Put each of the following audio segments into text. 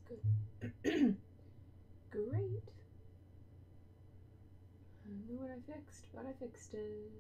Good. Great. I don't know what I fixed, but I fixed it.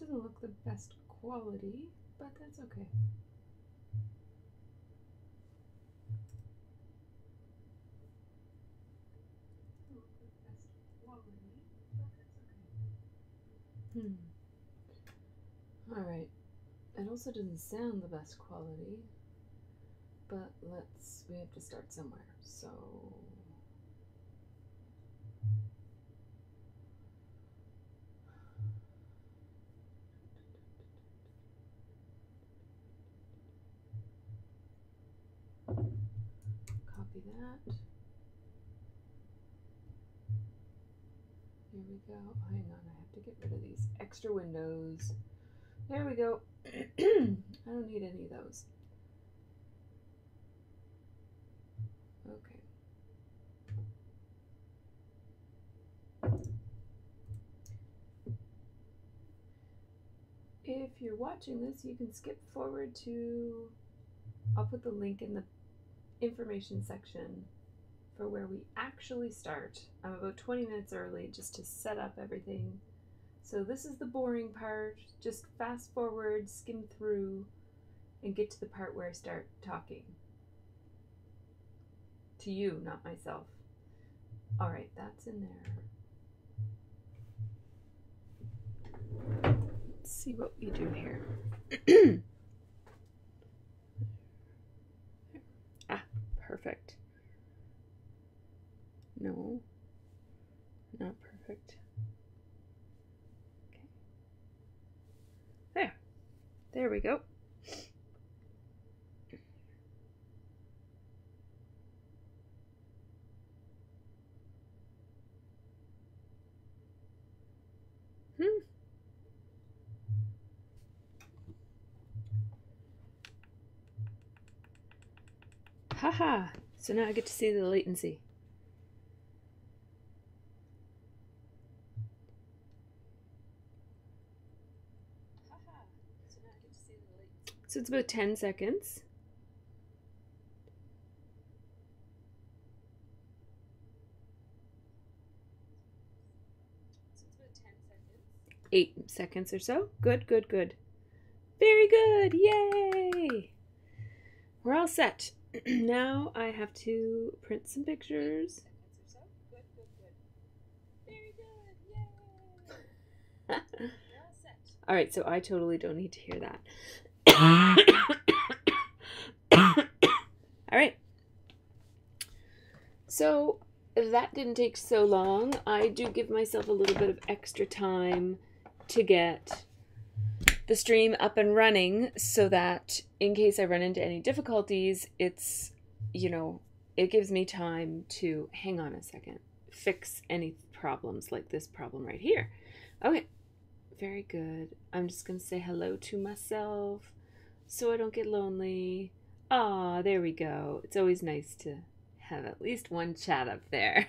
Doesn't look the best quality, but that's okay. Alright. It also doesn't sound the best quality, but we have to start somewhere, so... Copy that. Here we go. Hang on, I have to get rid of these extra windows. There we go. I don't need any of those. Okay. If you're watching this, you can skip forward to... I'll put the link in the information section for where we actually start. I'm about 20 minutes early just to set up everything. So this is the boring part. Just fast forward, skim through, and get to the part where I start talking. To you, not myself. Alright, that's in there. Let's see what we do here. Ah, perfect. No, not perfect. Okay. There we go. Haha. So now I get to see the latency. So it's about 10 seconds. So it's about 10 seconds. 8 seconds or so. Good, good, good. Very good. Yay! We're all set. Now I have to print some pictures. Good, good, good. Very good. Yay! We're all set. All right, so I totally don't need to hear that. All right. So that didn't take so long. I do give myself a little bit of extra time to get the stream up and running so that in case I run into any difficulties, it's, you know, it gives me time to, hang on a second, fix any problems like this problem right here. Okay, very good. I'm just going to say hello to myself so I don't get lonely. Ah, there we go. It's always nice to have at least one chat up there.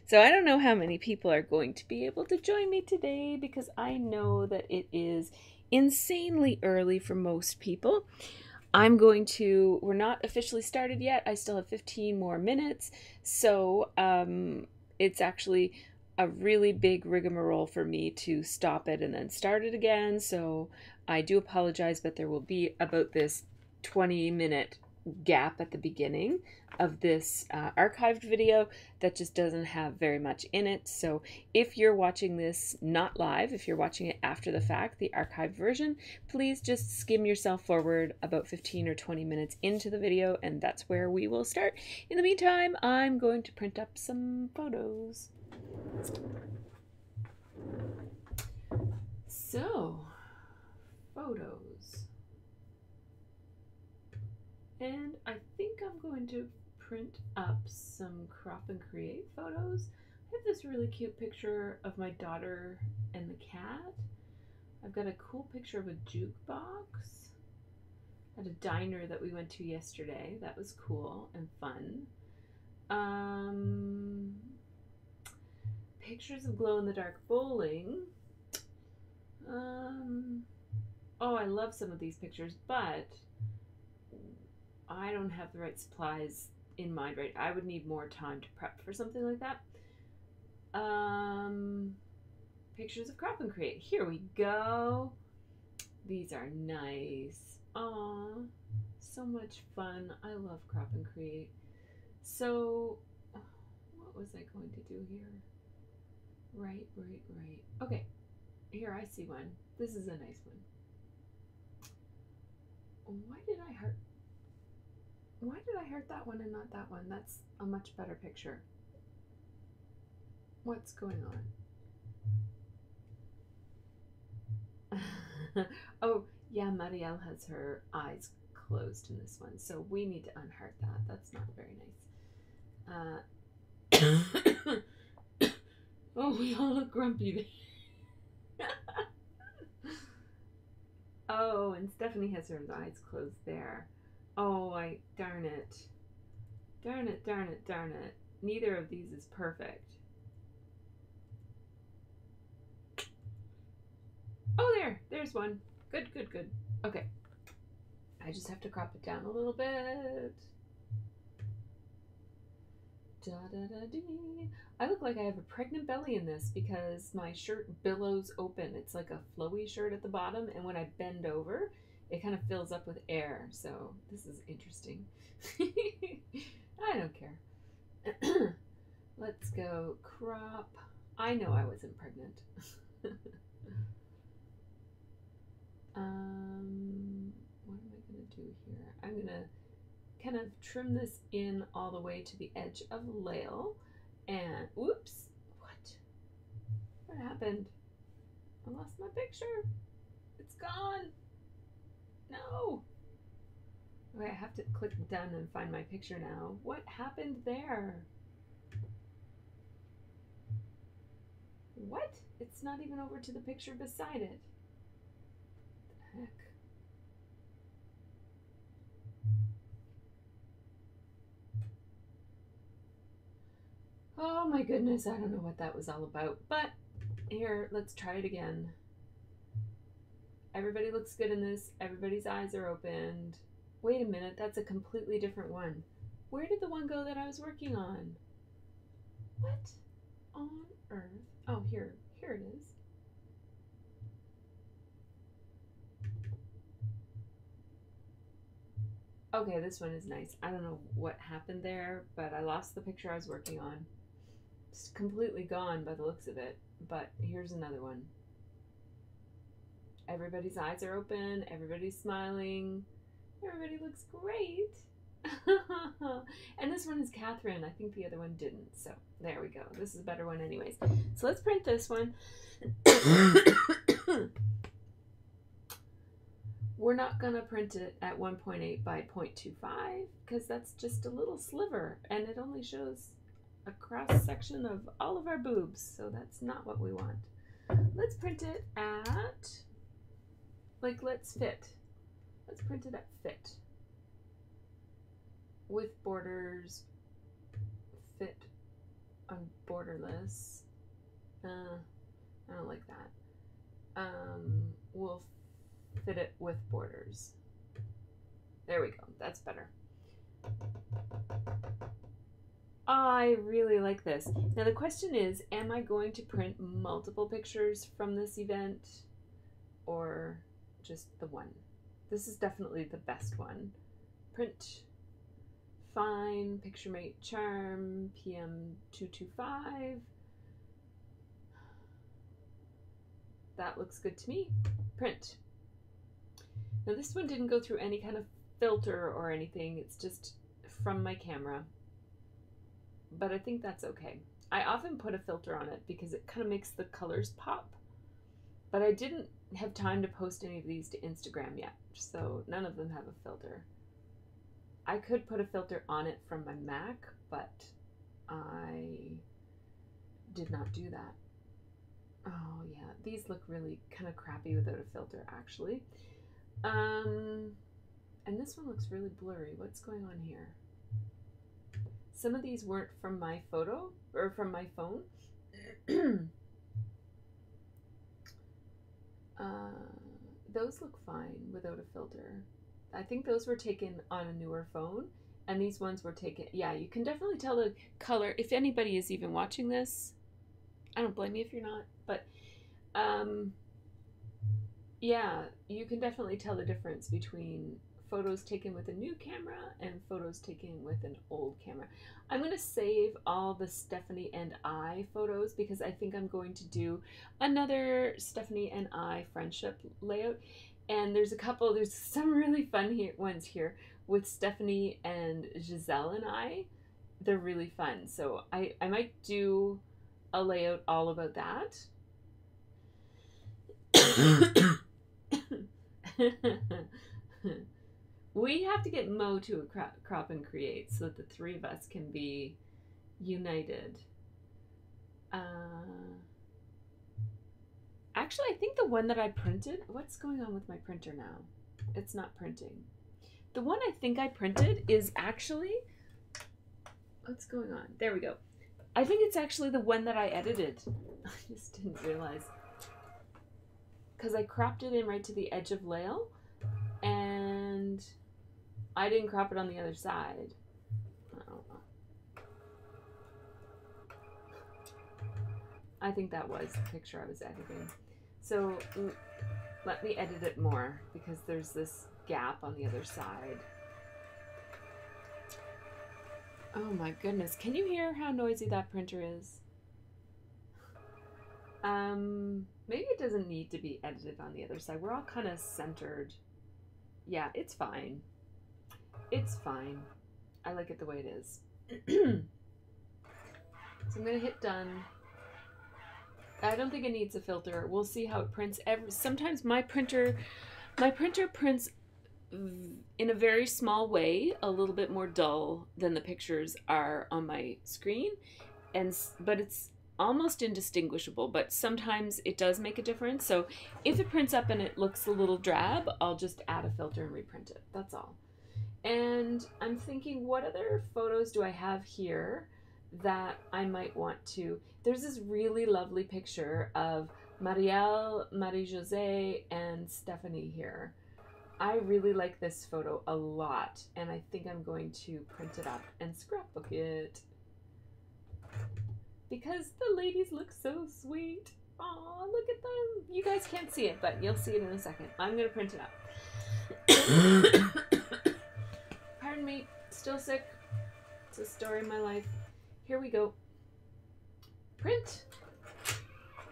So I don't know how many people are going to be able to join me today because I know that it is insanely early for most people. We're not officially started yet. I still have 15 more minutes. So it's actually a really big rigmarole for me to stop it and then start it again. So I do apologize, but there will be about this 20-minute gap at the beginning of this archived video that just doesn't have very much in it. So if you're watching this not live, if you're watching it after the fact, the archived version, please just skim yourself forward about 15 or 20 minutes into the video, and that's where we will start. In the meantime, I'm going to print up some photos. So, photos. And I think I'm going to print up some crop and create photos. I have this really cute picture of my daughter and the cat. I've got a cool picture of a jukebox at a diner that we went to yesterday. That was cool and fun. Pictures of glow-in-the-dark bowling. Oh, I love some of these pictures, but I don't have the right supplies in mind, right? I would need more time to prep for something like that. Pictures of crop and create. Here we go. These are nice. Aw, so much fun. I love crop and create. So, what was I going to do here? Right. Okay, here I see one. This is a nice one. Why did I heart that one and not that one? That's a much better picture. What's going on? Oh, yeah, Marielle has her eyes closed in this one, so we need to unheart that. That's not very nice. Oh, we all look grumpy. Oh, and Stephanie has her eyes closed there. Oh, darn it. Darn it. Neither of these is perfect. Oh, there's one. Good. Okay. I just have to crop it down a little bit. Da-da-da-dee. I look like I have a pregnant belly in this because my shirt billows open. It's like a flowy shirt at the bottom, and when I bend over, it kind of fills up with air. So this is interesting. I don't care. Let's go crop. I know I wasn't pregnant. What am I going to do here? I'm going to kind of trim this in all the way to the edge of Lail. And, whoops, what happened? I lost my picture. It's gone. No. Okay, I have to click done and find my picture now. What happened there? What? It's not even over to the picture beside it. What the heck? Oh my goodness, I don't know what that was all about, but here, let's try it again. Everybody looks good in this. Everybody's eyes are opened. Wait a minute, that's a completely different one. Where did the one go that I was working on? What on earth? Oh, here it is. Okay, this one is nice. I don't know what happened there, but I lost the picture I was working on. It's completely gone by the looks of it, but here's another one. Everybody's eyes are open, everybody's smiling, everybody looks great. And this one is Catherine. I think the other one didn't, so there we go. This is a better one anyways. So let's print this one. We're not going to print it at 1.8 by 0.25 because that's just a little sliver and it only shows a cross section of all of our boobs, so that's not what we want. Let's print it at, like, let's print it at fit. With borders, fit on borderless. I don't like that. We'll fit it with borders. There we go. That's better. I really like this. Now the question is, am I going to print multiple pictures from this event or just the one? This is definitely the best one. Print, fine, picture mate charm, PM 225. That looks good to me. Print. Now this one didn't go through any kind of filter or anything. It's just from my camera. But I think that's okay. I often put a filter on it because it kind of makes the colors pop. But I didn't have time to post any of these to Instagram yet, so none of them have a filter. I could put a filter on it from my Mac, but I did not do that. Oh yeah, these look really kind of crappy without a filter actually. And this one looks really blurry. What's going on here? Some of these weren't from my photo or from my phone. Those look fine without a filter. I think those were taken on a newer phone, and these ones were taken. Yeah, you can definitely tell the color. If anybody is even watching this, I don't blame you if you're not, but yeah, you can definitely tell the difference between photos taken with a new camera and photos taken with an old camera. I'm going to save all the Stephanie and I photos because I think I'm going to do another Stephanie and I friendship layout. And there's some really fun ones here with Stephanie and Giselle and I. They're really fun. So I might do a layout all about that. We have to get Mo to a crop and create so that the three of us can be united. Actually, I think the one that I printed, what's going on with my printer now? It's not printing. The one I think I printed is actually, what's going on? There we go. I think it's actually the one that I edited. I just didn't realize. Because I cropped it in right to the edge of Lael, and I didn't crop it on the other side. I think that was the picture I was editing. So let me edit it more because there's this gap on the other side. Oh my goodness. Can you hear how noisy that printer is? Maybe it doesn't need to be edited on the other side. We're all kind of centered. Yeah, it's fine. It's fine. I like it the way it is. So I'm going to hit done. I don't think it needs a filter. We'll see how it prints. Sometimes my printer prints in a very small way, a little bit more dull than the pictures are on my screen, but it's almost indistinguishable. But sometimes it does make a difference. So if it prints up and it looks a little drab, I'll just add a filter and reprint it. That's all. And I'm thinking, what other photos do I have here that I might want to. There's this really lovely picture of Marielle, Marie-José, and Stephanie here. I really like this photo a lot, and I think I'm going to print it up and scrapbook it. Because the ladies look so sweet. Aw, look at them. You guys can't see it, but you'll see it in a second. I'm going to print it up. Pardon me, still sick. It's a story of my life. Here we go. Print.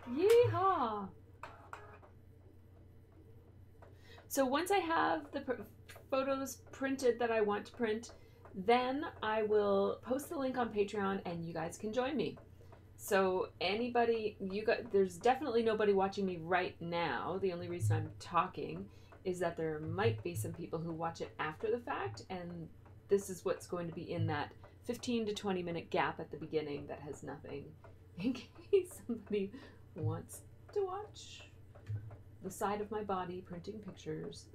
Yeehaw. So once I have the photos printed that I want to print, then I will post the link on Patreon and you guys can join me. So anybody, there's definitely nobody watching me right now. The only reason I'm talking is that there might be some people who watch it after the fact, and this is what's going to be in that 15 to 20 minute gap at the beginning that has nothing, in case somebody wants to watch the side of my body printing pictures.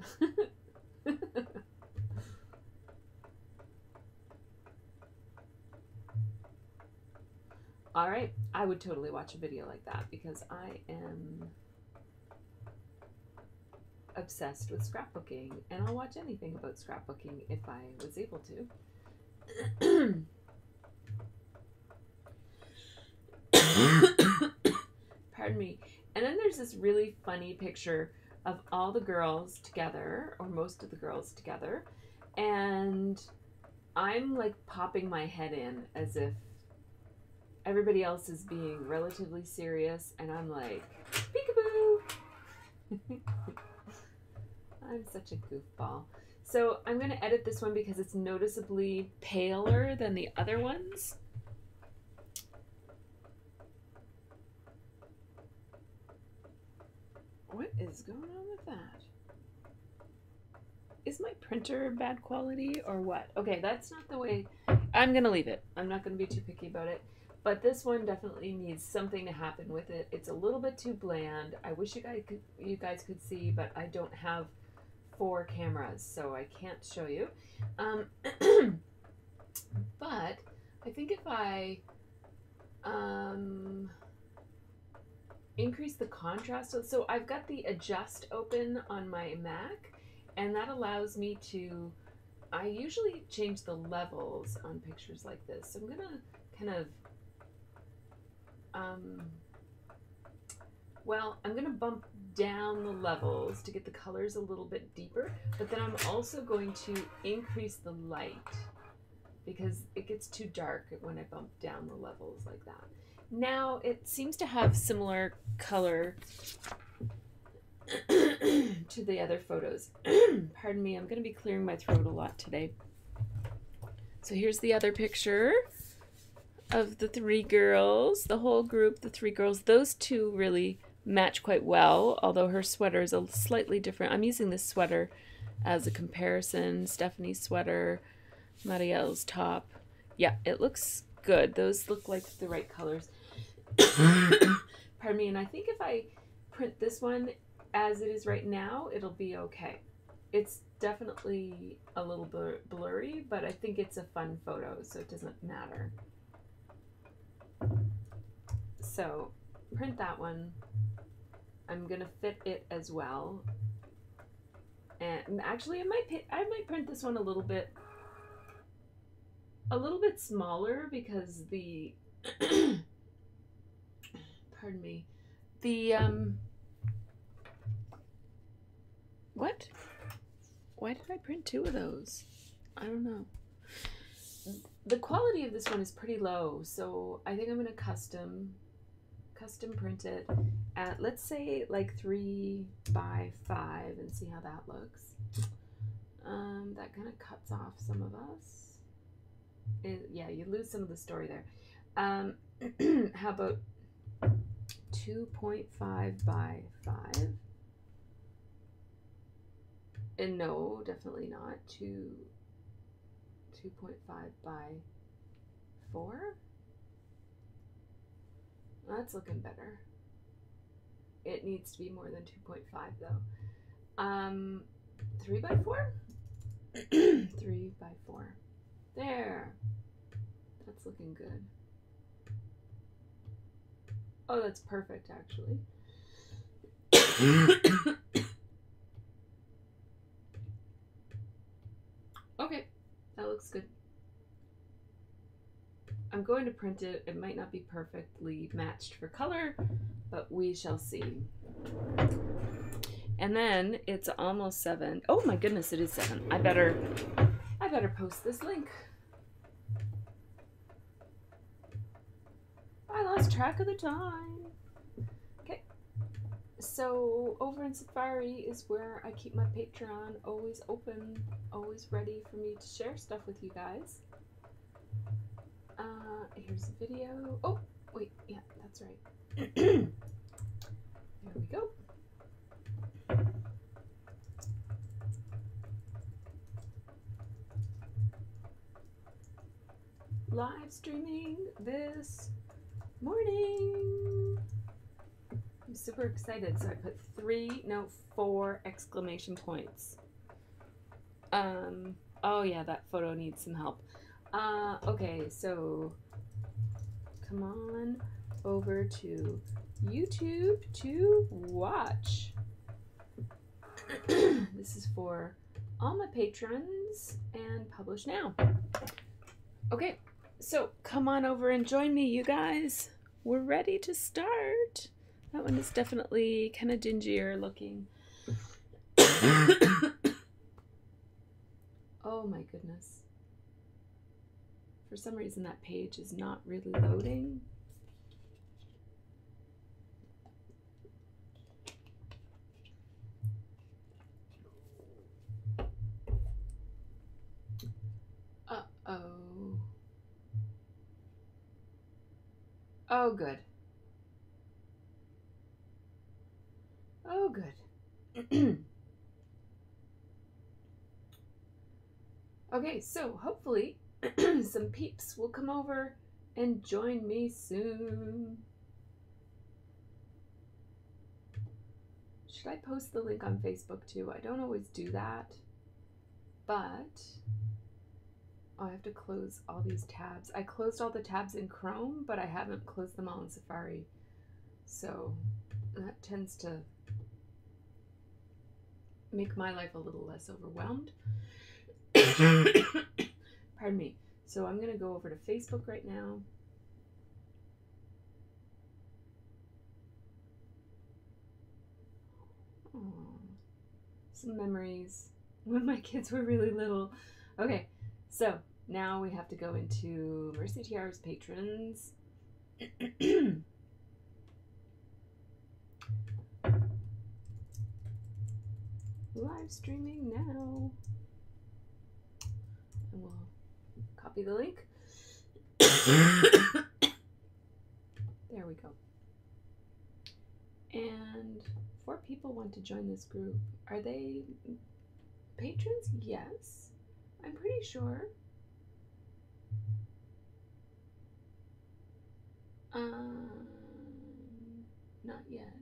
All right, I would totally watch a video like that because I am obsessed with scrapbooking, and I'll watch anything about scrapbooking if I was able to. Pardon me. And then there's this really funny picture of all the girls together, or most of the girls together, and I'm like popping my head in as if everybody else is being relatively serious, and I'm like, peekaboo! I'm such a goofball. So I'm going to edit this one because it's noticeably paler than the other ones. What is going on with that? Is my printer bad quality or what? Okay, that's not the way. I'm going to leave it. I'm not going to be too picky about it. But this one definitely needs something to happen with it. It's a little bit too bland. I wish you guys could see, but I don't have 4 cameras, so I can't show you. But I think if I increase the contrast, so I've got the adjust open on my Mac, and that allows me to, I usually change the levels on pictures like this. So I'm gonna kind of, well, I'm gonna bump down the levels to get the colors a little bit deeper, but then I'm also going to increase the light because it gets too dark when I bump down the levels like that. Now it seems to have similar color to the other photos. Pardon me, I'm going to be clearing my throat a lot today. So here's the other picture of the 3 girls, the whole group, the 3 girls. Those 2 really match quite well, although her sweater is a slightly different. I'm using this sweater as a comparison. Stephanie's sweater, Marielle's top. Yeah, it looks good. Those look like the right colors. Pardon me, and I think if I print this one as it is right now, it'll be okay. It's definitely a little blurry, but I think it's a fun photo, so it doesn't matter. So print that one. I'm gonna fit it as well, and actually I might print this one a little bit smaller because the pardon me, the what? Why did I print 2 of those? I don't know. The quality of this one is pretty low, so I think I'm gonna custom print it at, let's say, like 3 by 5 and see how that looks. That kind of cuts off some of us. Yeah, you lose some of the story there. How about 2.5 by 5? And no, definitely not. 2.5 by 4? That's looking better. It needs to be more than 2.5 though. 3 by 4? 3 by 4. There. That's looking good. Oh, that's perfect, actually. Okay, that looks good. I'm going to print it. It might not be perfectly matched for color, but we shall see. And then it's almost 7. Oh my goodness, it is 7. I better post this link. I lost track of the time. Okay. So over in Safari is where I keep my Patreon always open, always ready for me to share stuff with you guys. Here's the video. Oh, wait, yeah, that's right. There we go. Live streaming this morning. I'm super excited. So I put 4 exclamation points. Oh yeah, that photo needs some help. Okay, so come on over to YouTube to watch. This is for all my patrons and publish now. Okay, so come on over and join me, you guys. We're ready to start. That one is definitely kind of dingier looking. Oh my goodness. For some reason that page is not really loading. Uh-oh. Oh, good. Oh, good. Okay, so hopefully some peeps will come over and join me soon. Should I post the link on Facebook too? I don't always do that, but I have to close all these tabs. I closed all the tabs in Chrome, but I haven't closed them all in Safari. So that tends to make my life a little less overwhelmed. Pardon me. So I'm going to go over to Facebook right now. Aww. Some memories when my kids were really little. Okay, so now we have to go into MercyTiara's patrons. Live streaming now. And we'll copy the link. There we go. And 4 people want to join this group. Are they patrons? Yes. I'm pretty sure. Not yet.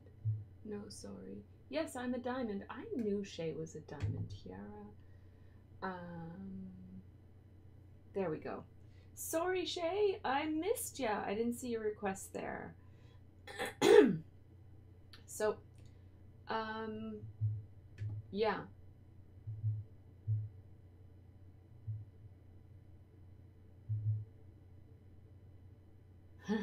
No, sorry. Yes, I'm a diamond. I knew Shay was a diamond, Tiara. There we go. Sorry, Shay, I missed ya. I didn't see your request there. So, yeah. All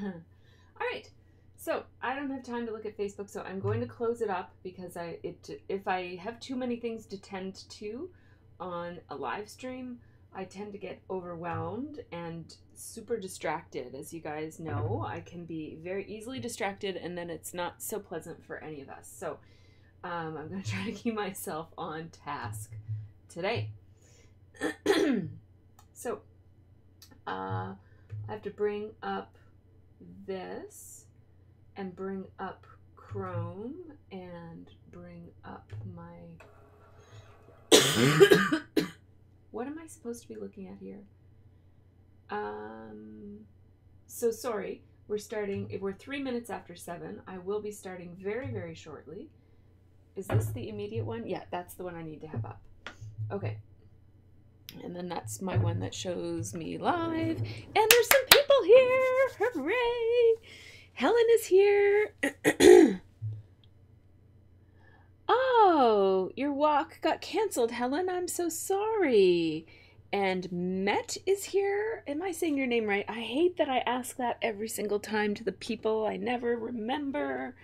right. So I don't have time to look at Facebook, so I'm going to close it up because if I have too many things to tend to on a live stream, I tend to get overwhelmed and super distracted. As you guys know, I can be very easily distracted, and then it's not so pleasant for any of us. So I'm going to try to keep myself on task today. So I have to bring up this and bring up Chrome and bring up my what am I supposed to be looking at here? So sorry, we're 3 minutes after 7. I will be starting very, very shortly. Is this the immediate one? Yeah, that's the one I need to have up. Okay. And then that's my one that shows me live. And there's some people here! Hooray! Helen is here. Oh, your walk got canceled, Helen. I'm so sorry. And Met is here. Am I saying your name right? I hate that I ask that every single time to the people I never remember.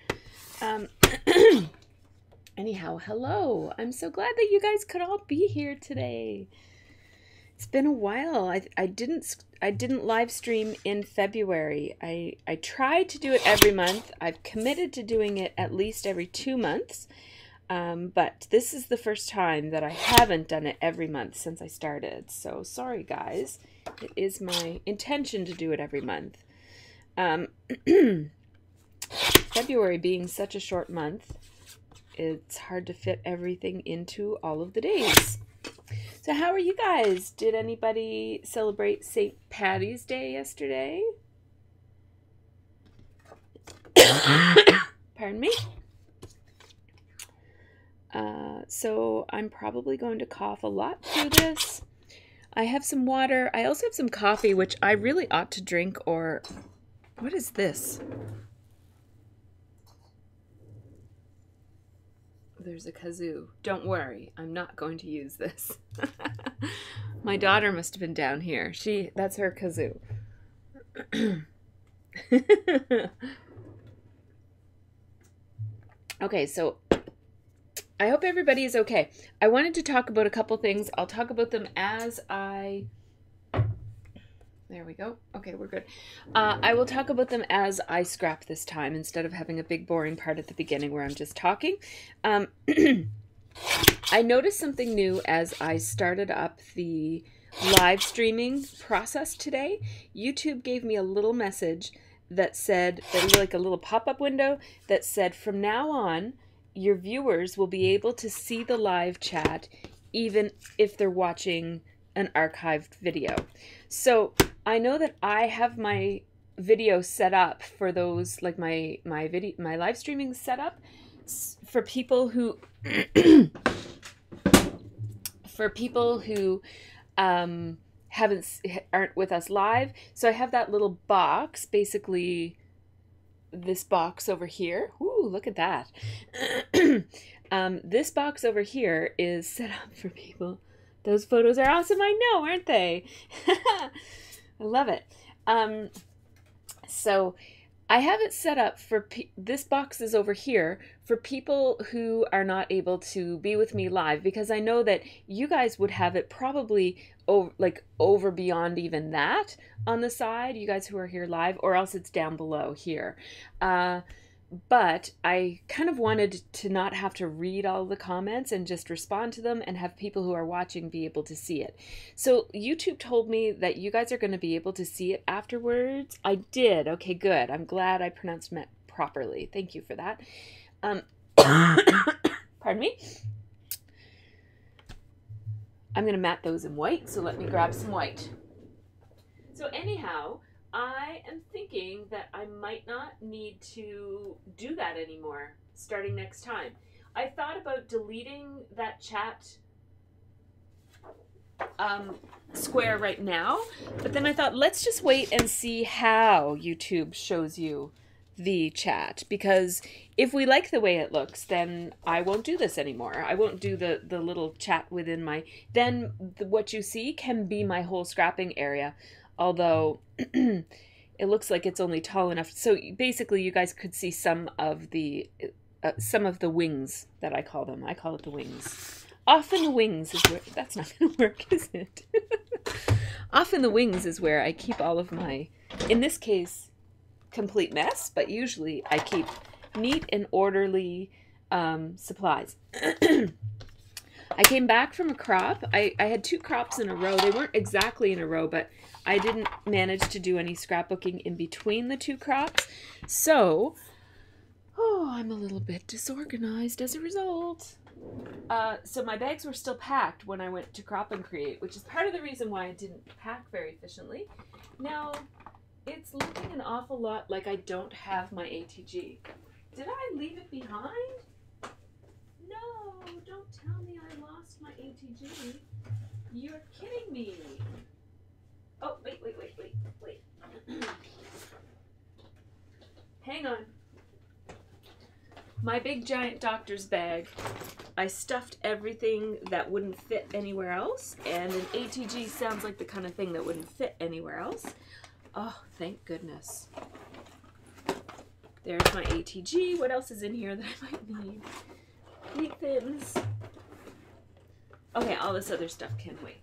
Anyhow, hello. I'm so glad that you guys could all be here today. It's been a while. I didn't live stream in February. I tried to do it every month. I've committed to doing it at least every 2 months. But this is the first time that I haven't done it every month since I started. So sorry, guys. It is my intention to do it every month. February being such a short month, it's hard to fit everything into all of the days. So how are you guys? Did anybody celebrate St. Patty's Day yesterday? Pardon me? So I'm probably going to cough a lot through this. I have some water. I also have some coffee, which I really ought to drink, or... What is this? There's a kazoo. Don't worry, I'm not going to use this. My daughter must have been down here. That's her kazoo. Okay, so I hope everybody is okay. I wanted to talk about a couple things. I'll talk about them as I... There we go. Okay, we're good. I will talk about them as I scrap this time instead of having a big boring part at the beginning where I'm just talking. I noticed something new as I started up the live streaming process today. YouTube gave me a little message that said, like a little pop-up window that said, from now on, your viewers will be able to see the live chat even if they're watching an archived video. So I know that I have my video set up for those, like my live streaming set up for people who aren't with us live. So I have that little box, basically this box over here. Ooh, look at that. This box over here is set up for people. Those photos are awesome, I know, aren't they? I love it. So I have it set up for, this box is over here for people who are not able to be with me live, because I know that you guys would have it probably over beyond even that on the side, you guys who are here live, or else it's down below here. But I kind of wanted to not have to read all the comments and just respond to them and have people who are watching be able to see it. So YouTube told me that you guys are going to be able to see it afterwards. I did. Okay, good. I'm glad I pronounced Met properly. Thank you for that. Pardon me. I'm going to mat those in white, so let me grab some white. So anyhow, I am thinking that I might not need to do that anymore starting next time. I thought about deleting that chat square right now, but then I thought, let's just wait and see how YouTube shows you the chat, because if we like the way it looks, then I won't do this anymore. I won't do the little chat within my... Then what you see can be my whole scrapping area, although it looks like it's only tall enough. So basically you guys could see some of the wings that I call them. I call it the wings. Often the wings is where... That's not going to work, is it? Often the wings is where I keep all of my, in this case, complete mess, but usually I keep neat and orderly supplies. I came back from a crop. I had 2 crops in a row. They weren't exactly in a row, but I didn't manage to do any scrapbooking in between the 2 crops. So, I'm a little bit disorganized as a result. So my bags were still packed when I went to crop and create, which is part of the reason why I didn't pack very efficiently. Now, it's looking an awful lot like I don't have my ATG. Did I leave it behind? No, don't tell me I lost my ATG. You're kidding me. Oh, wait. hang on. My big giant doctor's bag, I stuffed everything that wouldn't fit anywhere else, and an ATG sounds like the kind of thing that wouldn't fit anywhere else. Oh, thank goodness. There's my ATG. What else is in here that I might need? Neat things. Okay, all this other stuff can wait.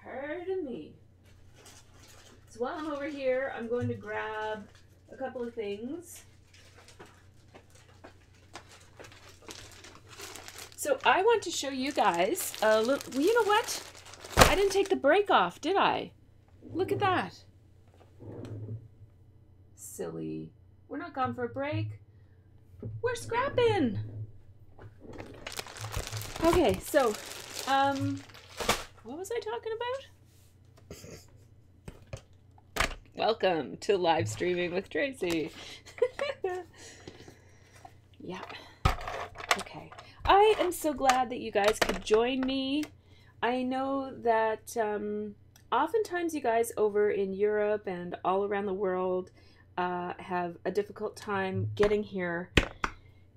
Pardon me. So while I'm over here, I'm going to grab a couple of things. So I want to show you guys a little, well, you know what? I didn't take the break off, did I? Look at that. Silly. We're not gone for a break. We're scrapping. Okay, so, what was I talking about? Welcome to live streaming with Tracy. Yeah. Okay. I am so glad that you guys could join me. I know that oftentimes you guys over in Europe and all around the world have a difficult time getting here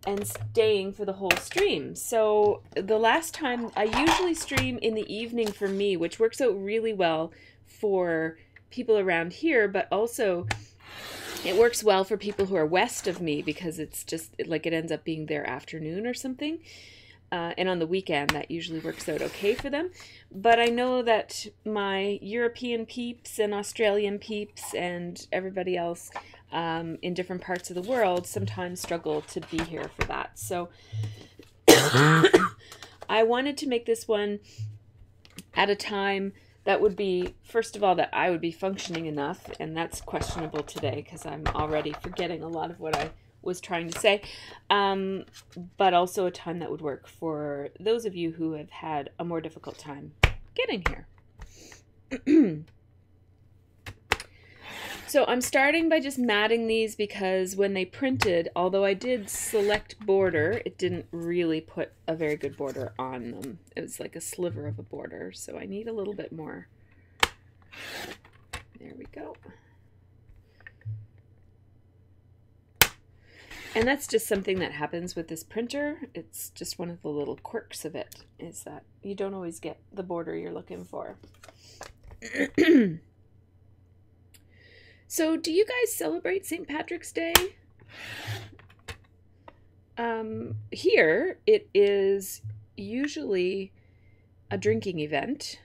and staying for the whole stream. So the last time, I usually stream in the evening for me, which works out really well for people around here, but also it works well for people who are west of me because it's just like it ends up being their afternoon or something. And on the weekend, that usually works out okay for them. But I know that my European peeps and Australian peeps and everybody else in different parts of the world sometimes struggle to be here for that. So I wanted to make this one at a time that would be, first of all, that I would be functioning enough, and that's questionable today because I'm already forgetting a lot of what I was trying to say, but also a time that would work for those of you who have had a more difficult time getting here. So I'm starting by just matting these because when they printed, although I did select border, it didn't really put a very good border on them. It was like a sliver of a border, so I need a little bit more. There we go. And that's just something that happens with this printer. It's just one of the little quirks of it, is that you don't always get the border you're looking for. So do you guys celebrate St. Patrick's Day? Here it is usually a drinking event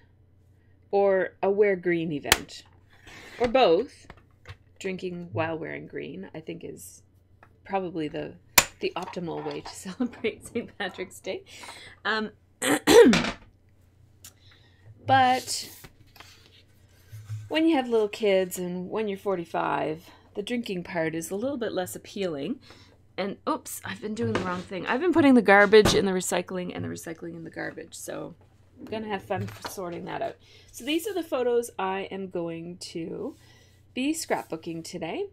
or a wear green event, or both. Drinking while wearing green, I think, is probably the optimal way to celebrate St. Patrick's Day. But when you have little kids and when you're 45, the drinking part is a little bit less appealing. And oops, I've been doing the wrong thing. I've been putting the garbage in the recycling and the recycling in the garbage. So I'm going to have fun sorting that out. So these are the photos I am going to be scrapbooking today.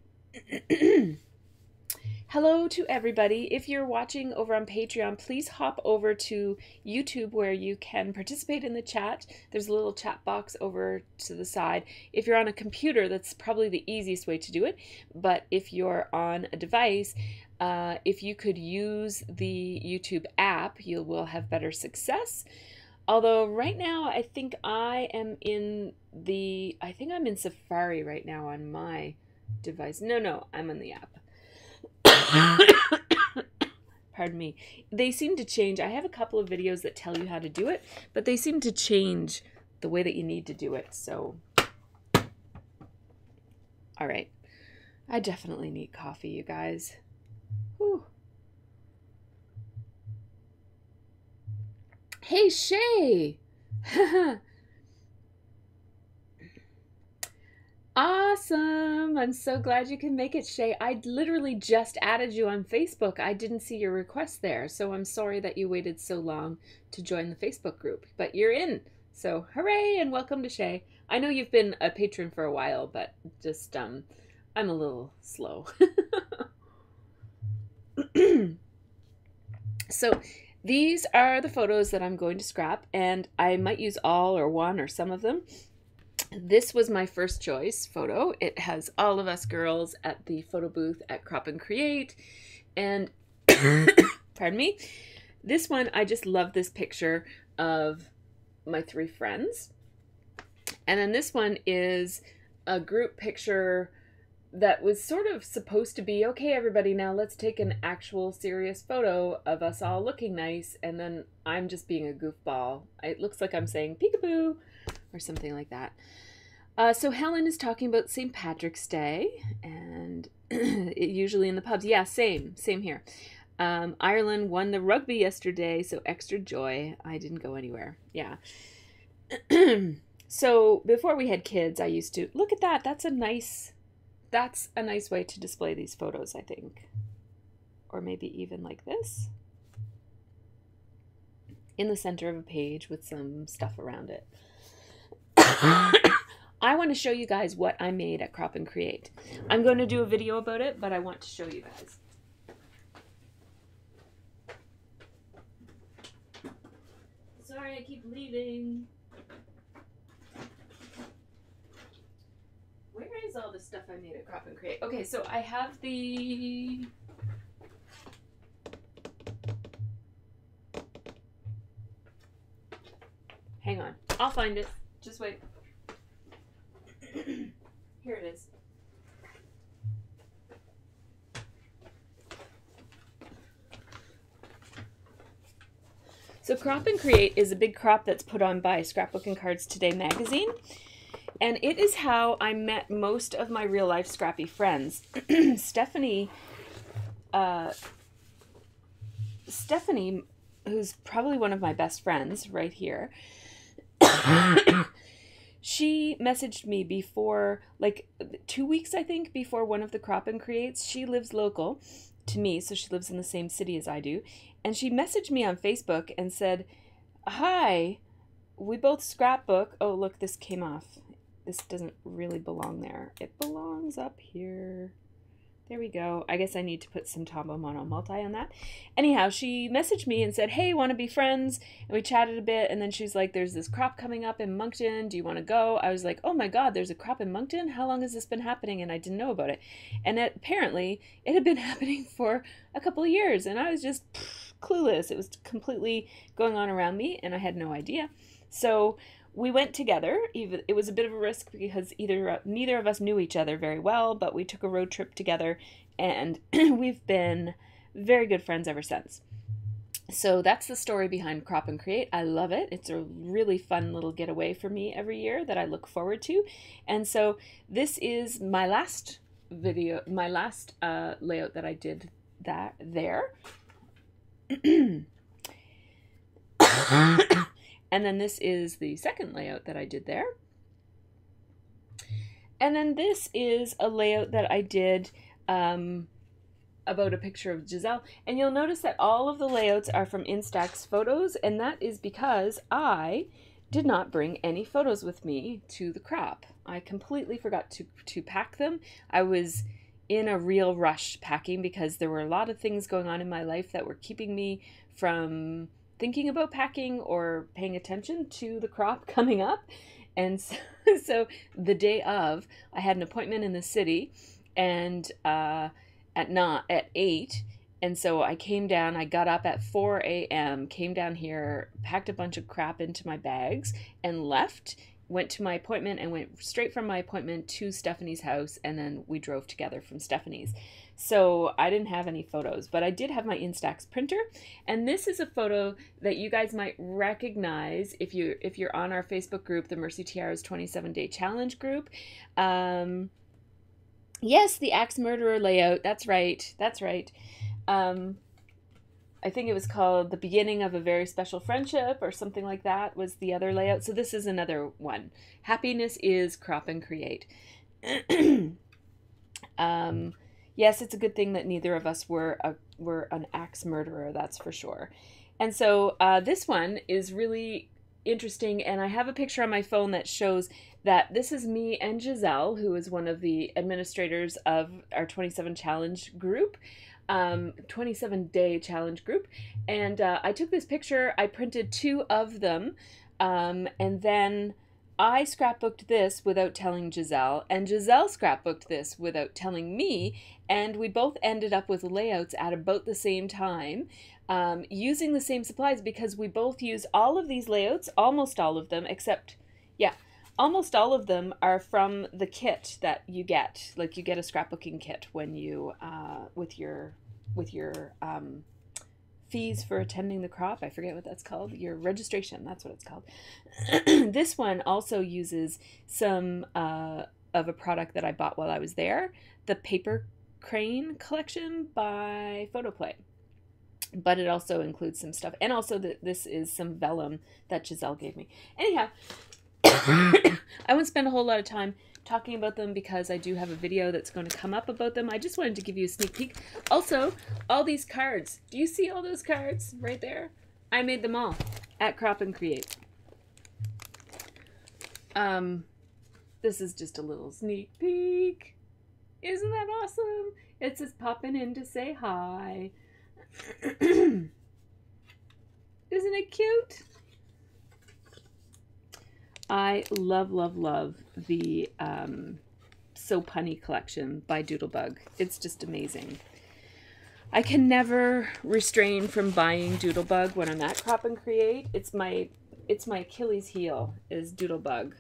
Hello to everybody. If you're watching over on Patreon, please hop over to YouTube where you can participate in the chat. There's a little chat box over to the side. If you're on a computer, that's probably the easiest way to do it. But if you're on a device, if you could use the YouTube app, you will have better success. Although right now, I think I'm in Safari right now on my device. No, I'm on the app. Pardon me. They seem to change. I have a couple of videos that tell you how to do it, but they seem to change the way that you need to do it. So, all right. I definitely need coffee, you guys. Whew. Hey, Shay. Awesome. I'm so glad you can make it, Shay. I literally just added you on Facebook. I didn't see your request there, so I'm sorry that you waited so long to join the Facebook group, but you're in. So hooray and welcome to Shay. I know you've been a patron for a while, but just I'm a little slow. So these are the photos that I'm going to scrap, and I might use all or one or some of them. This was my first choice photo. It has all of us girls at the photo booth at Crop and Create. And, pardon me, this one, I just love this picture of my 3 friends. And then this one is a group picture that was sort of supposed to be, okay, everybody, now let's take an actual serious photo of us all looking nice. And then I'm just being a goofball. It looks like I'm saying peekaboo or something like that. So Helen is talking about St. Patrick's Day, and usually in the pubs. Yeah, same here. Ireland won the rugby yesterday, so extra joy. I didn't go anywhere. Yeah. So before we had kids, I used to look at that. That's a nice way to display these photos, I think. Or maybe even like this, in the center of a page with some stuff around it. I want to show you guys what I made at Crop and Create. I'm going to do a video about it, but I want to show you guys. Sorry, I keep leaving. Where is all the stuff I made at Crop and Create? Okay, so I have the... Hang on, I'll find it. Just wait. Here it is. So Crop and Create is a big crop that's put on by Scrapbook and Cards Today magazine. And it is how I met most of my real life scrappy friends. Stephanie, who's probably one of my best friends right here, she messaged me before, like 2 weeks, I think, before one of the Crop and Creates. She lives local to me, so she lives in the same city as I do. And she messaged me on Facebook and said, "Hi, we both scrapbook." Oh, look, this came off. This doesn't really belong there. It belongs up here. There we go. I guess I need to put some Tombow Mono Multi on that. Anyhow, she messaged me and said, "Hey, want to be friends?" And we chatted a bit, and then she's like, "There's this crop coming up in Moncton. Do you want to go?" I was like, "Oh my God, there's a crop in Moncton? How long has this been happening?" And I didn't know about it. And apparently, it had been happening for a couple of years, and I was just clueless. It was completely going on around me, and I had no idea. So we went together. It was a bit of a risk because neither of us knew each other very well, but we took a road trip together, and we've been very good friends ever since. So that's the story behind Crop and Create. I love it. It's a really fun little getaway for me every year that I look forward to. And so this is my last video, my last layout that I did there. And then this is the second layout that I did there. And then this is a layout that I did about a picture of Giselle. And you'll notice that all of the layouts are from Instax photos, and that is because I did not bring any photos with me to the crop. I completely forgot to pack them. I was in a real rush packing because there were a lot of things going on in my life that were keeping me from thinking about packing or paying attention to the crop coming up. And so the day of, I had an appointment in the city, and at 8, and so I came down. I got up at 4 a.m., came down here, packed a bunch of crap into my bags, and left. Went to my appointment and went straight from my appointment to Stephanie's house, and then we drove together from Stephanie's. So I didn't have any photos, but I did have my Instax printer, and this is a photo that you guys might recognize if you're on our Facebook group, the MercyTiara's 27-Day Challenge group. Yes, the Axe Murderer layout. That's right. That's right. I think it was called The Beginning of a Very Special Friendship or something like that was the other layout. So this is another one. Happiness is Crop and Create. Yes, it's a good thing that neither of us were an axe murderer, that's for sure. And so this one is really interesting, and I have a picture on my phone that shows that this is me and Giselle, who is one of the administrators of our 27 challenge group. 27-day challenge group, and I took this picture. I printed 2 of them, and then I scrapbooked this without telling Giselle, and Giselle scrapbooked this without telling me, and we both ended up with layouts at about the same time, using the same supplies, because we both use all of these layouts, almost all of them, except, yeah, almost all of them are from the kit that you get. Like, you get a scrapbooking kit when you, with your fees for attending the crop. I forget what that's called. Your registration, that's what it's called. This one also uses some of a product that I bought while I was there, the Paper Crane collection by Photoplay. But it also includes some stuff. And also this is some vellum that Giselle gave me. Anyhow, I won't spend a whole lot of time talking about them because I do have a video that's going to come up about them. I just wanted to give you a sneak peek. Also, all these cards. Do you see all those cards right there? I made them all at Crop and Create. This is just a little sneak peek. Isn't that awesome? It says popping in to say hi. Isn't it cute? I love, love, love the So Punny collection by Doodlebug. It's just amazing. I can never refrain from buying Doodlebug when I'm at Crop and Create. It's my Achilles heel is Doodlebug.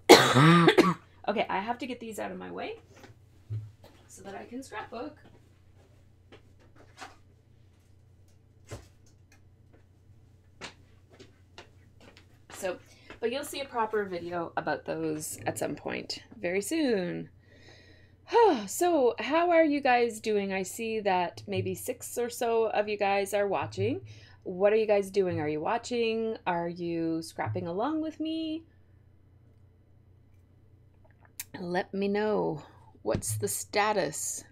Okay, I have to get these out of my way so that I can scrapbook. So, but you'll see a proper video about those at some point very soon. So, how are you guys doing? I see that maybe 6 or so of you guys are watching. What are you guys doing? Are you watching? Are you scrapping along with me? Let me know. What's the status?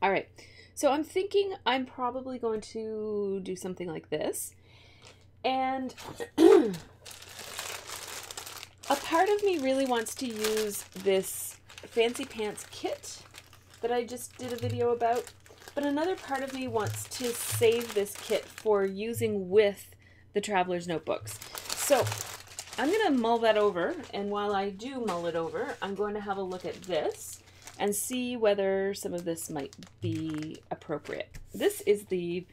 All right. So I'm thinking I'm probably going to do something like this. And a part of me really wants to use this Fancy Pants kit that I just did a video about. But another part of me wants to save this kit for using with the Traveler's Notebooks. So I'm going to mull that over. And while I do mull it over, I'm going to have a look at this and see whether some of this might be appropriate. This is the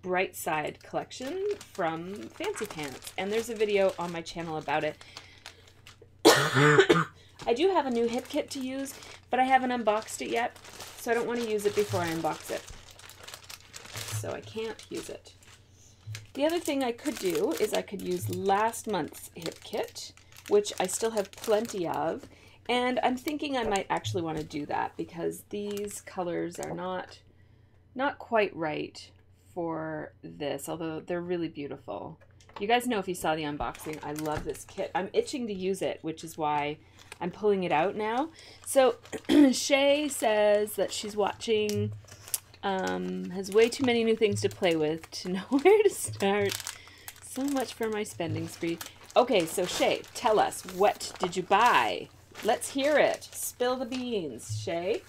Bright Side collection from Fancy Pants, and there's a video on my channel about it. I do have a new hip kit to use, but I haven't unboxed it yet, so I don't want to use it before I unbox it. So I can't use it. The other thing I could do is I could use last month's hip kit, which I still have plenty of, and I'm thinking I might actually want to do that because these colors are not quite right for this, although they're really beautiful. You guys know if you saw the unboxing, I love this kit. I'm itching to use it, which is why I'm pulling it out now. So Shay says that she's watching, has way too many new things to play with to know where to start. So much for my spending spree. Okay, so Shay, tell us, what did you buy? Let's hear it. Spill the beans, Shay.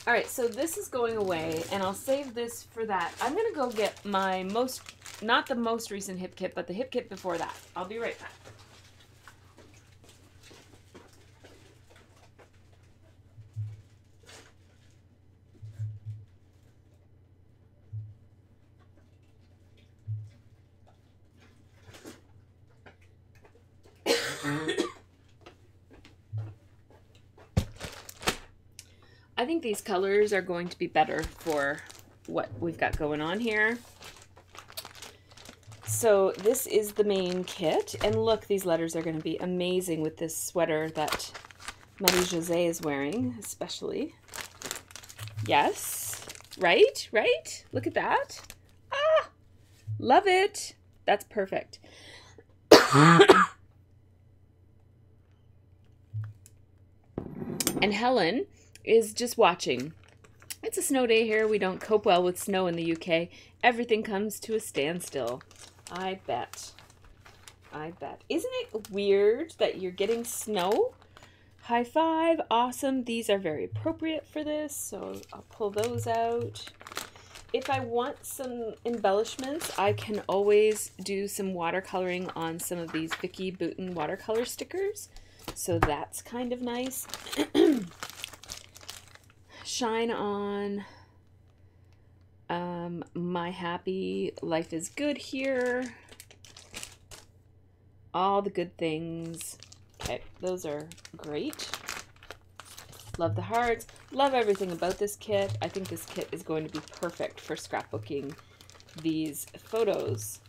All right, so this is going away, and I'll save this for that. I'm going to go get my not the most recent hip kit, but the hip kit before that. I'll be right back. I think these colors are going to be better for what we've got going on here. So this is the main kit, and look, these letters are going to be amazing with this sweater that Marie-José is wearing, especially. Yes, right? Look at that. Ah, love it. That's perfect. And Helen is just watching. It's a snow day here. We don't cope well with snow in the UK. Everything comes to a standstill. I bet. Isn't it weird that you're getting snow? High five. Awesome. These are very appropriate for this, so I'll pull those out. if I want some embellishments, I can always do some watercoloring on some of these Vicky Bouton watercolor stickers. So that's kind of nice. Shine on My Happy Life is Good here. All the good things. Okay, those are great. Love the hearts. Love everything about this kit. I think this kit is going to be perfect for scrapbooking these photos.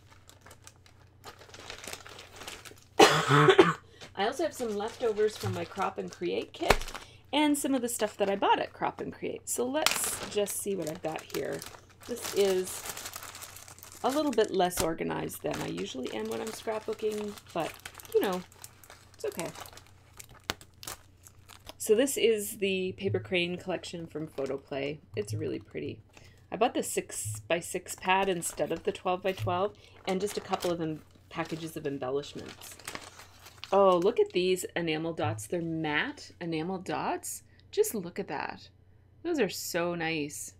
I also have some leftovers from my Crop and Create kit and some of the stuff that I bought at Crop and Create. So let's just see what I've got here. This is a little bit less organized than I usually am when I'm scrapbooking, but you know, it's okay. So this is the paper crane collection from Photoplay. It's really pretty. I bought the 6x6 pad instead of the 12x12 and just a couple of packages of embellishments. Oh, look at these enamel dots. They're matte enamel dots. Just look at that. Those are so nice.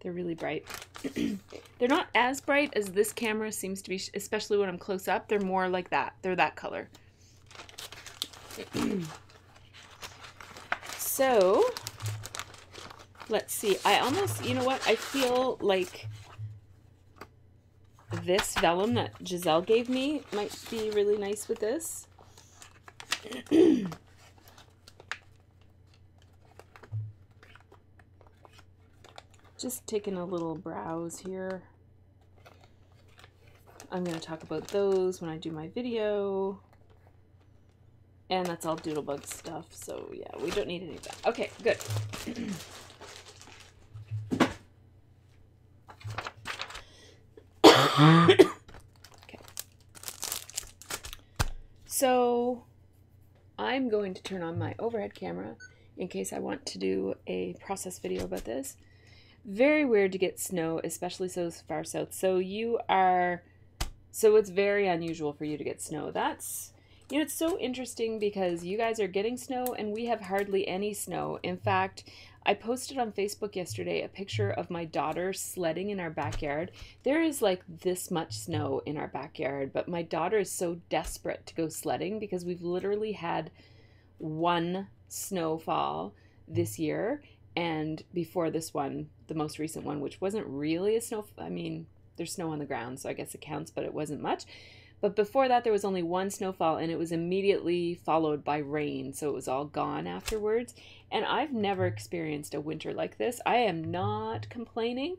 They're really bright. They're not as bright as this camera seems to be, especially when I'm close up. They're more like that. They're that color. So, let's see. I almost, you know what? I feel like this vellum that Giselle gave me might be really nice with this. Just taking a little browse here. I'm going to talk about those when I do my video. And that's all Doodlebug stuff, so yeah, we don't need any of that. Okay, good. Okay. So, I'm going to turn on my overhead camera in case I want to do a process video about this. Very weird to get snow, especially so far south. So it's very unusual for you to get snow. That's, you know, it's so interesting because you guys are getting snow and we have hardly any snow. In fact, I posted on Facebook yesterday a picture of my daughter sledding in our backyard. There is like this much snow in our backyard, but my daughter is so desperate to go sledding because we've literally had one snowfall this year. And before this one, the most recent one, which wasn't really a snow, I mean, there's snow on the ground, so I guess it counts, but it wasn't much. But before that, there was only one snowfall, and it was immediately followed by rain, so it was all gone afterwards. And I've never experienced a winter like this. I am not complaining,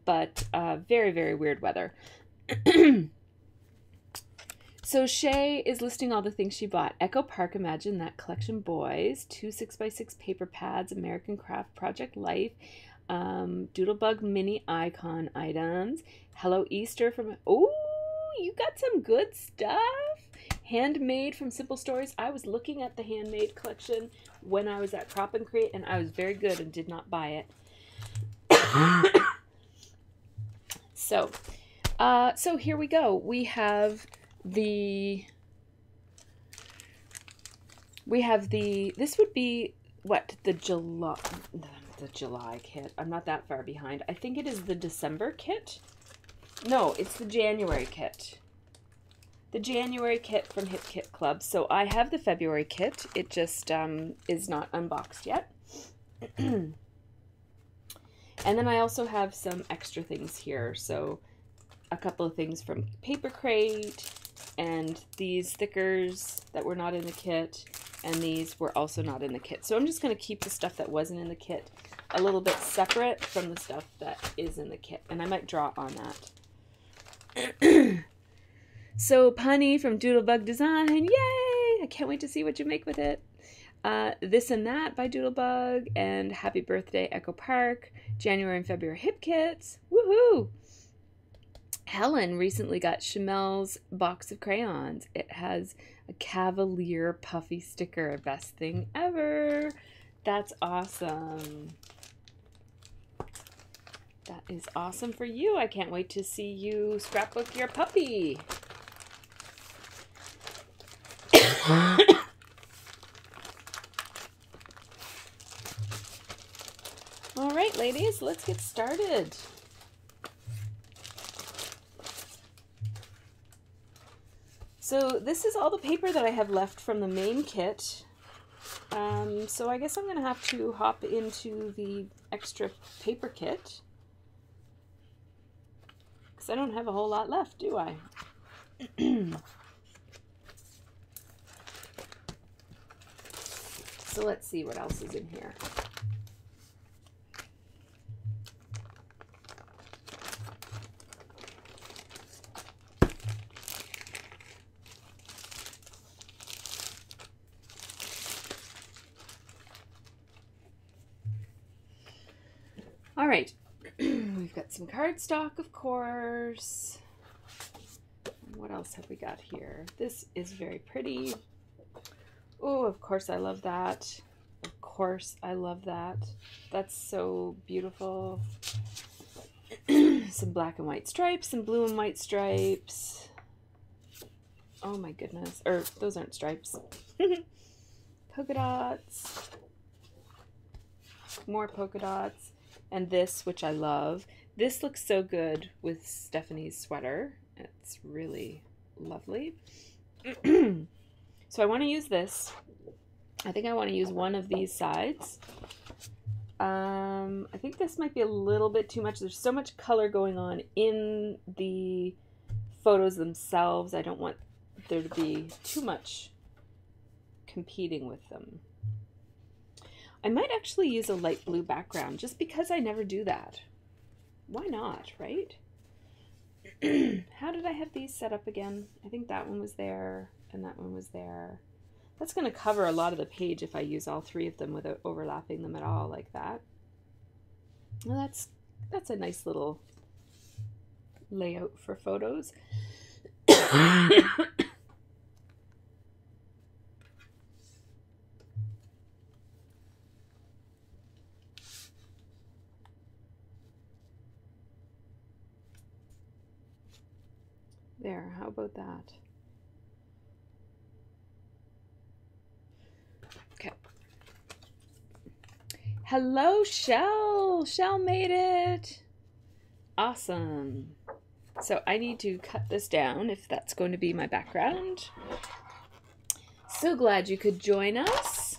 but very, very weird weather. So Shay is listing all the things she bought. Echo Park, Imagine That Collection Boys, 2 6x6 paper pads, American Craft Project Life, Doodlebug mini icon items, Hello Easter from, oh, you got some good stuff. Handmade from Simple Stories. I was looking at the handmade collection when I was at Crop and Create, and I was very good and did not buy it. So here we go. We have this would be what, the July kit. I'm not that far behind. I think it is the December kit. No, it's the January kit. The January kit from Hip Kit Club. So I have the February kit. It just is not unboxed yet. And then I also have some extra things here. So a couple of things from Paper Crate, and these stickers that were not in the kit, and these were also not in the kit. So I'm just going to keep the stuff that wasn't in the kit a little bit separate from the stuff that is in the kit, and I might draw on that. So Punny from Doodlebug Design, yay! I can't wait to see what you make with it. This and That by Doodlebug, and Happy Birthday Echo Park, January and February Hip Kits, woohoo! Helen recently got Chamel's box of crayons. It has a Cavalier puffy sticker, best thing ever. That's awesome. That is awesome for you. I can't wait to see you scrapbook your puppy. All right, ladies, let's get started. So this is all the paper that I have left from the main kit. So I guess I'm going to have to hop into the extra paper kit. Because I don't have a whole lot left, do I? So let's see what else is in here. All right, we've got some cardstock, of course. What else have we got here? This is very pretty. Oh, of course I love that. Of course I love that. That's so beautiful. Some black and white stripes, some blue and white stripes. Oh my goodness. Or those aren't stripes. Polka dots. More polka dots. And this, which I love. This looks so good with Stephanie's sweater. It's really lovely. So I want to use this. I think I want to use one of these sides. I think this might be a little bit too much. There's so much color going on in the photos themselves. I don't want there to be too much competing with them. I might actually use a light blue background just because I never do that. Why not, right? How did I have these set up again? I think that one was there and that one was there. That's going to cover a lot of the page if I use all three of them without overlapping them at all like that. Well, that's a nice little layout for photos. There, how about that? Okay. Hello, Shell! Shell made it! Awesome. So I need to cut this down if that's going to be my background. So glad you could join us.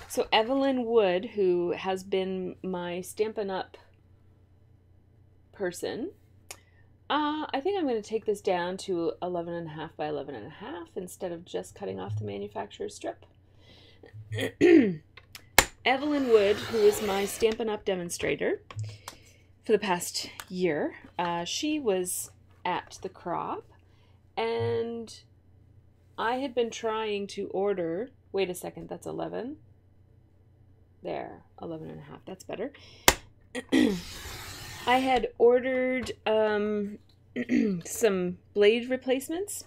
So Evelyn Wood, who has been my Stampin' Up! Person, I think I'm going to take this down to 11.5 by 11.5 instead of just cutting off the manufacturer's strip. Evelyn Wood, who is my Stampin' Up! Demonstrator for the past year, she was at the crop, and I had been trying to order, wait a second, that's 11. There, 11.5, that's better. I had ordered some blade replacements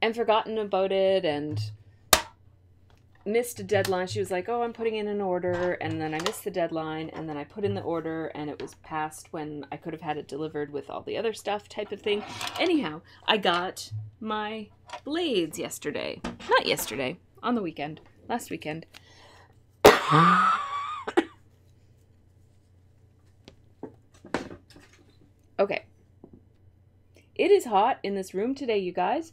and forgotten about it and missed a deadline. She was like, oh, I'm putting in an order, and then I missed the deadline, and then I put in the order, and it was past when I could have had it delivered with all the other stuff type of thing. Anyhow, I got my blades yesterday. Not yesterday, on the weekend. Last weekend. Okay. It is hot in this room today, you guys.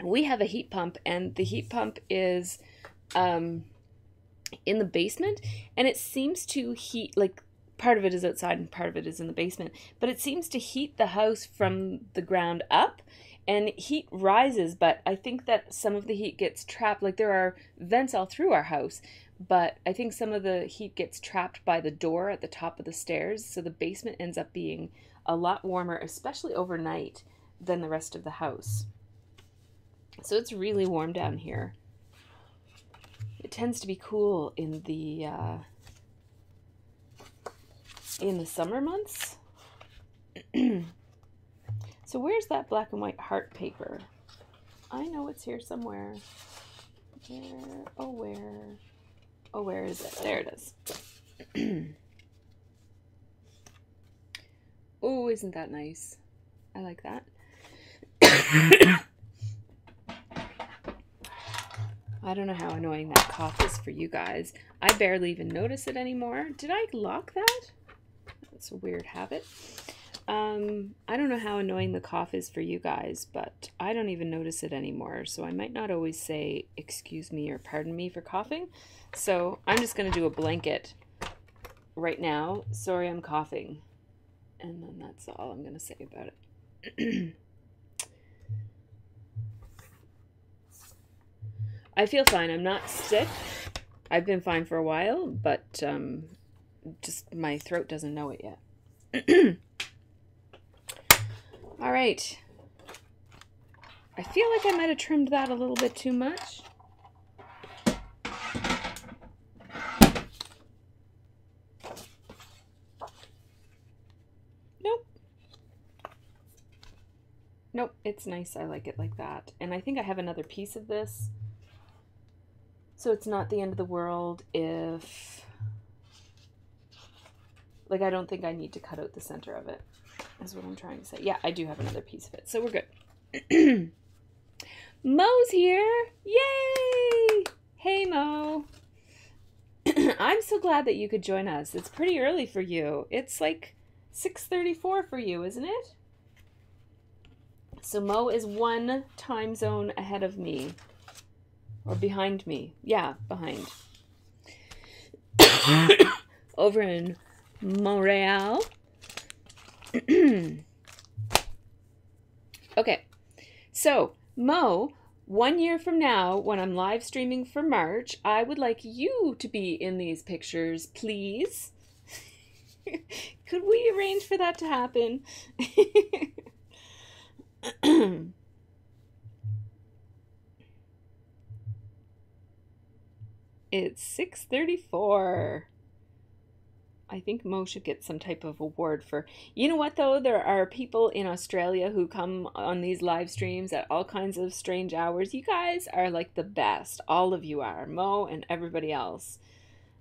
We have a heat pump, and the heat pump is in the basement, and it seems to heat, like, part of it is outside and part of it is in the basement, but it seems to heat the house from the ground up, and heat rises, but I think that some of the heat gets trapped. Like, there are vents all through our house, but I think some of the heat gets trapped by the door at the top of the stairs, so the basement ends up being a lot warmer, especially overnight, than the rest of the house. So it's really warm down here. It tends to be cool in the summer months. So where's that black and white heart paper? I know it's here somewhere. Where? Oh, where? Oh, where is it? There it is. Oh, isn't that nice? I like that. I don't know how annoying that cough is for you guys. I barely even notice it anymore. Did I lock that? That's a weird habit. I don't know how annoying the cough is for you guys, but I don't even notice it anymore. So I might not always say excuse me or pardon me for coughing. So I'm just going to do a blanket right now. Sorry, I'm coughing. And then that's all I'm going to say about it. I feel fine. I'm not sick. I've been fine for a while, but just my throat doesn't know it yet. All right. I feel like I might have trimmed that a little bit too much. Nope. Nope, it's nice. I like it like that. And I think I have another piece of this. So it's not the end of the world if... Like, I don't think I need to cut out the center of it. Is what I'm trying to say. Yeah, I do have another piece of it, so we're good. Mo's here! Yay! Hey, Mo. I'm so glad that you could join us. It's pretty early for you. It's like 6:34 for you, isn't it? So Mo is 1 time zone ahead of me. Or behind me. Yeah, behind. Over in Montreal. Okay, so Mo, 1 year from now, when I'm live streaming for March, I would like you to be in these pictures, please. Could we arrange for that to happen? It's 6:34. I think Mo should get some type of award for... You know what, though? There are people in Australia who come on these live streams at all kinds of strange hours. You guys are like the best. All of you are. Mo and everybody else.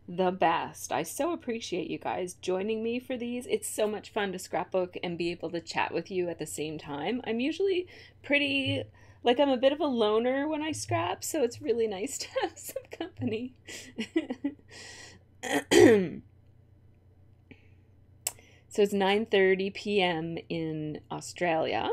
The best. I so appreciate you guys joining me for these. It's so much fun to scrapbook and be able to chat with you at the same time. I'm usually pretty... Like, I'm a bit of a loner when I scrap, so it's really nice to have some company. So it's 9:30 p.m. in Australia.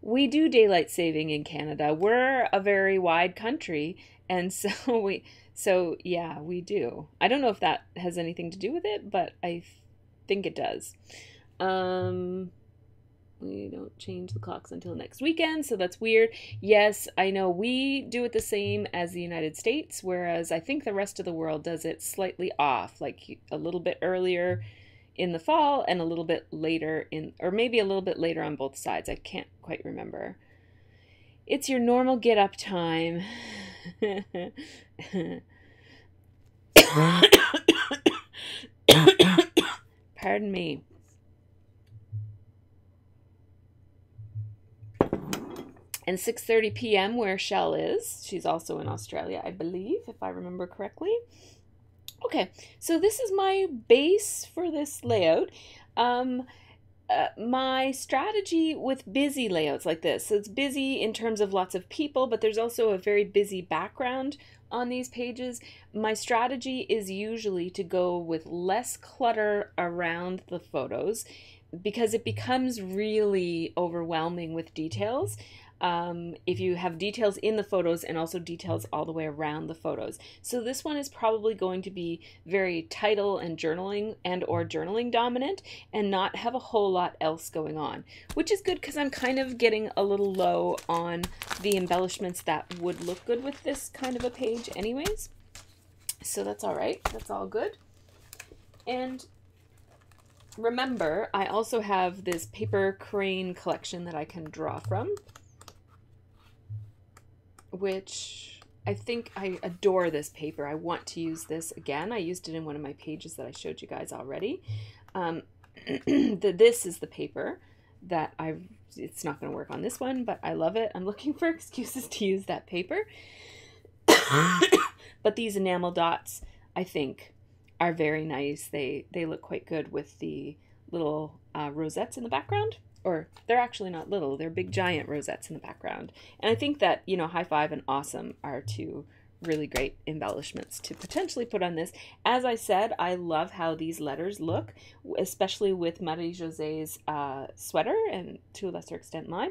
We do daylight saving in Canada. We're a very wide country, and so yeah, we do. I don't know if that has anything to do with it, but I think it does. We don't change the clocks until next weekend, so that's weird. Yes, I know we do it the same as the United States, whereas I think the rest of the world does it slightly off, like a little bit earlier in the fall and a little bit later or maybe a little bit later on both sides. I can't quite remember. It's your normal get up time. Pardon me. And 6:30 p.m. where Shell is. She's also in Australia, I believe, if I remember correctly. Okay, so this is my base for this layout. My strategy with busy layouts like this. So it's busy in terms of lots of people, but there's also a very busy background on these pages. My strategy is usually to go with less clutter around the photos because it becomes really overwhelming with details. If you have details in the photos and also details all the way around the photos. So this one is probably going to be very title and or journaling dominant and not have a whole lot else going on, which is good because I'm kind of getting a little low on the embellishments that would look good with this kind of a page anyways. So that's all right. That's all good. And remember, I also have this paper crane collection that I can draw from, which I think I adore this paper. I want to use this again. I used it in one of my pages that I showed you guys already. This is the paper that it's not going to work on this one, but I love it. I'm looking for excuses to use that paper. But these enamel dots, I think, are very nice. They look quite good with the little rosettes in the background. or they're actually not little, they're big giant rosettes in the background. And I think that, you know, high five and awesome are two really great embellishments to potentially put on this. As I said, I love how these letters look, especially with Marie-José's sweater and to a lesser extent mine.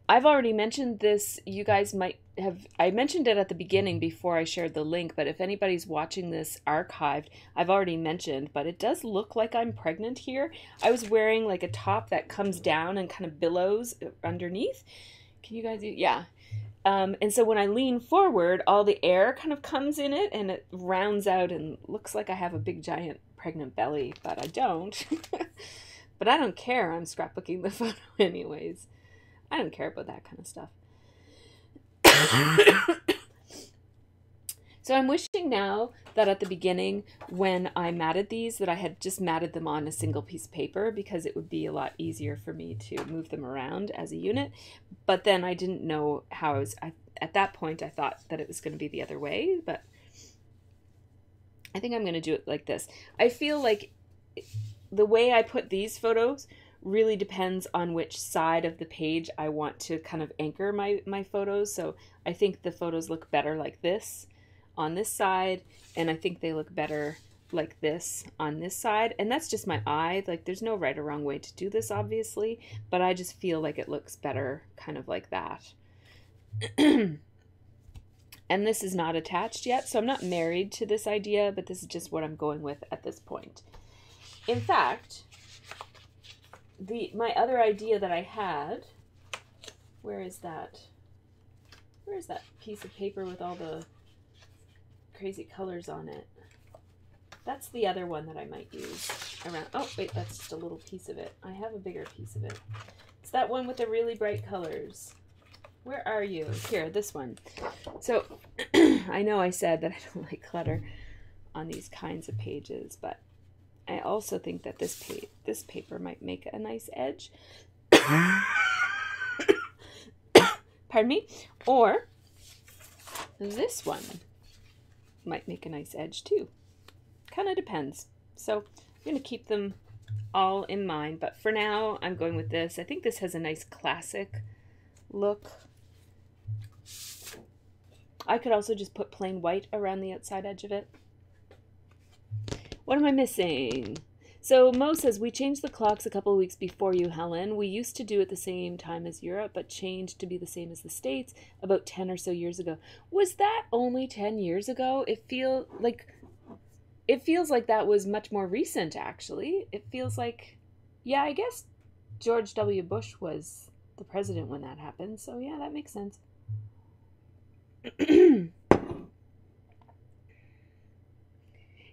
I've already mentioned this. You guys might have, I mentioned it at the beginning before I shared the link, but if anybody's watching this archived, I've already mentioned, but it does look like I'm pregnant here. I was wearing like a top that comes down and kind of billows underneath. Can you guys, yeah. And so when I lean forward, all the air kind of comes in it and it rounds out and looks like I have a big giant pregnant belly, but I don't. But I don't care. I'm scrapbooking the photo anyways. I don't care about that kind of stuff. So I'm wishing now that at the beginning when I matted these that I had just matted them on a single piece of paper, because it would be a lot easier for me to move them around as a unit. But then I didn't know how I was, at that point I thought that it was going to be the other way, but I think I'm going to do it like this. I feel like the way I put these photos really depends on which side of the page I want to kind of anchor my photos. So I think the photos look better like this on this side, and I think they look better like this on this side. And that's just my eye. Like, there's no right or wrong way to do this, obviously, but I just feel like it looks better kind of like that. And this is not attached yet, so I'm not married to this idea, but this is just what I'm going with at this point. In fact, my other idea that I had, where is that? Where is that piece of paper with all the crazy colors on it? That's the other one that I might use around. Oh, wait, that's just a little piece of it. I have a bigger piece of it. It's that one with the really bright colors. Where are you? Here, this one. So I know I said that I don't like clutter on these kinds of pages, but I also think that this paper might make a nice edge. Pardon me. Or this one might make a nice edge too. Kind of depends. So I'm going to keep them all in mind, but for now I'm going with this. I think this has a nice classic look. I could also just put plain white around the outside edge of it. What am I missing? So Mo says, we changed the clocks a couple of weeks before you, Helen. We used to do it the same time as Europe, but changed to be the same as the States about 10 or so years ago. Was that only 10 years ago? It feels like that was much more recent, actually. It feels like, yeah, I guess George W. Bush was the president when that happened. So yeah, that makes sense.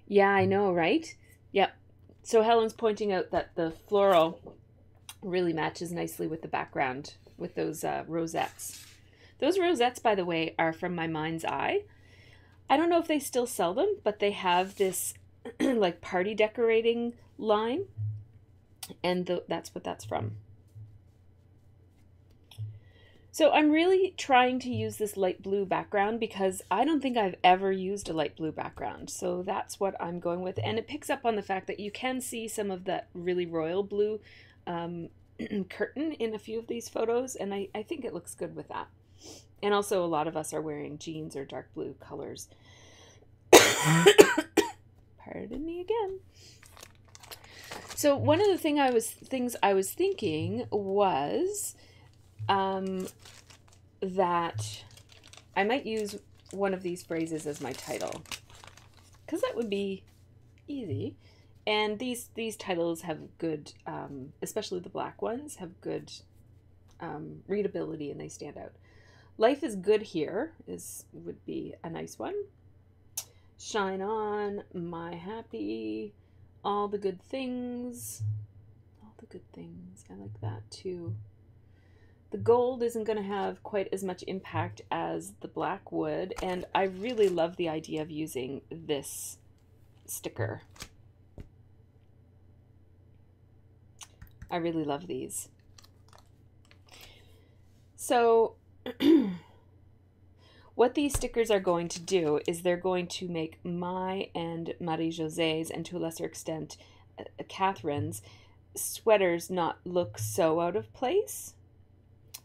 Yeah, I know, right? Yep. So Helen's pointing out that the floral really matches nicely with the background with those rosettes. Those rosettes, by the way, are from my mind's eye. I don't know if they still sell them, but they have this like party decorating line, and that's what that's from. So I'm really trying to use this light blue background because I don't think I've ever used a light blue background. So that's what I'm going with. And it picks up on the fact that you can see some of that really royal blue curtain in a few of these photos. And I think it looks good with that. And also a lot of us are wearing jeans or dark blue colors. Pardon me again. So one of the things I was thinking was that I might use one of these phrases as my title, because that would be easy. And these titles have good, especially the black ones, have good readability, and they stand out. Life is good here would be a nice one. Shine on, my happy, all the good things. All the good things. I like that too. The gold isn't going to have quite as much impact as the black would, and I really love the idea of using this sticker. I really love these. So what these stickers are going to do is they're going to make my and Marie-José's, and to a lesser extent Catherine's, sweaters not look so out of place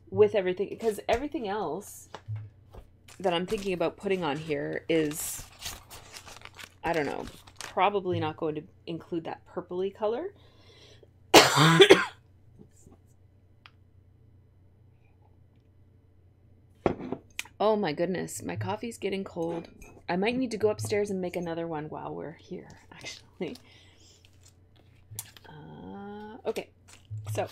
with everything, because everything else that I'm thinking about putting on here is, I don't know, probably not going to include that purpley color. Oh my goodness, my coffee's getting cold. I might need to go upstairs and make another one while we're here, actually. Okay, so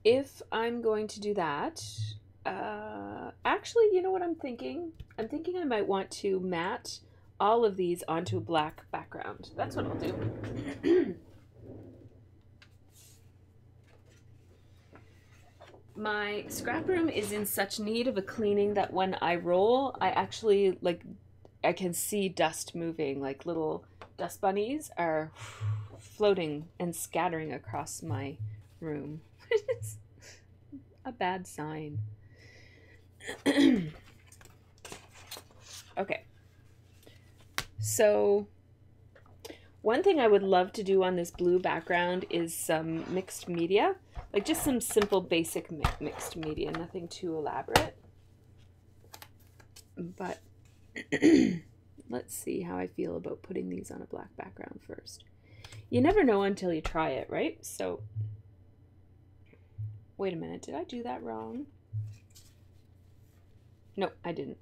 if I'm going to do that, actually, you know what I'm thinking? I'm thinking I might want to matte all of these onto a black background. That's what I'll do. My scrap room is in such need of a cleaning that when I roll, I actually, like, I can see dust moving, like little dust bunnies are floating and scattering across my room. It's a bad sign. Okay. So one thing I would love to do on this blue background is some mixed media. Like just some simple basic mixed media, nothing too elaborate. But let's see how I feel about putting these on a black background first. You never know until you try it, right? So, wait a minute, did I do that wrong? No, I didn't.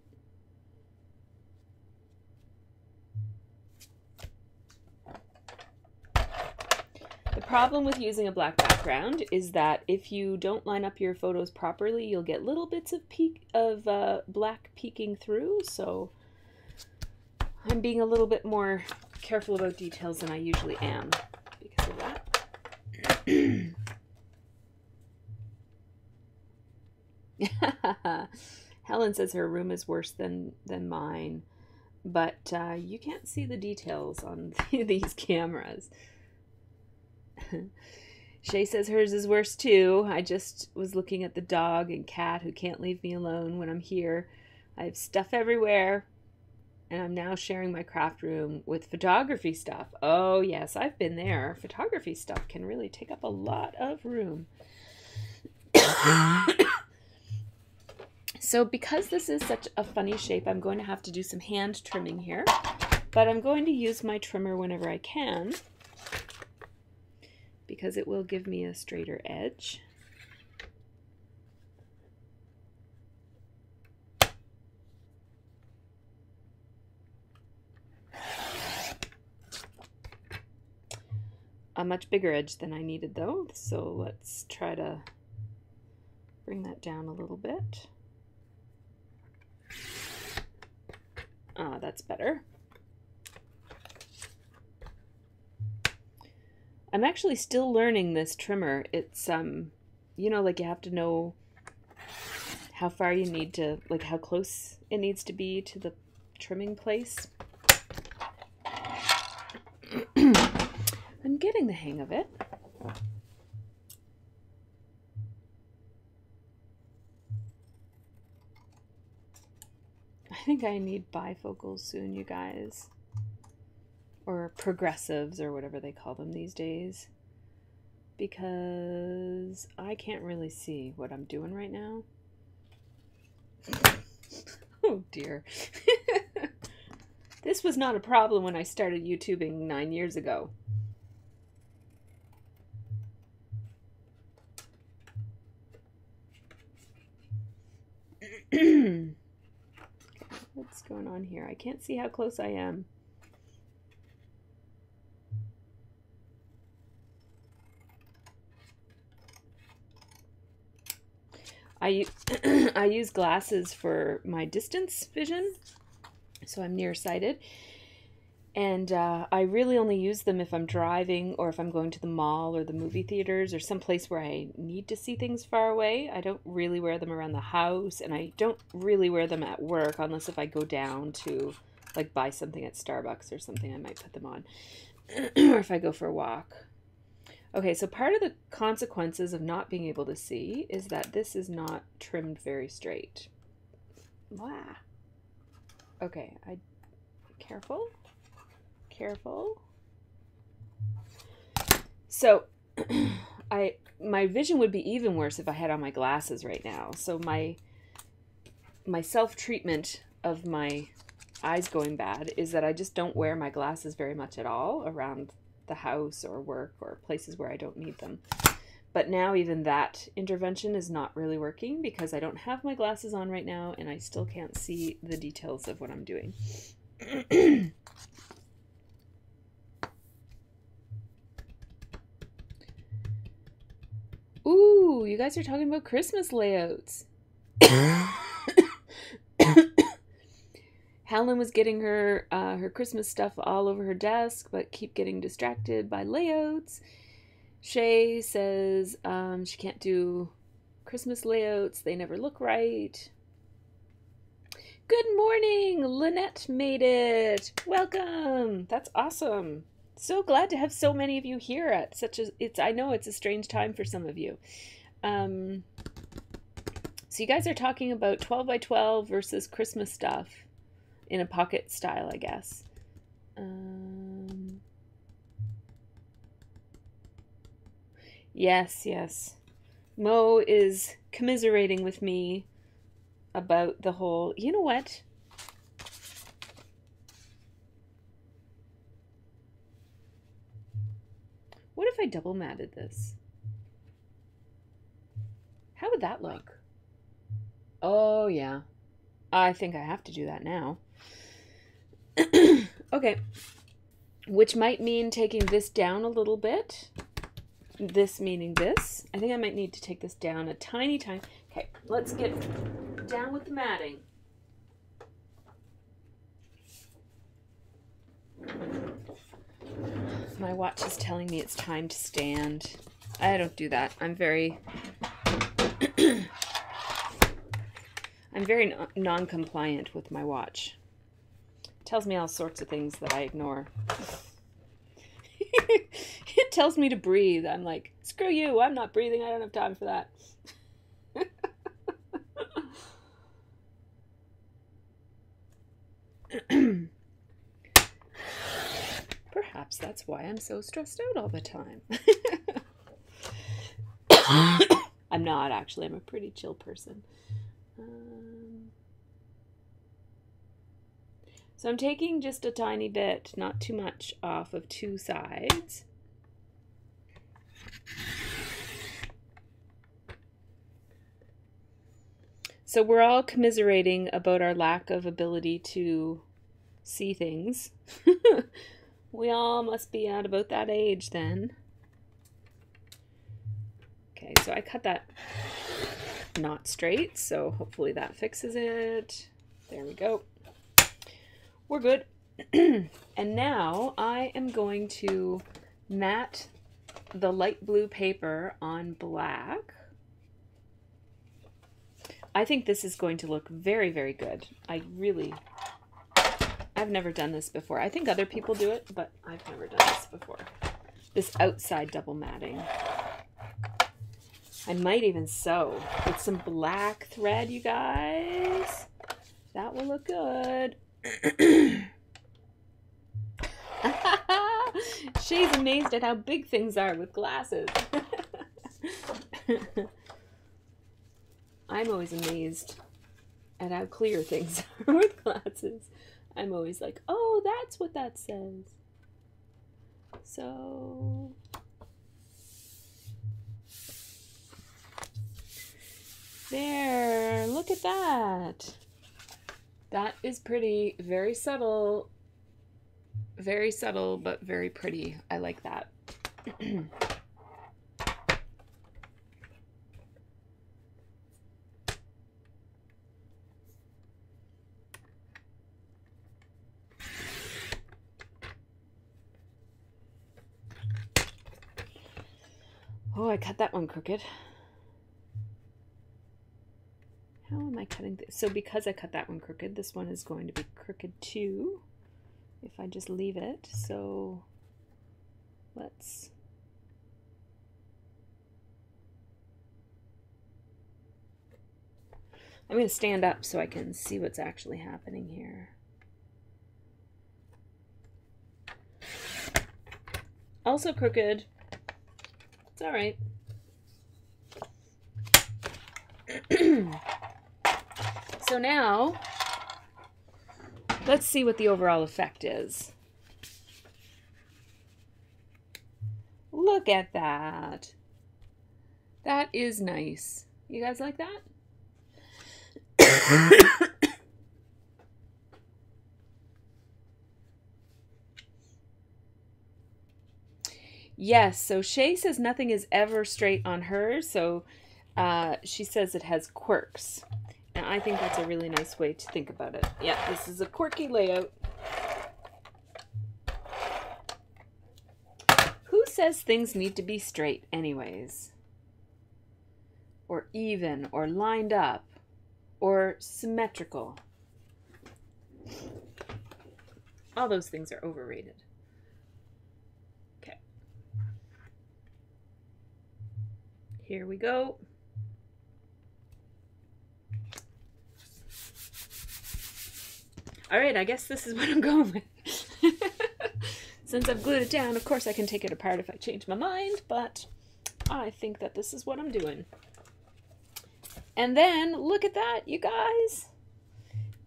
The problem with using a black background is that if you don't line up your photos properly, you'll get little bits of black peeking through. So I'm being a little bit more careful about details than I usually am because of that. Helen says her room is worse than mine, but you can't see the details on these cameras. Shay says hers is worse too. I just was looking at the dog and cat who can't leave me alone when I'm here. I have stuff everywhere, and I'm now sharing my craft room with photography stuff. Oh yes, I've been there. Photography stuff can really take up a lot of room. So because this is such a funny shape, I'm going to have to do some hand trimming here, but I'm going to use my trimmer whenever I can, because it will give me a straighter edge. A much bigger edge than I needed though, so let's try to bring that down a little bit. Ah, that's better. I'm actually still learning this trimmer. It's, you know, like you have to know how far you need to, like how close it needs to be to the trimming place. I'm getting the hang of it. I think I need bifocals soon, you guys. Or progressives, or whatever they call them these days. Because I can't really see what I'm doing right now. Oh dear. This was not a problem when I started YouTubing 9 years ago. Okay, what's going on here? I can't see how close I am. I use glasses for my distance vision, so I'm nearsighted. And I really only use them if I'm driving or if I'm going to the mall or the movie theaters or someplace where I need to see things far away. I don't really wear them around the house, and I don't really wear them at work unless if I go down to like buy something at Starbucks or something, I might put them on. Or if I go for a walk. Okay, so part of the consequences of not being able to see is that this is not trimmed very straight. Wow. Okay, careful. Careful. So my vision would be even worse if I had on my glasses right now. So my self-treatment of my eyes going bad is that I just don't wear my glasses very much at all around the house or work or places where I don't need them. But now even that intervention is not really working because I don't have my glasses on right now and I still can't see the details of what I'm doing. Ooh, you guys are talking about Christmas layouts. Helen was getting her Christmas stuff all over her desk, but keep getting distracted by layouts. Shay says she can't do Christmas layouts. They never look right. Good morning! Lynette made it! Welcome! That's awesome. So glad to have so many of you here at such a... I know it's a strange time for some of you. So you guys are talking about 12 by 12 versus Christmas stuff in a pocket style, I guess. Yes. Mo is commiserating with me about the whole... You know what? What if I double matted this? How would that look? Oh, yeah. I think I have to do that now. Okay. Which might mean taking this down a little bit. This meaning this. I think I might need to take this down a tiny. Okay, let's get down with the matting. My watch is telling me it's time to stand. I don't do that. I'm very non-compliant with my watch. It tells me all sorts of things that I ignore. It tells me to breathe. I'm like, screw you, I'm not breathing. I don't have time for that. Perhaps that's why I'm so stressed out all the time. I'm not, actually. I'm a pretty chill person. So I'm taking just a tiny bit, not too much, off of two sides. So we're all commiserating about our lack of ability to see things. We all must be at about that age then. Okay, so I cut that not straight, so hopefully that fixes it. There we go. We're good. And now I am going to mat the light blue paper on black. I think this is going to look very, very good. I've never done this before. I think other people do it, but I've never done this before. This outside double matting. I might even sew with some black thread, you guys. That will look good. She's amazed at how big things are with glasses. I'm always amazed at how clear things are with glasses. I'm always like, oh, that's what that says. So... there, look at that. That is pretty, very subtle, but very pretty. I like that. Oh, I cut that one crooked. How am I cutting this? So because I cut that one crooked, this one is going to be crooked too, if I just leave it. So let's... I'm going to stand up so I can see what's actually happening here. Also crooked. It's all right. So now, let's see what the overall effect is. Look at that. That is nice. You guys like that? Yes, so Shay says nothing is ever straight on hers, so she says it has quirks. And I think that's a really nice way to think about it. Yeah, this is a quirky layout. Who says things need to be straight anyways? Or even, or lined up, or symmetrical? All those things are overrated. Okay. Here we go. All right, I guess this is what I'm going with. Since I've glued it down, of course I can take it apart if I change my mind, but I think that this is what I'm doing. And then, look at that, you guys.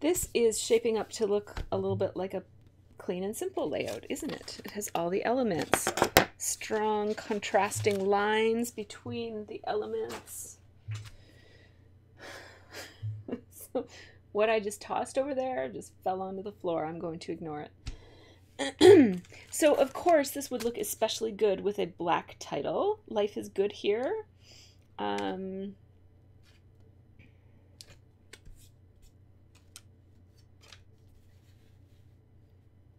This is shaping up to look a little bit like a clean and simple layout, isn't it? It has all the elements. Strong contrasting lines between the elements. So, what I just tossed over there just fell onto the floor. I'm going to ignore it. So, of course, this would look especially good with a black title. Life is Good Here.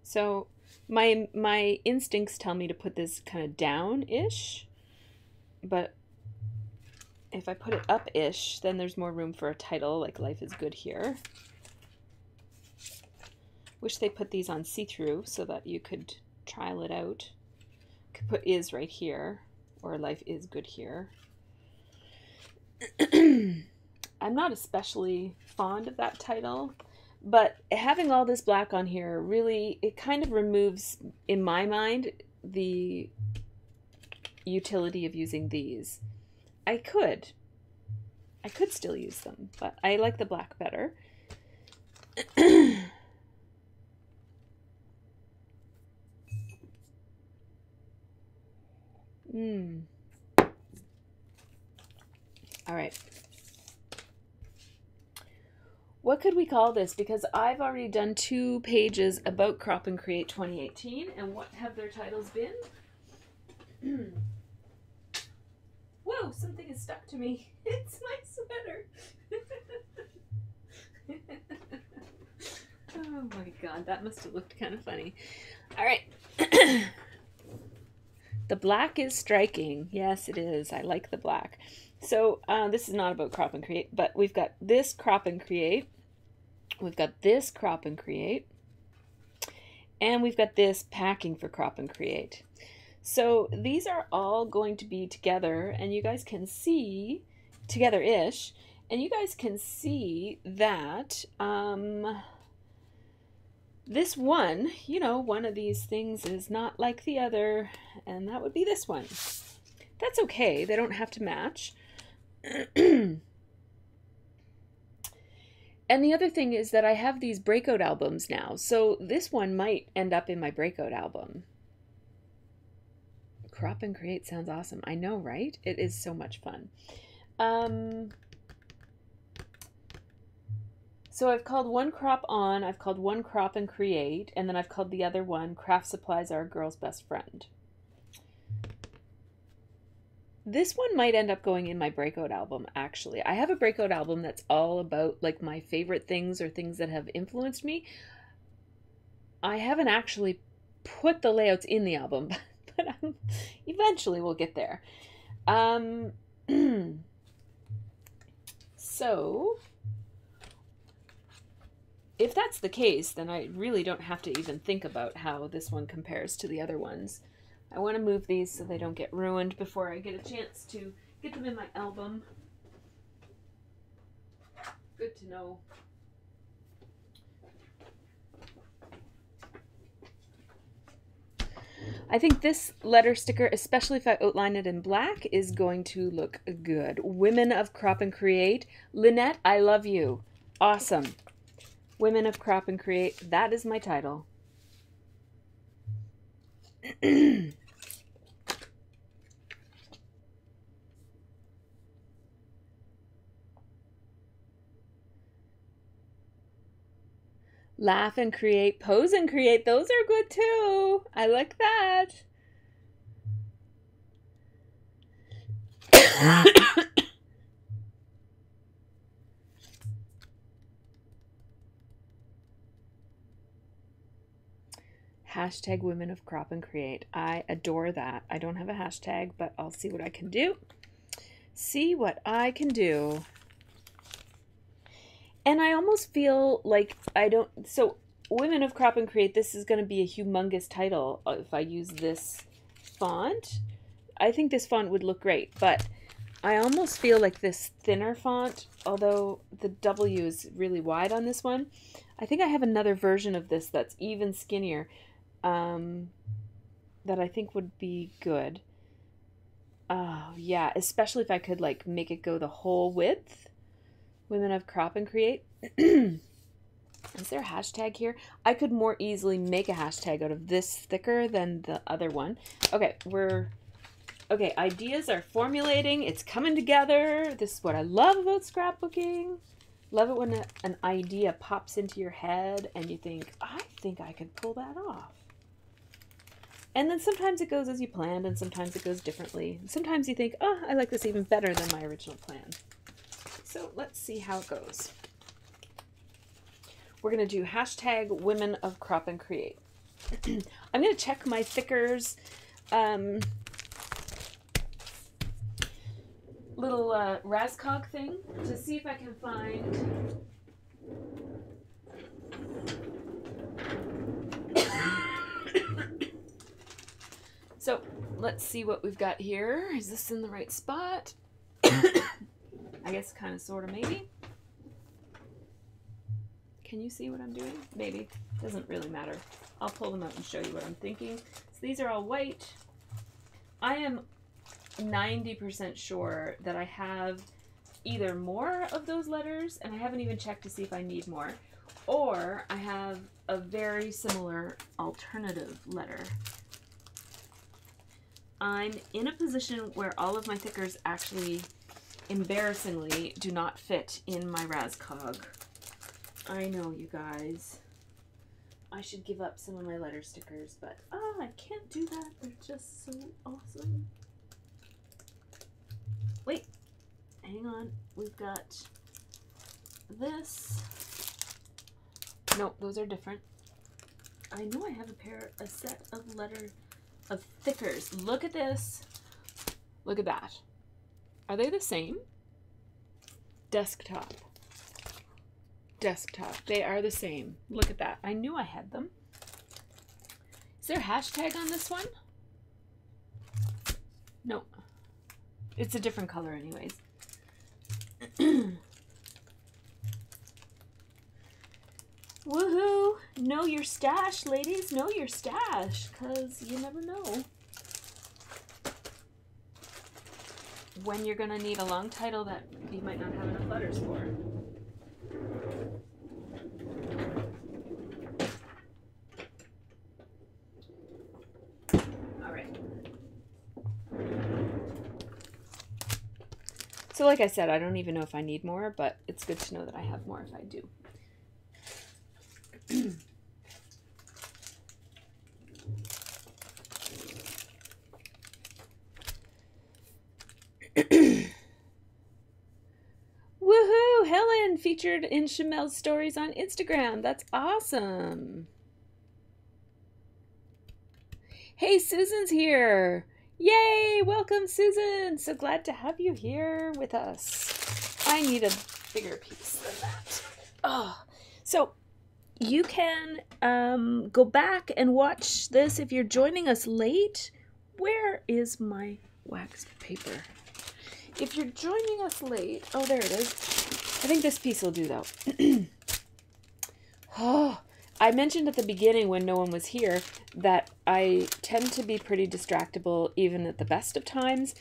So, my instincts tell me to put this kind of down-ish, but if I put it up-ish, then there's more room for a title, like Life is Good Here. Wish they put these on see-through so that you could trial it out. Could put is right here, or Life is Good Here. I'm not especially fond of that title, but having all this black on here really, it kind of removes, in my mind, the utility of using these. I could still use them, but I like the black better. All right. What could we call this? Because I've already done 2 pages about Crop and Create 2018, and what have their titles been? Whoa, something is stuck to me. It's my sweater. Oh my god, that must have looked kind of funny. All right. The black is striking. Yes, it is. I like the black. So this is not about Crop and Create, but we've got this Crop and Create. We've got this Crop and Create. And we've got this Packing for Crop and Create. So these are all going to be together, and you guys can see, together-ish, and you guys can see that this one, you know, one of these things is not like the other, and that would be this one. That's okay. They don't have to match. And the other thing is that I have these breakout albums now, so this one might end up in my breakout album. Crop and Create sounds awesome. I know, right? It is so much fun. So I've called one Crop On, I've called one Crop and Create, and then I've called the other one Craft Supplies Are a Girl's Best Friend. This one might end up going in my breakout album, actually. I have a breakout album that's all about like my favorite things or things that have influenced me. I haven't actually put the layouts in the album, but eventually we'll get there. So, if that's the case, then I really don't have to even think about how this one compares to the other ones. I want to move these so they don't get ruined before I get a chance to get them in my album. Good to know. I think this letter sticker, especially if I outline it in black, is going to look good. Women of Crop and Create. Lynette, I love you. Awesome. Women of Crop and Create. That is my title. Laugh and create, pose and create. Those are good too. I like that. Hashtag Women of Crop and Create. I adore that. I don't have a hashtag, but I'll see what I can do. See what I can do. And I almost feel like I don't... So, Women of Crop and Create, this is going to be a humongous title if I use this font. I think this font would look great, but I almost feel like this thinner font, although the W is really wide on this one, I think I have another version of this that's even skinnier that I think would be good. Oh, yeah, especially if I could, like, make it go the whole width. Women of Crop and Create. Is there a hashtag here? I could more easily make a hashtag out of this thicker than the other one. Okay, okay, ideas are formulating. It's coming together. This is what I love about scrapbooking. Love it when an idea pops into your head and you think, I think I could pull that off. And then sometimes it goes as you planned and sometimes it goes differently. Sometimes you think, oh, I like this even better than my original plan. So let's see how it goes. We're going to do hashtag Women of Crop and Create. I'm going to check my thickers little Rascog thing to see if I can find so let's see what we've got here. Is this in the right spot? I guess kind of, sort of, maybe. Can you see what I'm doing? Maybe. Doesn't really matter. I'll pull them out and show you what I'm thinking. So these are all white. I am 90% sure that I have either more of those letters, and I haven't even checked to see if I need more, or I have a very similar alternative letter. I'm in a position where all of my thickers actually, embarrassingly, do not fit in my Rascog. I know, you guys. I should give up some of my letter stickers, but I can't do that. They're just so awesome. Wait, hang on. We've got this. Nope, those are different. I know I have a set of thickers. Look at this. Look at that. Are they the same? Desktop. Desktop. They are the same. Look at that. I knew I had them. Is there a hashtag on this one? No. It's a different color anyways. Woohoo! Know your stash, ladies. Know your stash, because you never know when you're going to need a long title that you might not have enough letters for. So like I said, I don't even know if I need more, but it's good to know that I have more if I do. Woohoo! Helen featured in Chamel's stories on Instagram. That's awesome. Hey, Susan's here. Yay! Welcome, Susan! So glad to have you here with us. I need a bigger piece than that. Oh, so you can go back and watch this if you're joining us late. Where is my wax paper? If you're joining us late, oh, there it is. I think this piece will do, though. Oh, I mentioned at the beginning when no one was here that I tend to be pretty distractible even at the best of times,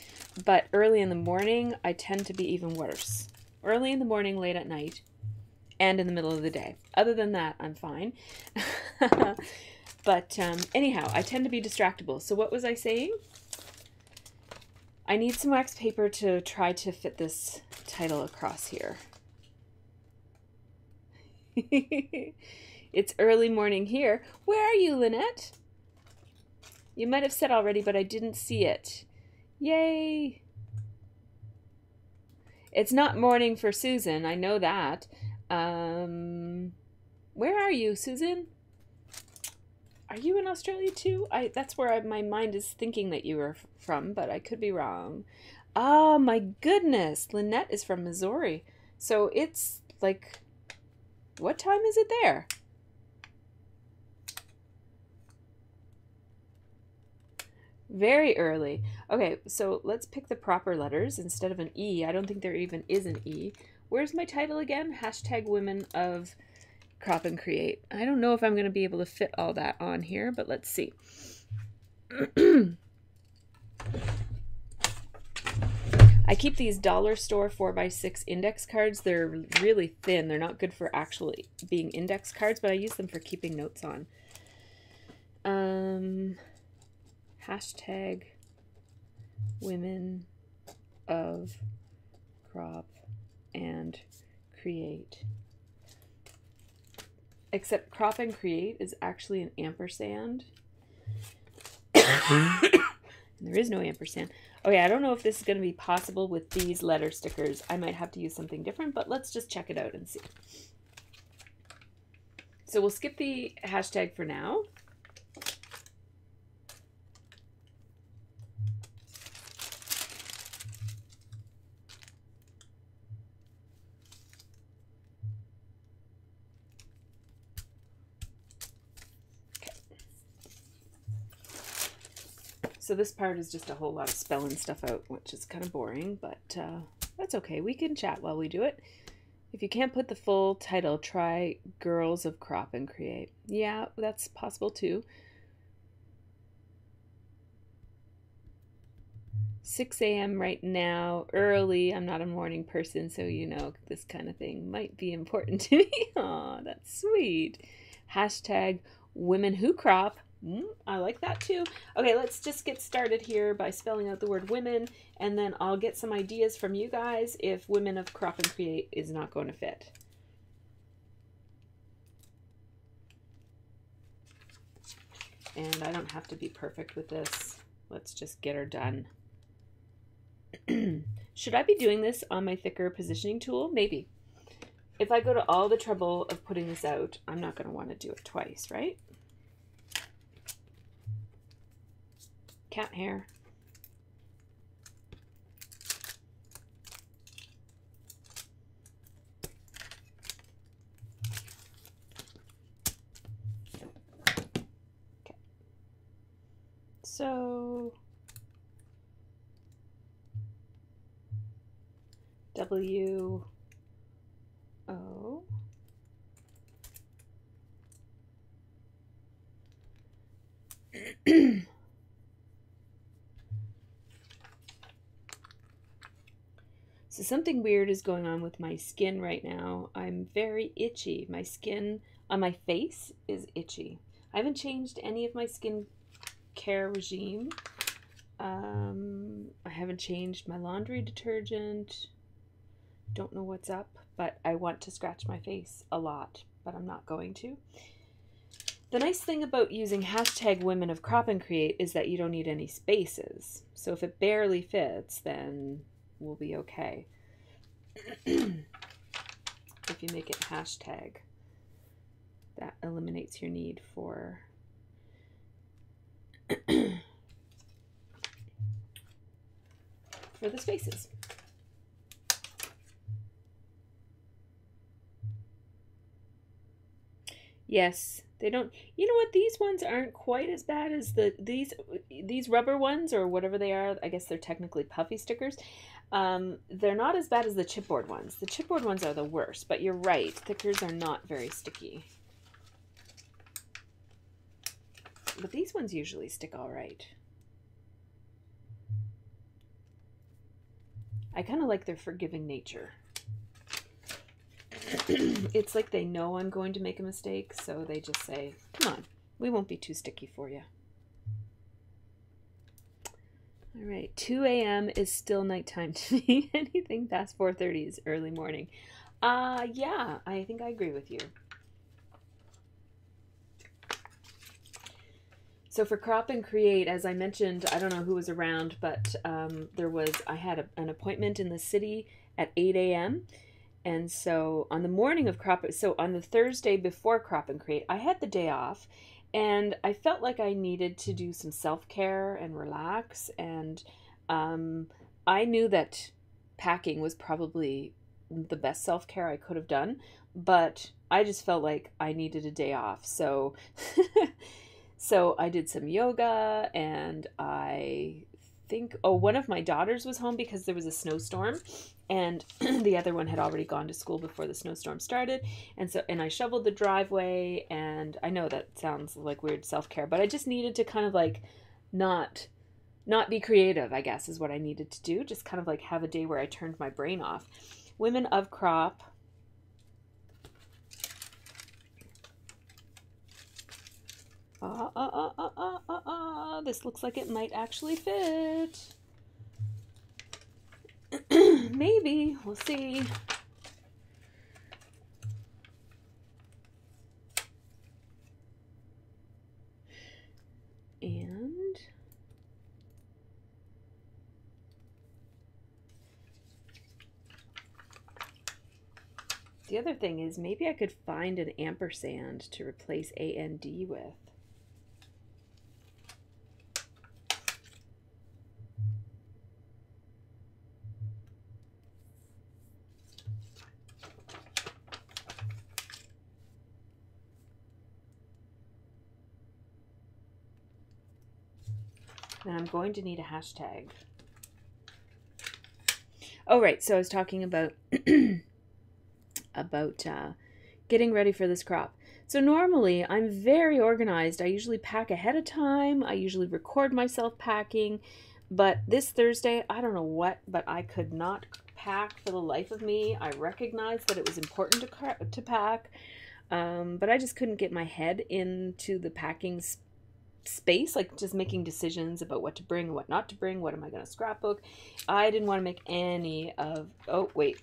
but early in the morning I tend to be even worse. Early in the morning, late at night, and in the middle of the day. Other than that, I'm fine. But anyhow, I tend to be distractible. So what was I saying? I need some wax paper to try to fit this title across here. It's early morning here. Where are you, Lynette? You might have said already, but I didn't see it. Yay! It's not morning for Susan. I know that. Where are you, Susan? Are you in Australia too? That's where my mind is thinking that you were from, but I could be wrong. Oh my goodness. Lynette is from Missouri. So it's like, what time is it there? Very early. Okay, so let's pick the proper letters instead of an E. I don't think there even is an E. Where's my title again? Hashtag Women of Crop and Create. I don't know if I'm going to be able to fit all that on here, but let's see. I keep these dollar store 4x6 index cards. They're really thin. They're not good for actually being index cards, but I use them for keeping notes on. Hashtag Women of Crop and Create. Except crop and create is actually an ampersand. And there is no ampersand. Okay, I don't know if this is going to be possible with these letter stickers. I might have to use something different, but let's just check it out and see. So we'll skip the hashtag for now. So this part is just a whole lot of spelling stuff out, which is kind of boring, but that's okay. We can chat while we do it. If you can't put the full title, try Girls of Crop and Create. Yeah, that's possible too. 6 a.m. right now, early. I'm not a morning person, so you know this kind of thing might be important to me. Aw, that's sweet. Hashtag Women Who Crop. I like that too. Okay, let's just get started here by spelling out the word women, and then I'll get some ideas from you guys if Women of Crop and Create is not going to fit. And I don't have to be perfect with this. Let's just get her done. Should I be doing this on my thicker positioning tool? Maybe. If I go to all the trouble of putting this out, I'm not going to want to do it twice, right? Cat hair. Okay. So W O So something weird is going on with my skin right now. I'm very itchy. My skin on my face is itchy. I haven't changed any of my skin care regime. I haven't changed my laundry detergent. Don't know what's up, but I want to scratch my face a lot, but I'm not going to. The nice thing about using hashtag Women of Crop and Create is that you don't need any spaces. So if it barely fits, then we'll be okay. If you make it hashtag, that eliminates your need for the spaces. Yes, they don't. You know what? These ones aren't quite as bad as these rubber ones, or whatever they are. I guess they're technically puffy stickers. They're not as bad as the chipboard ones. The chipboard ones are the worst, but you're right. Stickers are not very sticky. but these ones usually stick all right. I kind of like their forgiving nature. It's like they know I'm going to make a mistake, so they just say, come on, we won't be too sticky for you. All right, 2 a.m. is still nighttime to me. Anything past 4:30 is early morning. Yeah, I think I agree with you. So for Crop and Create, as I mentioned, I don't know who was around, but I had an appointment in the city at 8 a.m. And so on the morning of on the Thursday before Crop and Create, I had the day off, and I felt like I needed to do some self-care and relax. And I knew that packing was probably the best self-care I could have done, but I just felt like I needed a day off. So so I did some yoga, and I think, one of my daughters was home because there was a snowstorm, and the other one had already gone to school before the snowstorm started. And I shoveled the driveway, and I know that sounds like weird self-care, but I just needed to kind of like not be creative, I guess, is what I needed to do. Just kind of like have a day where I turned my brain off. Women of Crop. This looks like it might actually fit. Maybe. We'll see. And the other thing is maybe I could find an ampersand to replace AND with. And I'm going to need a hashtag. Oh, right. So I was talking about getting ready for this crop. So normally I'm very organized. I usually pack ahead of time. I usually record myself packing. But this Thursday, I don't know what, but I could not pack for the life of me. I recognized that it was important to pack, but I just couldn't get my head into the packing space, like just making decisions about what to bring and what not to bring. What am I going to scrapbook? I didn't want to make any of, wait.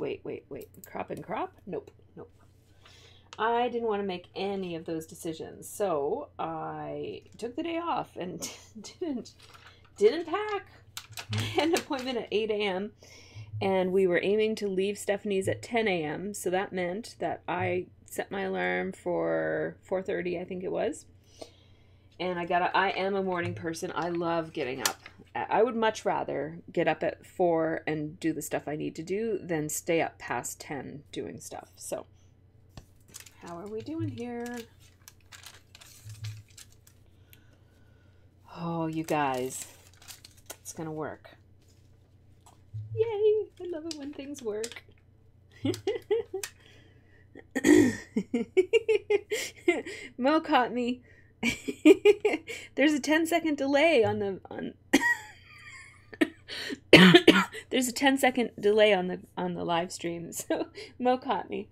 Crop and Crop? Nope. I didn't want to make any of those decisions. So I took the day off and didn't pack. I had an appointment at 8 a.m. and we were aiming to leave Stephanie's at 10 a.m. So that meant that I set my alarm for 4:30, I think it was. And I am a morning person. I love getting up. I would much rather get up at 4 and do the stuff I need to do than stay up past 10 doing stuff. So, how are we doing here? Oh, you guys. It's going to work. Yay! I love it when things work. Mo caught me. There's a 10-second delay on the there's a 10-second delay on the live stream, so Mo caught me.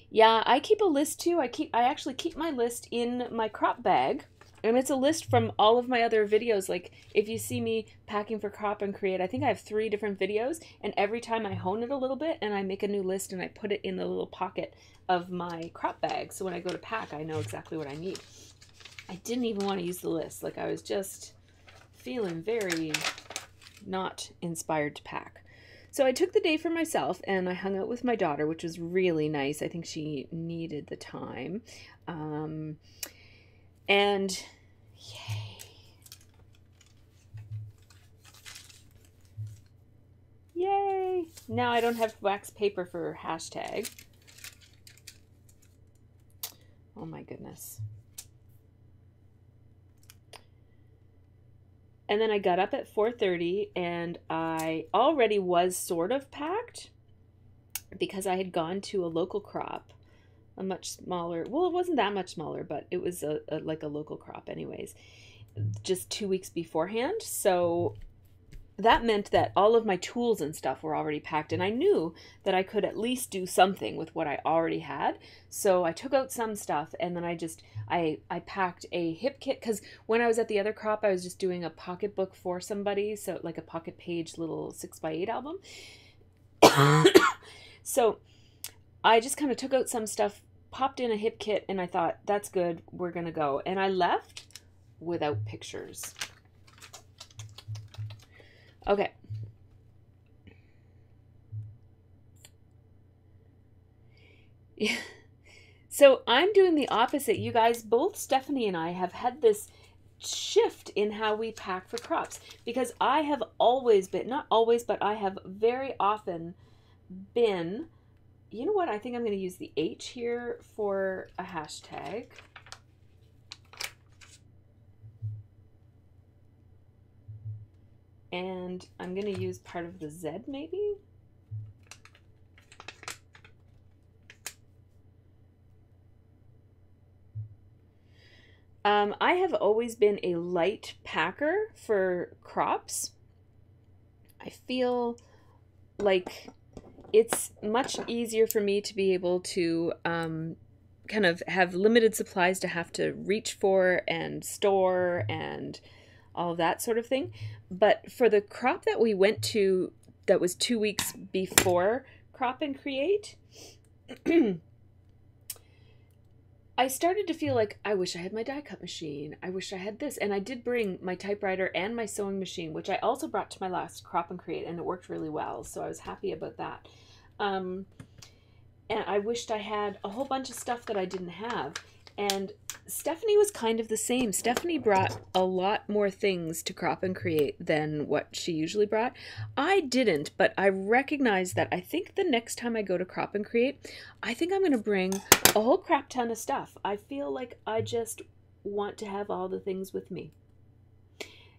Yeah, I keep a list too. I actually keep my list in my crop bag, and it's a list from all of my other videos. Like if you see me packing for Crop and Create, I think I have 3 different videos, and every time I hone it a little bit and I make a new list and I put it in the little pocket of my crop bag, so when I go to pack I know exactly what I need. I didn't even want to use the list. Like I was just feeling very not inspired to pack. So I took the day for myself and I hung out with my daughter, which was really nice. I think she needed the time. And yay. Yay! Now I don't have wax paper for hashtag. Oh my goodness. And then I got up at 4:30 and I already was sort of packed because I had gone to a local crop a much smaller, well, it wasn't that much smaller, but it was like a local crop anyways, just 2 weeks beforehand. So that meant that all of my tools and stuff were already packed, and I knew that I could at least do something with what I already had. So I took out some stuff, and then I packed a hip kit, because when I was at the other crop, I was just doing a pocketbook for somebody, so like a pocket page little 6x8 album. So I just kind of took out some stuff, popped in a hip kit, and I thought, that's good, we're gonna go. And I left without pictures. Okay. Yeah. So I'm doing the opposite. You guys, both Stephanie and I have had this shift in how we pack for crops, because I have always been, not always, but I have very often been, you know what? I think I'm going to use the H here for a hashtag. And I'm going to use part of the Z maybe. I have always been a light packer for crops. I feel like it's much easier for me to be able to kind of have limited supplies to have to reach for and store and all of that sort of thing. But for the crop that we went to, that was 2 weeks before Crop and Create, I started to feel like, I wish I had my die cut machine. I wish I had this. And I did bring my typewriter and my sewing machine, which I also brought to my last Crop and Create, and it worked really well. So I was happy about that. And I wished I had a whole bunch of stuff that I didn't have. And Stephanie was kind of the same. Stephanie brought a lot more things to Crop and Create than what she usually brought. I didn't, but I recognize that I think the next time I go to Crop and Create, I think I'm going to bring a whole crap ton of stuff. I feel like I just want to have all the things with me.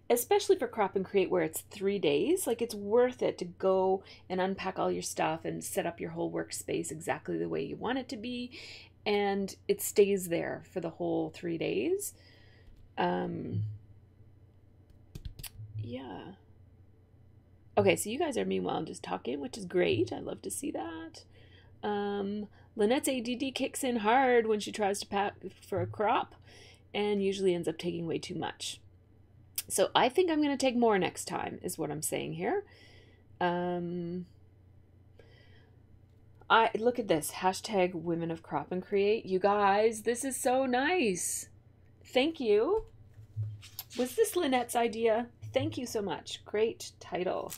Especially for Crop and Create, where it's 3 days. Like, it's worth it to go and unpack all your stuff and set up your whole workspace exactly the way you want it to be. And it stays there for the whole 3 days. Yeah. Okay, so you guys are meanwhile just talking, which is great. I love to see that. Lynette's ADD kicks in hard when she tries to pack for a crop and usually ends up taking way too much. So I think I'm going to take more next time, is what I'm saying here. Look at this, hashtag Women of Crop and Create. You guys, this is so nice. Thank you. Was this Lynette's idea? Thank you so much. Great title.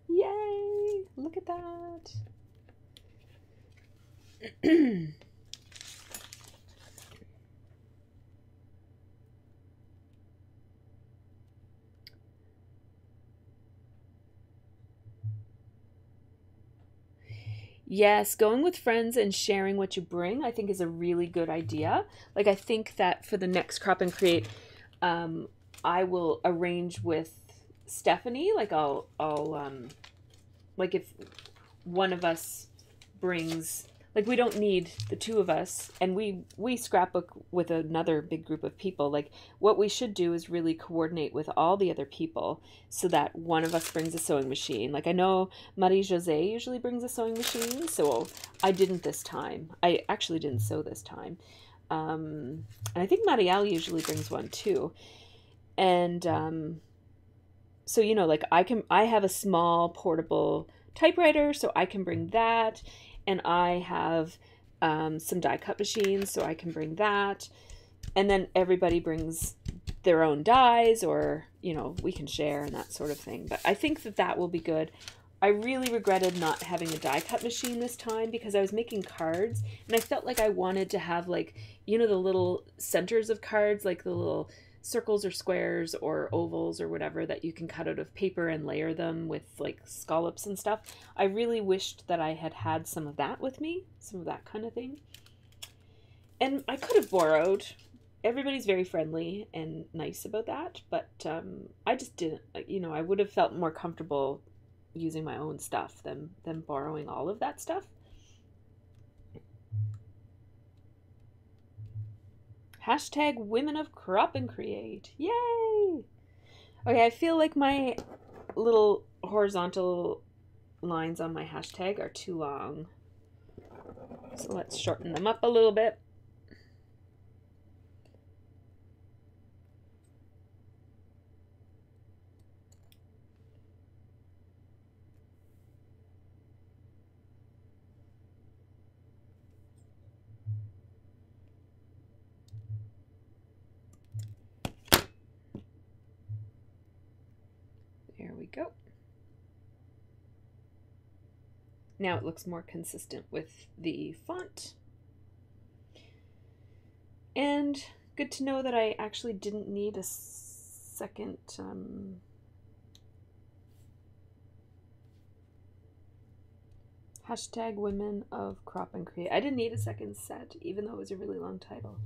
Yay! Look at that. Yes, going with friends and sharing what you bring, I think, is a really good idea. Like, I think that for the next Crop and Create, I will arrange with Stephanie. Like, I'll like, if one of us brings, like, we don't need the two of us, and we scrapbook with another big group of people. Like, what we should do is really coordinate with all the other people so that one of us brings a sewing machine. Like, I know Marie-José usually brings a sewing machine, so I didn't this time. I actually didn't sew this time. And I think Marielle usually brings one too. And so, you know, like, I have a small portable typewriter, so I can bring that. And I have some die cut machines, so I can bring that. And then everybody brings their own dies, or, you know, we can share and that sort of thing. But I think that that will be good. I really regretted not having a die cut machine this time, because I was making cards and I felt like I wanted to have, like, you know, the little centers of cards, like the little circles or squares or ovals or whatever that you can cut out of paper and layer them with, like, scallops and stuff. I really wished that I had had some of that with me, some of that kind of thing. And I could have borrowed. Everybody's very friendly and nice about that, but I just didn't, you know, I would have felt more comfortable using my own stuff than borrowing all of that stuff. Hashtag Women of Crop and Create. Yay! Okay, I feel like my little horizontal lines on my hashtag are too long. So let's shorten them up a little bit. There we go. Now it looks more consistent with the font. And good to know that I actually didn't need a second hashtag Women of Crop and Create. I didn't need a second set, even though it was a really long title.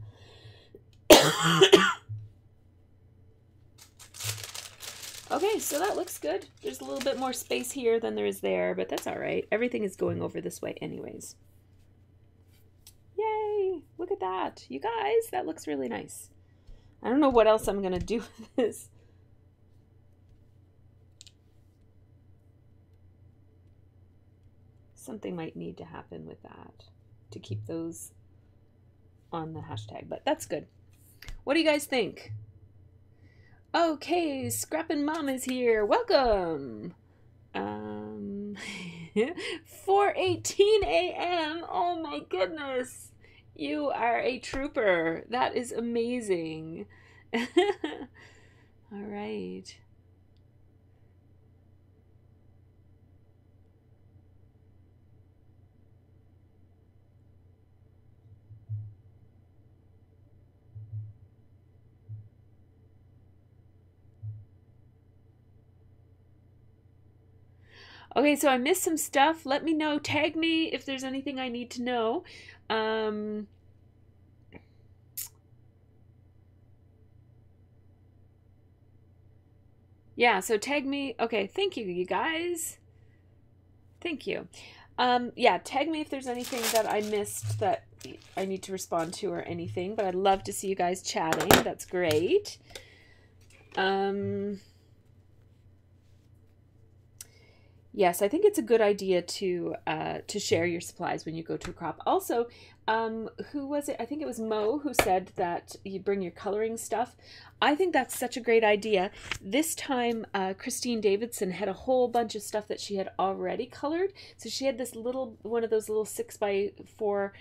Okay, so that looks good. There's a little bit more space here than there is there, but that's all right. Everything is going over this way anyways. Yay! Look at that. You guys, that looks really nice. I don't know what else I'm going to do with this. Something might need to happen with that to keep those on the hashtag, but that's good. What do you guys think? Okay, Scrappin' Mom is here. Welcome. 4:18 a.m. Oh my goodness. You are a trooper. That is amazing. All right. Okay, so I missed some stuff. Let me know. Tag me if there's anything I need to know. Yeah, so tag me. Okay, thank you, you guys. Thank you. Yeah, tag me if there's anything that I missed that I need to respond to or anything. But I'd love to see you guys chatting. That's great. Yes, I think it's a good idea to share your supplies when you go to a crop. Also, who was it? I think it was Mo who said that you bring your coloring stuff. I think that's such a great idea. This time, Christine Davidson had a whole bunch of stuff that she had already colored. So she had this one of those little 6x4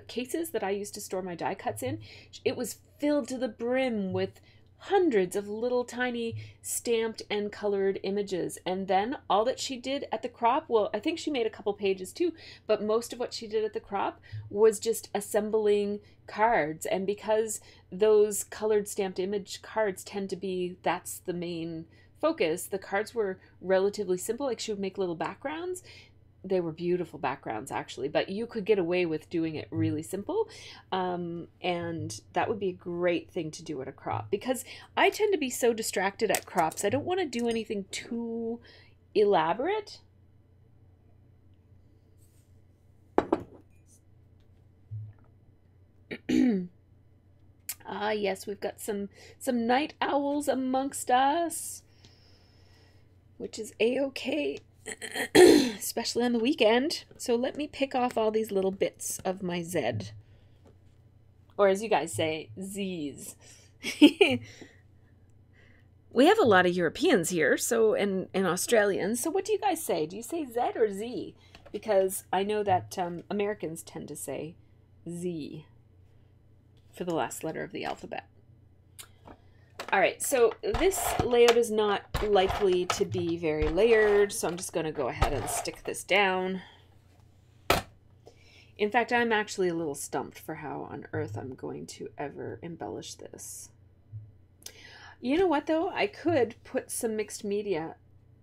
cases that I used to store my die cuts in. It was filled to the brim with hundreds of little tiny stamped and colored images. And then all that she did at the crop, well, I think she made a couple pages too, but most of what she did at the crop was just assembling cards. And because those colored stamped image cards tend to be, that's the main focus, the cards were relatively simple. Like she would make little backgrounds. They were beautiful backgrounds actually, but you could get away with doing it really simple. And that would be a great thing to do at a crop, because I tend to be so distracted at crops. I don't want to do anything too elaborate. Ah, yes, we've got some night owls amongst us, which is a-okay. Especially on the weekend. So let me pick off all these little bits of my Z. Or as you guys say, Z's. We have a lot of Europeans here, so and Australians. So what do you guys say? Do you say Z or Z? Because I know that Americans tend to say Z for the last letter of the alphabet. All right, so this layout is not likely to be very layered, so I'm just going to go ahead and stick this down. In fact, I'm actually a little stumped for how on earth I'm going to ever embellish this. You know what, though? I could put some mixed media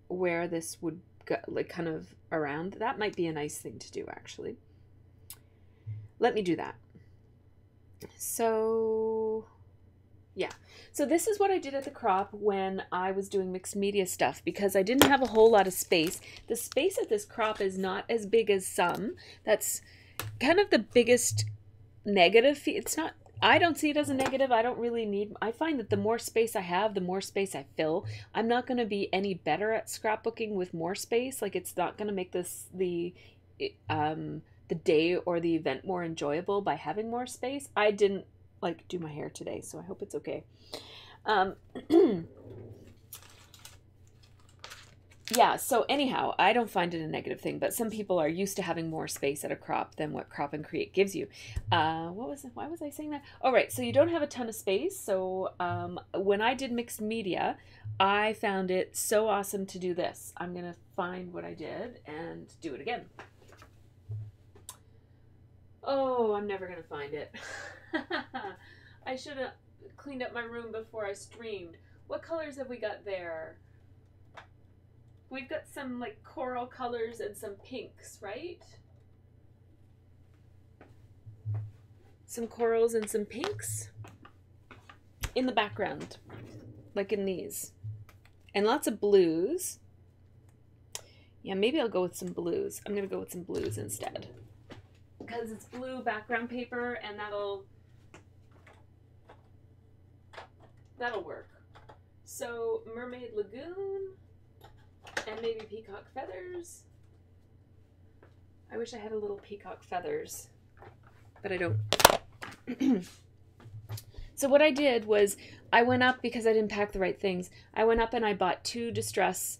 where this would go, like kind of around. That might be a nice thing to do, actually. Let me do that. So... Yeah. So this is what I did at the crop when I was doing mixed media stuff, because I didn't have a whole lot of space. The space at this crop is not as big as some. That's kind of the biggest negative. It's not, I don't see it as a negative. I don't really need, I find that the more space I have, the more space I fill. I'm not going to be any better at scrapbooking with more space. Like, it's not going to make this, the day or the event more enjoyable by having more space. I didn't like do my hair today, so I hope it's okay. Yeah, so anyhow, I don't find it a negative thing, but some people are used to having more space at a crop than what Crop and Create gives you. Why was I saying that? Oh, right, so you don't have a ton of space. So when I did mixed media, I found it so awesome to do this. I'm going to find what I did and do it again. Oh, I'm never going to find it. I should have cleaned up my room before I streamed. What colors have we got there? We've got some like coral colors and some pinks, right? Some corals and some pinks in the background, like in these. And lots of blues. Yeah, maybe I'll go with some blues. I'm going to go with some blues instead, because it's blue background paper, and that'll work. So Mermaid Lagoon and maybe peacock feathers. I wish I had a little peacock feathers, but I don't. So what I did was I went up, because I didn't pack the right things. I went up and I bought 2 Distress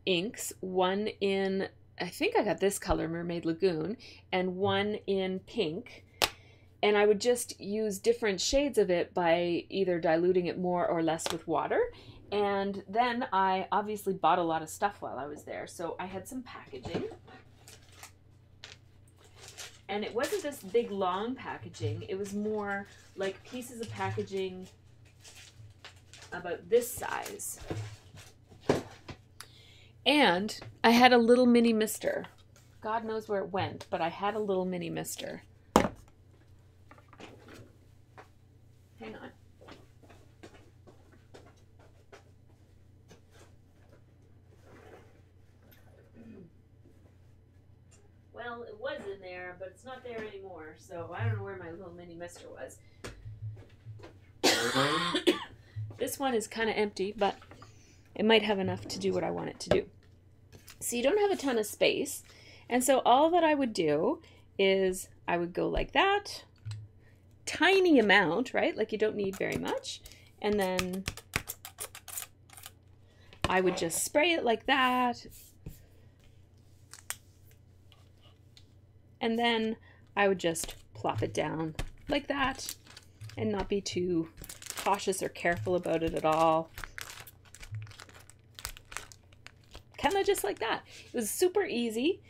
inks, one in, I think I got this color, Mermaid Lagoon, and one in pink. And I would just use different shades of it by either diluting it more or less with water. And then I obviously bought a lot of stuff while I was there. So I had some packaging. And it wasn't this big, long packaging. It was more like pieces of packaging about this size. And I had a little mini mister. God knows where it went, but I had a little mini mister. Hang on. Well, it was in there, but it's not there anymore, so I don't know where my little mini mister was. This one is kind of empty, but it might have enough to do what I want it to do. So you don't have a ton of space, and so all that I would do is I would go like that, tiny amount, right? Like you don't need very much, and then I would just spray it like that, and then I would just plop it down like that and not be too cautious or careful about it at all. Kind of just like that. It was super easy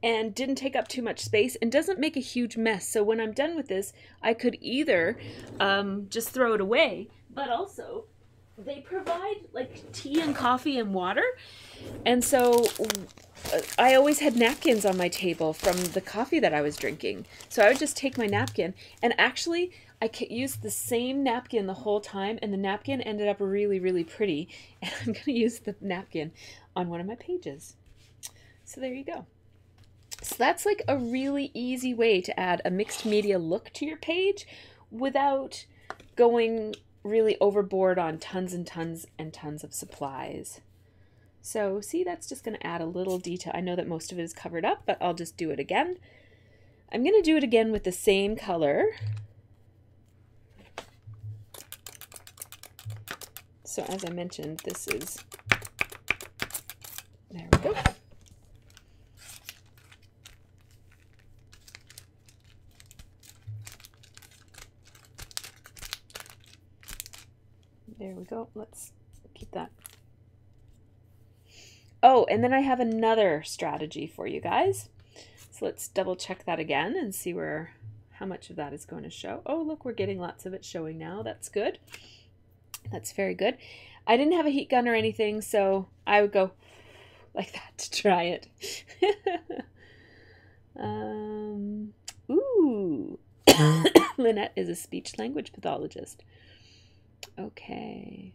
and didn't take up too much space and doesn't make a huge mess. So when I'm done with this, I could either just throw it away, but also they provide like tea and coffee and water. And so I always had napkins on my table from the coffee that I was drinking. So I would just take my napkin, and actually I used the same napkin the whole time, and the napkin ended up really, really pretty. And I'm going to use the napkin on one of my pages. So there you go. So that's like a really easy way to add a mixed media look to your page without going really overboard on tons and tons and tons of supplies. So see, that's just going to add a little detail. I know that most of it is covered up, but I'll just do it again. I'm going to do it again with the same color. So as I mentioned, this is, there we go. There we go. Let's keep that. Oh, and then I have another strategy for you guys. So let's double check that again and see how much of that is going to show. Oh, look, we're getting lots of it showing now. That's good. That's very good. I didn't have a heat gun or anything, so I would go like that to try it. Ooh. Lynette is a speech language pathologist. Okay.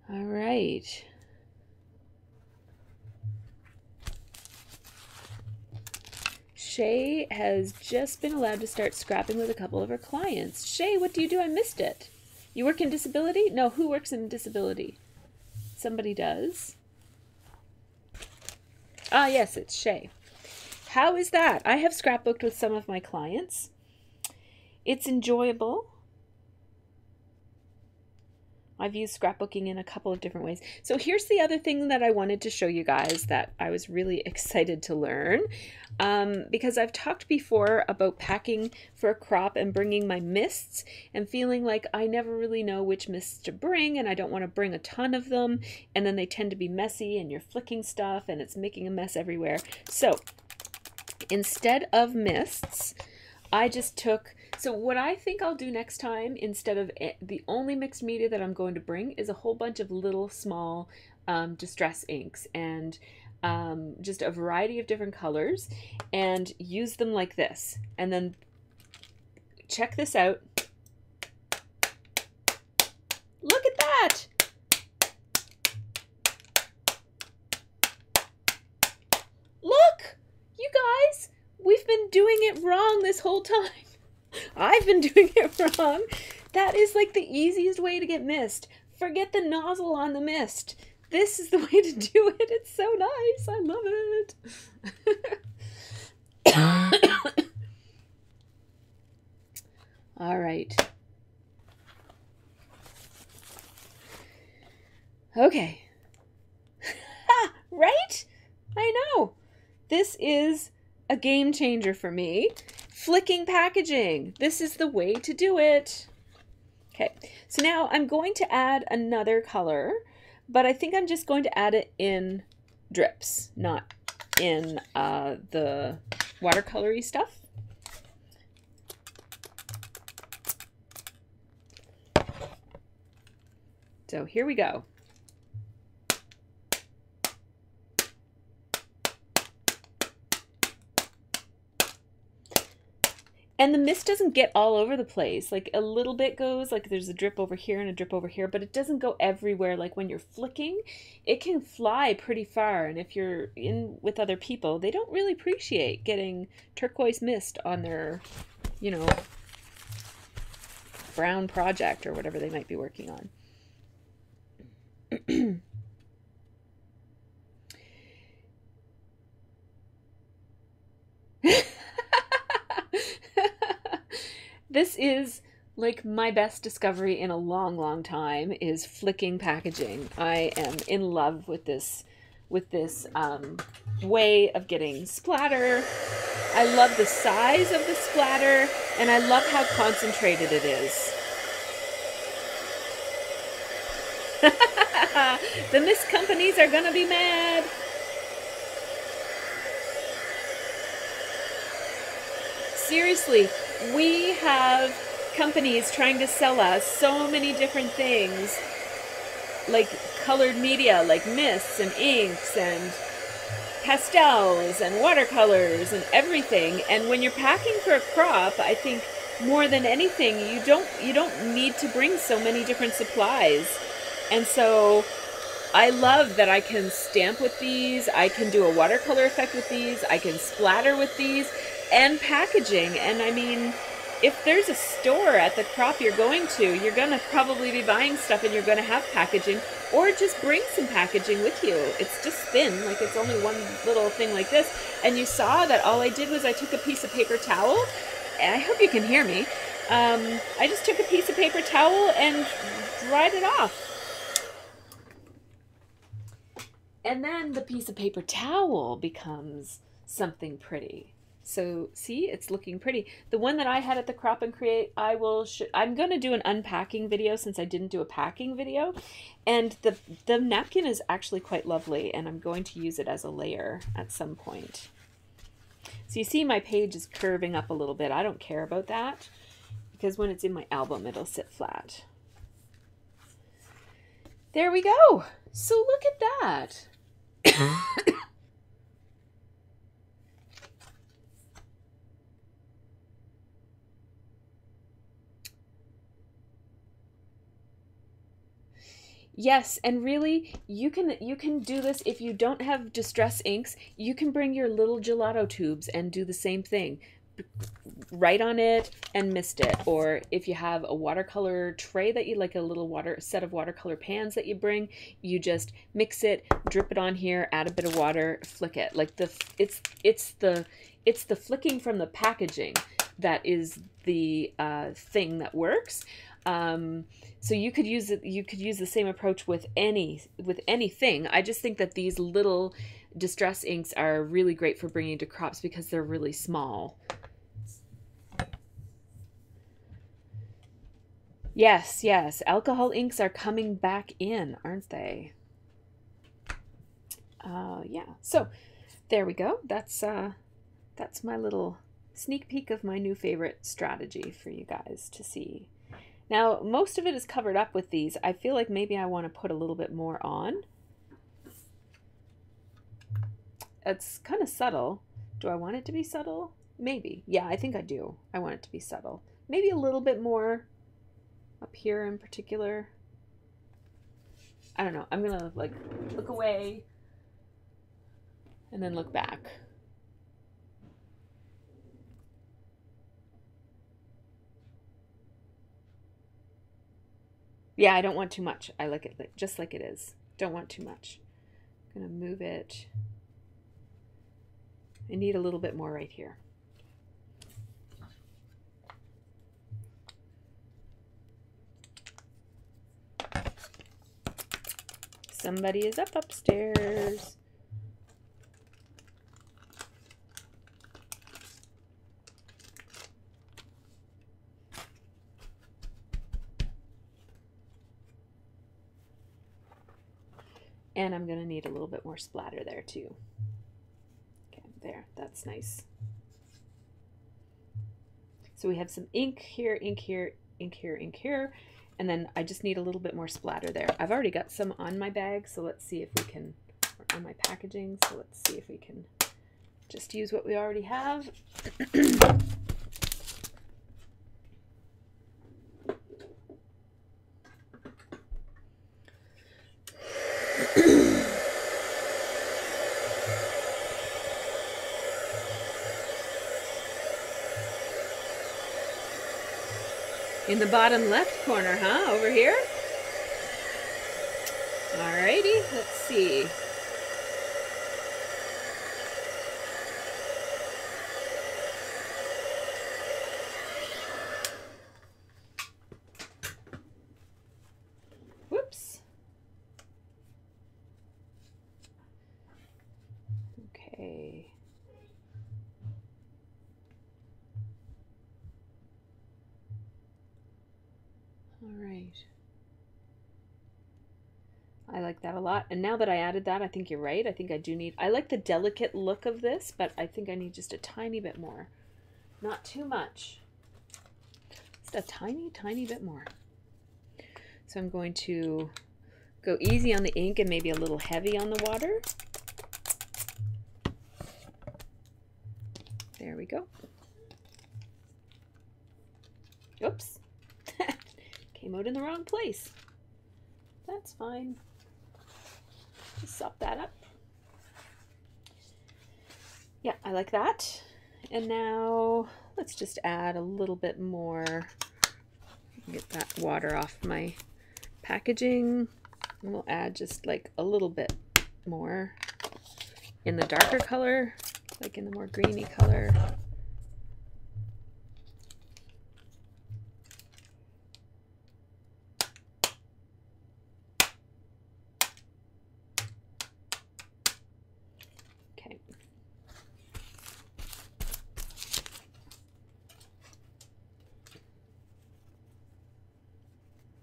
All right. Shay has just been allowed to start scrapping with a couple of her clients. Shay, what do you do? I missed it. You work in disability? No, who works in disability? Somebody does. Ah, yes, it's Shay. How is that? I have scrapbooked with some of my clients. It's enjoyable. I've used scrapbooking in a couple of different ways. So here's the other thing that I wanted to show you guys that I was really excited to learn. Because I've talked before about packing for a crop and bringing my mists and feeling like I never really know which mists to bring, and I don't want to bring a ton of them, and then they tend to be messy and you're flicking stuff and it's making a mess everywhere. So instead of mists, I just took, so what I think I'll do next time, instead of the only mixed media that I'm going to bring is a whole bunch of little small distress inks and just a variety of different colors, and use them like this. And then check this out. Look at that! Look! You guys, we've been doing it wrong this whole time. I've been doing it wrong. That is like the easiest way to get mist. Forget the nozzle on the mist. This is the way to do it. It's so nice. I love it. All right. Okay. Right? I know. This is a game changer for me. Flicking packaging. This is the way to do it. Okay, so now I'm going to add another color, but I think I'm just going to add it in drips, not in the watercolory stuff. So here we go. And the mist doesn't get all over the place. Like a little bit goes, like there's a drip over here and a drip over here, but it doesn't go everywhere. Like when you're flicking, it can fly pretty far. And if you're in with other people, they don't really appreciate getting turquoise mist on their, you know, brown project or whatever they might be working on. This is like my best discovery in a long, long time, is flicking packaging. I am in love with this way of getting splatter. I love the size of the splatter, and I love how concentrated it is. The mist companies are gonna be mad. Seriously, we have companies trying to sell us so many different things, like colored media, like mists and inks and pastels and watercolors and everything. And when you're packing for a crop, I think more than anything, you don't need to bring so many different supplies. And so I love that I can stamp with these, I can do a watercolor effect with these, I can splatter with these, and packaging. And I mean, if there's a store at the crop you're going to, you're going to probably be buying stuff and you're going to have packaging, or just bring some packaging with you. It's just thin, like it's only one little thing like this. And you saw that all I did was I took a piece of paper towel, and I hope you can hear me. I just took a piece of paper towel and dried it off. And then the piece of paper towel becomes something pretty. So see, it's looking pretty. The one that I had at the Crop and Create, I'm going to do an unpacking video since I didn't do a packing video. And the napkin is actually quite lovely, and I'm going to use it as a layer at some point. So you see my page is curving up a little bit. I don't care about that, because when it's in my album, it'll sit flat. There we go. So look at that. Yes, and really, you can do this if you don't have distress inks. You can bring your little gelato tubes and do the same thing. Write on it and mist it. Or if you have a watercolor tray that you like, a little set of watercolor pans that you bring, you just mix it, drip it on here, add a bit of water, flick it. Like it's the flicking from the packaging that is the thing that works. So you could use it. You could use the same approach with anything. I just think that these little distress inks are really great for bringing to crops because they're really small. Yes, yes. Alcohol inks are coming back in, aren't they? Yeah. So there we go. That's my little sneak peek of my new favorite strategy for you guys to see. Now, most of it is covered up with these. I feel like maybe I want to put a little bit more on. It's kind of subtle. Do I want it to be subtle? Maybe. Yeah, I think I do. I want it to be subtle. Maybe a little bit more up here in particular. I don't know. I'm going to like look away and then look back. Yeah, I don't want too much. I like it just like it is. Don't want too much. I'm going to move it. I need a little bit more right here. Somebody is up upstairs. And I'm going to need a little bit more splatter there too. Okay, there, that's nice. So we have some ink here, ink here, ink here, ink here, and then I just need a little bit more splatter there. I've already got some on my bag, so let's see if we can, or on my packaging, so let's see if we can just use what we already have. In the bottom left corner, huh? Over here? Alrighty, let's see. Whoops. Okay. All right. I like that a lot. And now that I added that, I think you're right. I think I do need, I like the delicate look of this, but I think I need just a tiny bit more. Not too much. Just a tiny, tiny bit more. So I'm going to go easy on the ink and maybe a little heavy on the water. There we go. Oops. Came out in the wrong place. That's fine. Just sop that up. Yeah, I like that. And now let's just add a little bit more. Get that water off my packaging. And we'll add just like a little bit more in the darker color, like in the more greeny color.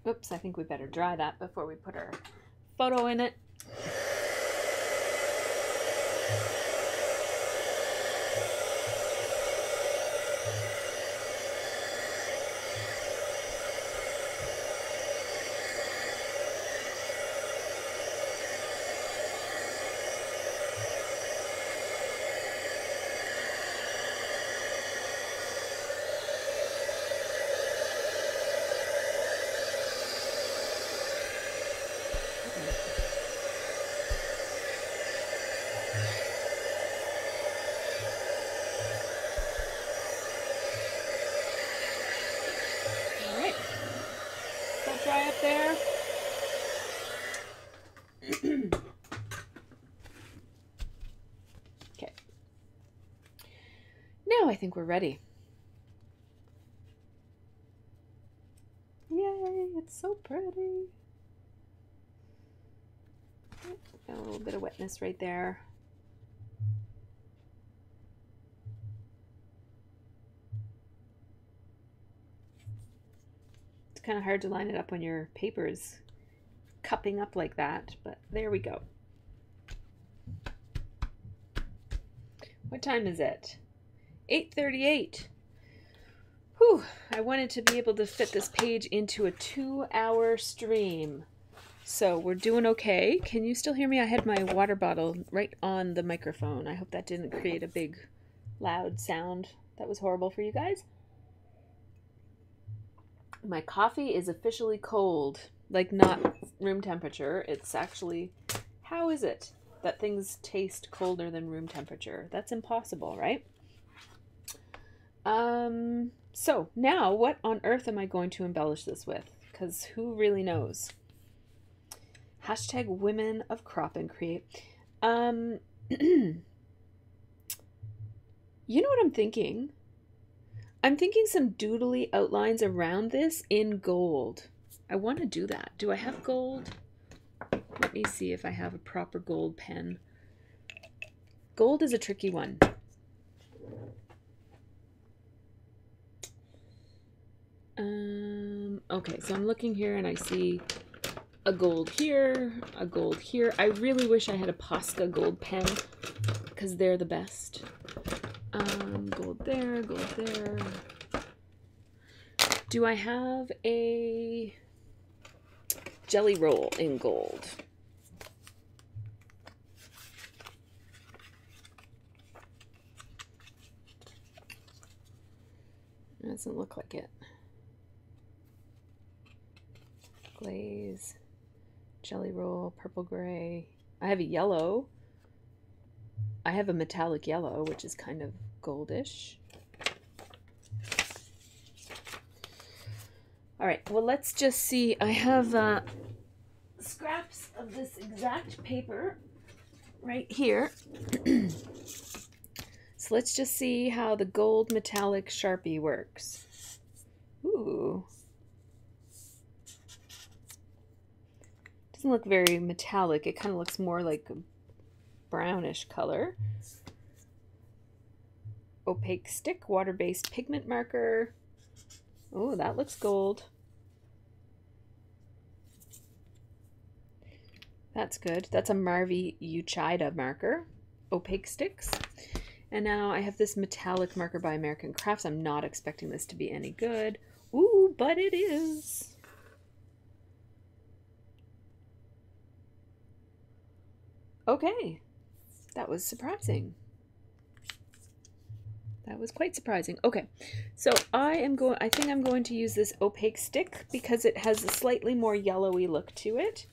Oops, I think we better dry that before we put our photo in it. Now I think we're ready. Yay, it's so pretty. Got a little bit of wetness right there. It's kind of hard to line it up when your paper is cupping up like that, but there we go. What time is it? 8:38. Whew, I wanted to be able to fit this page into a 2-hour stream. So we're doing okay. Can you still hear me? I had my water bottle right on the microphone. I hope that didn't create a big, loud sound. That was horrible for you guys. My coffee is officially cold. Like, not room temperature. It's actually... How is it that things taste colder than room temperature? That's impossible, right? So now what on earth am I going to embellish this with? Because who really knows? Hashtag women of crop and create. You know what I'm thinking? I'm thinking some doodly outlines around this in gold. I want to do that. Do I have gold? Let me see if I have a proper gold pen. Gold is a tricky one. Okay, so I'm looking here and I see a gold here, a gold here. I really wish I had a Posca gold pen because they're the best. Gold there, gold there. Do I have a jelly roll in gold? It doesn't look like it. Glaze, jelly roll, purple gray. I have a yellow. I have a metallic yellow, which is kind of goldish. All right, well, let's just see. I have scraps of this exact paper right here. So let's just see how the gold metallic Sharpie works. Ooh. Doesn't look very metallic. It kind of looks more like a brownish color. Opaque stick, water-based pigment marker. Oh, that looks gold. That's good. That's a Marvy Uchida marker. Opaque sticks. And now I have this metallic marker by American Crafts. I'm not expecting this to be any good. Ooh, but it is. Okay. That was surprising. That was quite surprising. Okay, so I think I'm going to use this opaque stick because it has a slightly more yellowy look to it.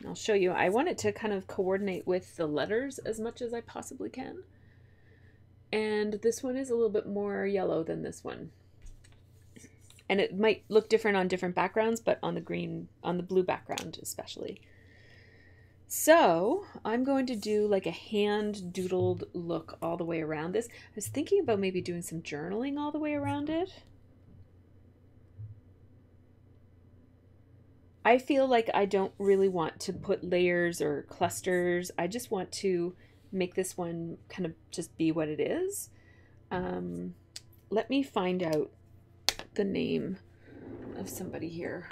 I'll show you. I want it to kind of coordinate with the letters as much as I possibly can. And this one is a little bit more yellow than this one. And it might look different on different backgrounds, but on the blue background especially. So I'm going to do like a hand doodled look all the way around this. I was thinking about maybe doing some journaling all the way around it. I feel like I don't really want to put layers or clusters. I just want to make this one kind of just be what it is. Let me find out the name of somebody here.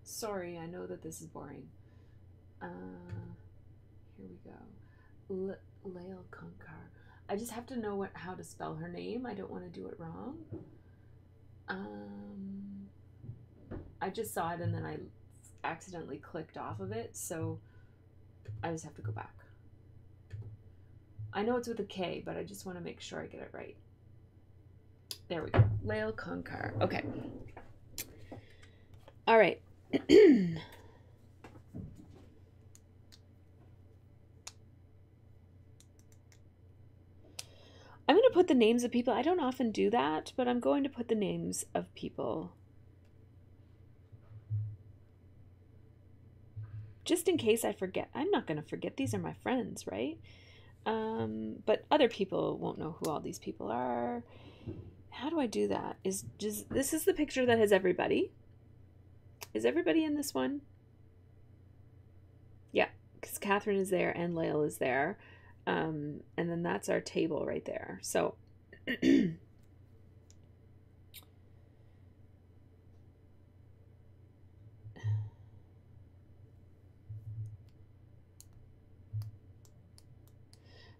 Sorry, I know that this is boring. Here we go. Lael Parkar. I just have to know how to spell her name. I don't want to do it wrong. I just saw it and then I accidentally clicked off of it, so I just have to go back. I know it's with a K, but I just want to make sure I get it right. There we go. Lael Parkar. Okay. All right. I'm going to put the names of people. I don't often do that, but I'm going to put the names of people. Just in case I forget. I'm not going to forget. These are my friends, right? But other people won't know who all these people are. How do I do that? This is the picture that has everybody. Is everybody in this one? Yeah, because Catherine is there and Lael is there. And then that's our table right there. So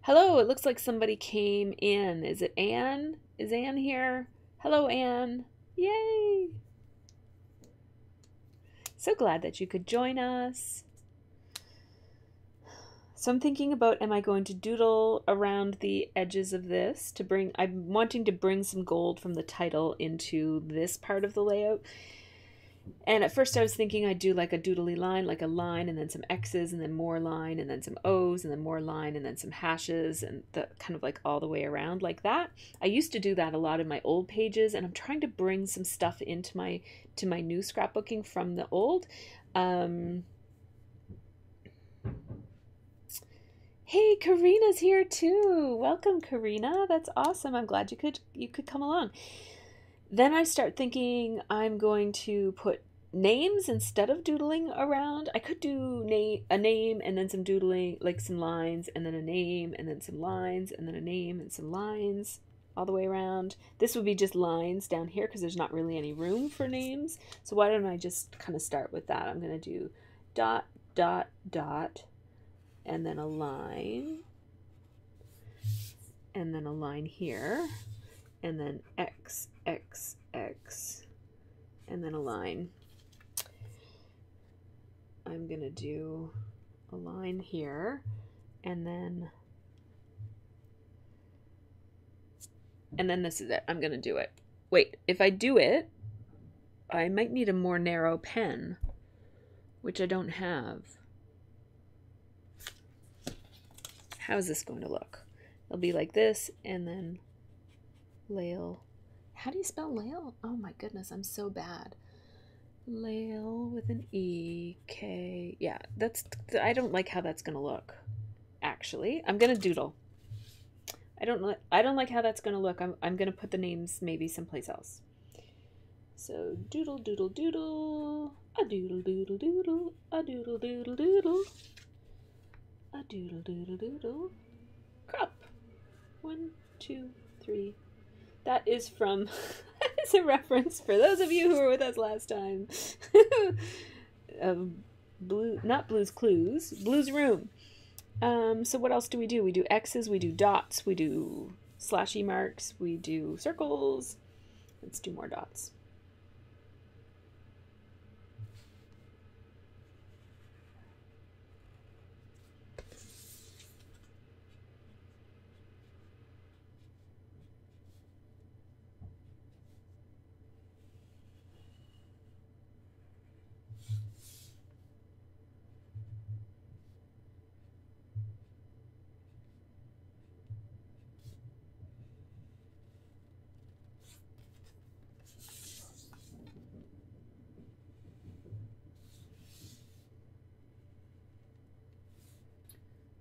hello, it looks like somebody came in. Is it Anne? Is Anne here? Hello, Anne. Yay! So glad that you could join us. So I'm thinking about, am I going to doodle around the edges of this to bring, I'm wanting to bring some gold from the title into this part of the layout. And at first I was thinking I'd do like a doodly line, like a line and then some X's and then more line and then some O's and then more line and then some hashes and the kind of like all the way around like that. I used to do that a lot in my old pages, and I'm trying to bring some stuff into my new scrapbooking from the old. Hey, Carina's here too. Welcome, Carina. That's awesome. I'm glad you could come along. Then I start thinking I'm going to put names instead of doodling around. I could do a name and then some doodling, like some lines, and then a name and then some lines, and then a name and some lines all the way around. This would be just lines down here because there's not really any room for names. So why don't I just kind of start with that? I'm going to do dot, dot, dot, and then a line, and then a line here, and then X, X, X, and then a line. I'm going to do a line here, and then this is it. I'm going to do it. Wait, if I do it, I might need a more narrow pen, which I don't have. How's this going to look? It'll be like this, and then Lael. How do you spell Lael? Oh my goodness, I'm so bad. Lael with an E-K. Yeah, I don't like how that's gonna look. Actually, I'm gonna doodle. I don't like how that's gonna look. I'm gonna put the names maybe someplace else. So doodle doodle doodle, a doodle doodle doodle, a doodle doodle doodle, a doodle doodle doodle. Crop. 1, 2, 3. That is from, it's a reference for those of you who were with us last time. Not Blue's Clues, Blue's Room. So what else do? We do X's, we do dots, we do slashy marks, we do circles. Let's do more dots.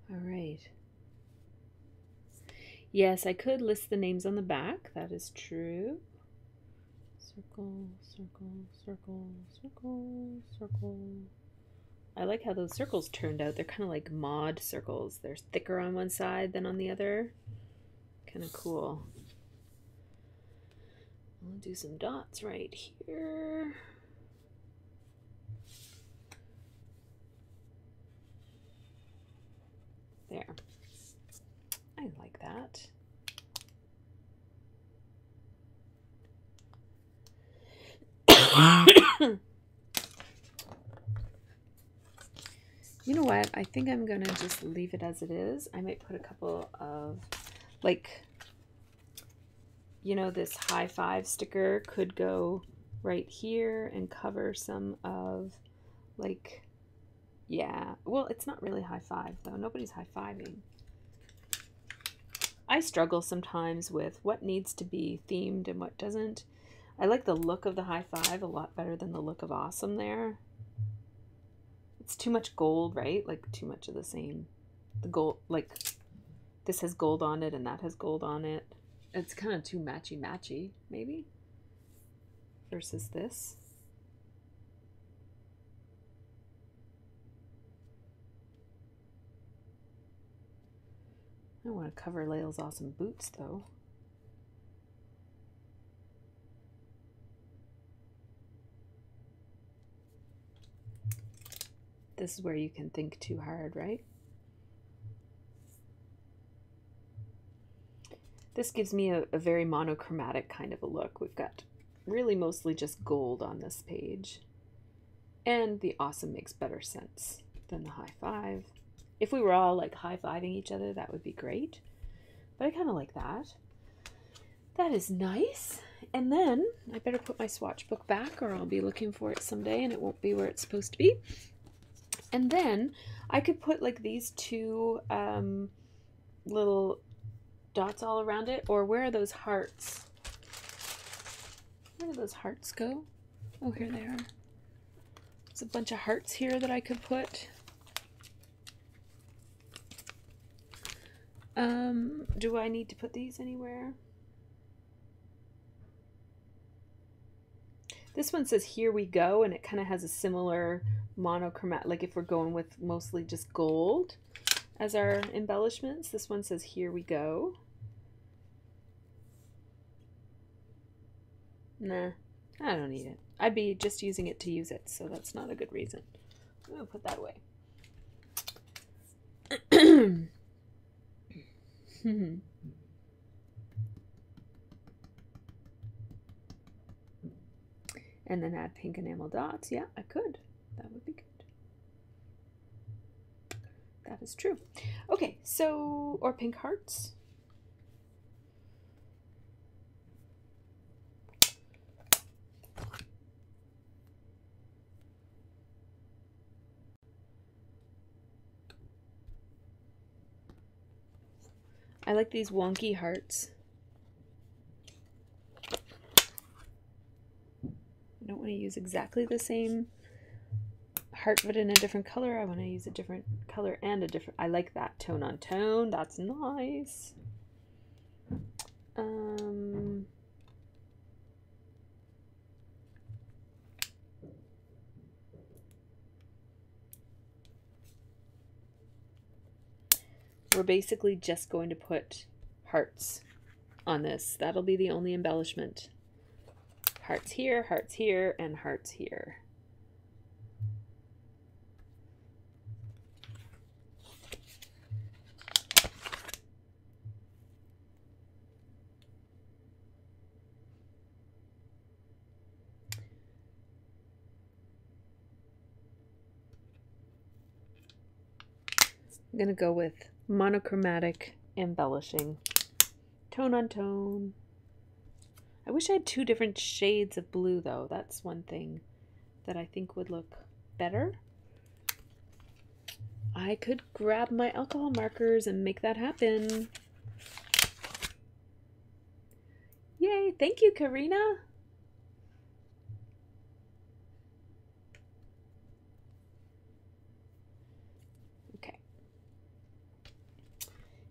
All right. Yes, I could list the names on the back. That is true. Circle, circle, circle, circle, circle. I like how those circles turned out. They're kind of like mod circles. They're thicker on one side than on the other. Kind of cool. I'll do some dots right here. There. I like that. You know what? I think I'm gonna just leave it as it is. I might put a couple of, like, you know, this high five sticker could go right here and cover some of, like, yeah. Well, it's not really high five, though. Nobody's high fiving. I struggle sometimes with what needs to be themed and what doesn't. I like the look of the high five a lot better than the look of awesome there. It's too much gold, right? Like too much of the same. The gold, like this has gold on it and that has gold on it. It's kind of too matchy-matchy, maybe, versus this. I want to cover Lael's awesome boots, though. This is where you can think too hard, right? This gives me a very monochromatic kind of a look. We've got really mostly just gold on this page. And the awesome makes better sense than the high five. If we were all like high-fiving each other, that would be great. But I kind of like that. That is nice. And then I better put my swatch book back or I'll be looking for it someday and it won't be where it's supposed to be. And then I could put like these two little dots all around it. Or where are those hearts? Where do those hearts go? Oh, here they are. There's a bunch of hearts here that I could put. Do I need to put these anywhere? This one says here we go, and it kind of has a similar monochromatic, like if we're going with mostly just gold as our embellishments. This one says here we go. Nah, I don't need it. I'd be just using it to use it, so that's not a good reason. I'm gonna put that away. And then add pink enamel dots. Yeah, I could. That would be good. That is true. Okay, so, or pink hearts. I like these wonky hearts. I don't want to use exactly the same heart but in a different color. I want to use a different color and a different, I like that tone on tone. That's nice. We're basically just going to put hearts on this. That'll be the only embellishment. Hearts here, and hearts here. I'm going to go with monochromatic embellishing. Tone on tone. I wish I had two different shades of blue, though. That's one thing that I think would look better. I could grab my alcohol markers and make that happen. Yay! Thank you, Carina! Okay.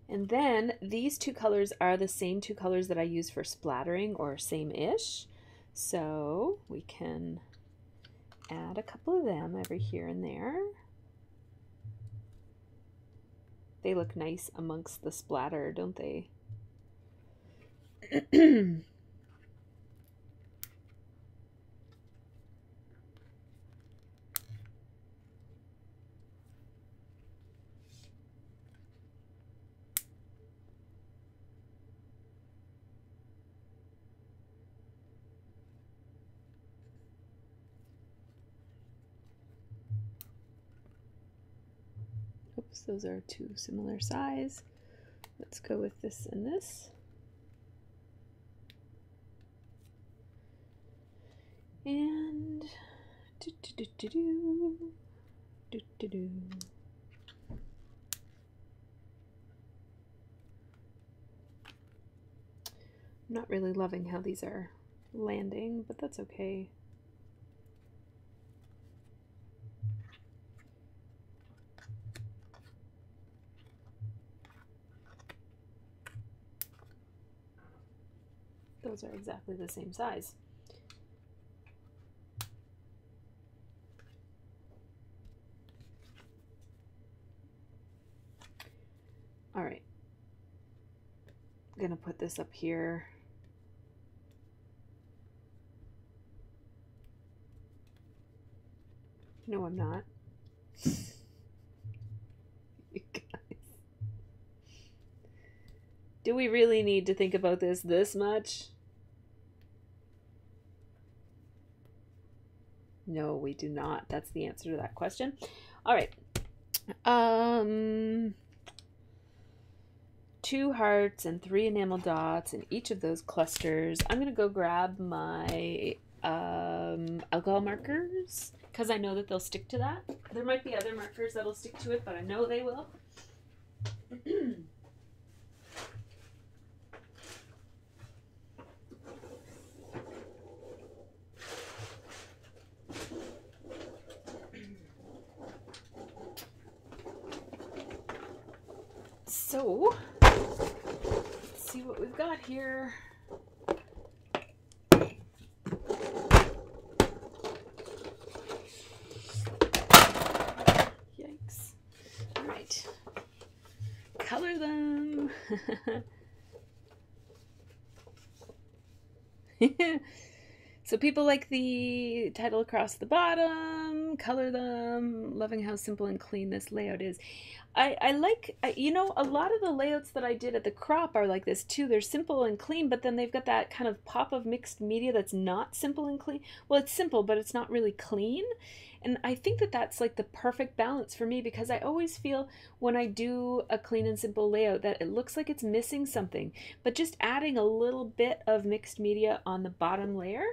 And then these two colors are the same two colors that I use for splattering, or same-ish. So we can add a couple of them over here and there. They look nice amongst the splatter, don't they? Oops, those are two similar size. Let's go with this and this. And not really loving how these are landing, but that's okay. Those are exactly the same size. All right. I'm gonna put this up here. No, I'm not. You guys. Do we really need to think about this much? No, we do not. That's the answer to that question. All right. 2 hearts and 3 enamel dots in each of those clusters. I'm going to go grab my alcohol markers because I know that they'll stick to that. There might be other markers that'll stick to it, but I know they will. So, let's see what we've got here. Yikes. All right. Color them. So people like the title across the bottom, color them, loving how simple and clean this layout is. I like, you know, a lot of the layouts that I did at the crop are like this too. They're simple and clean, but then they've got that kind of pop of mixed media that's not simple and clean. Well, it's simple, but it's not really clean. And I think that that's like the perfect balance for me, because I always feel when I do a clean and simple layout that it looks like it's missing something. But just adding a little bit of mixed media on the bottom layer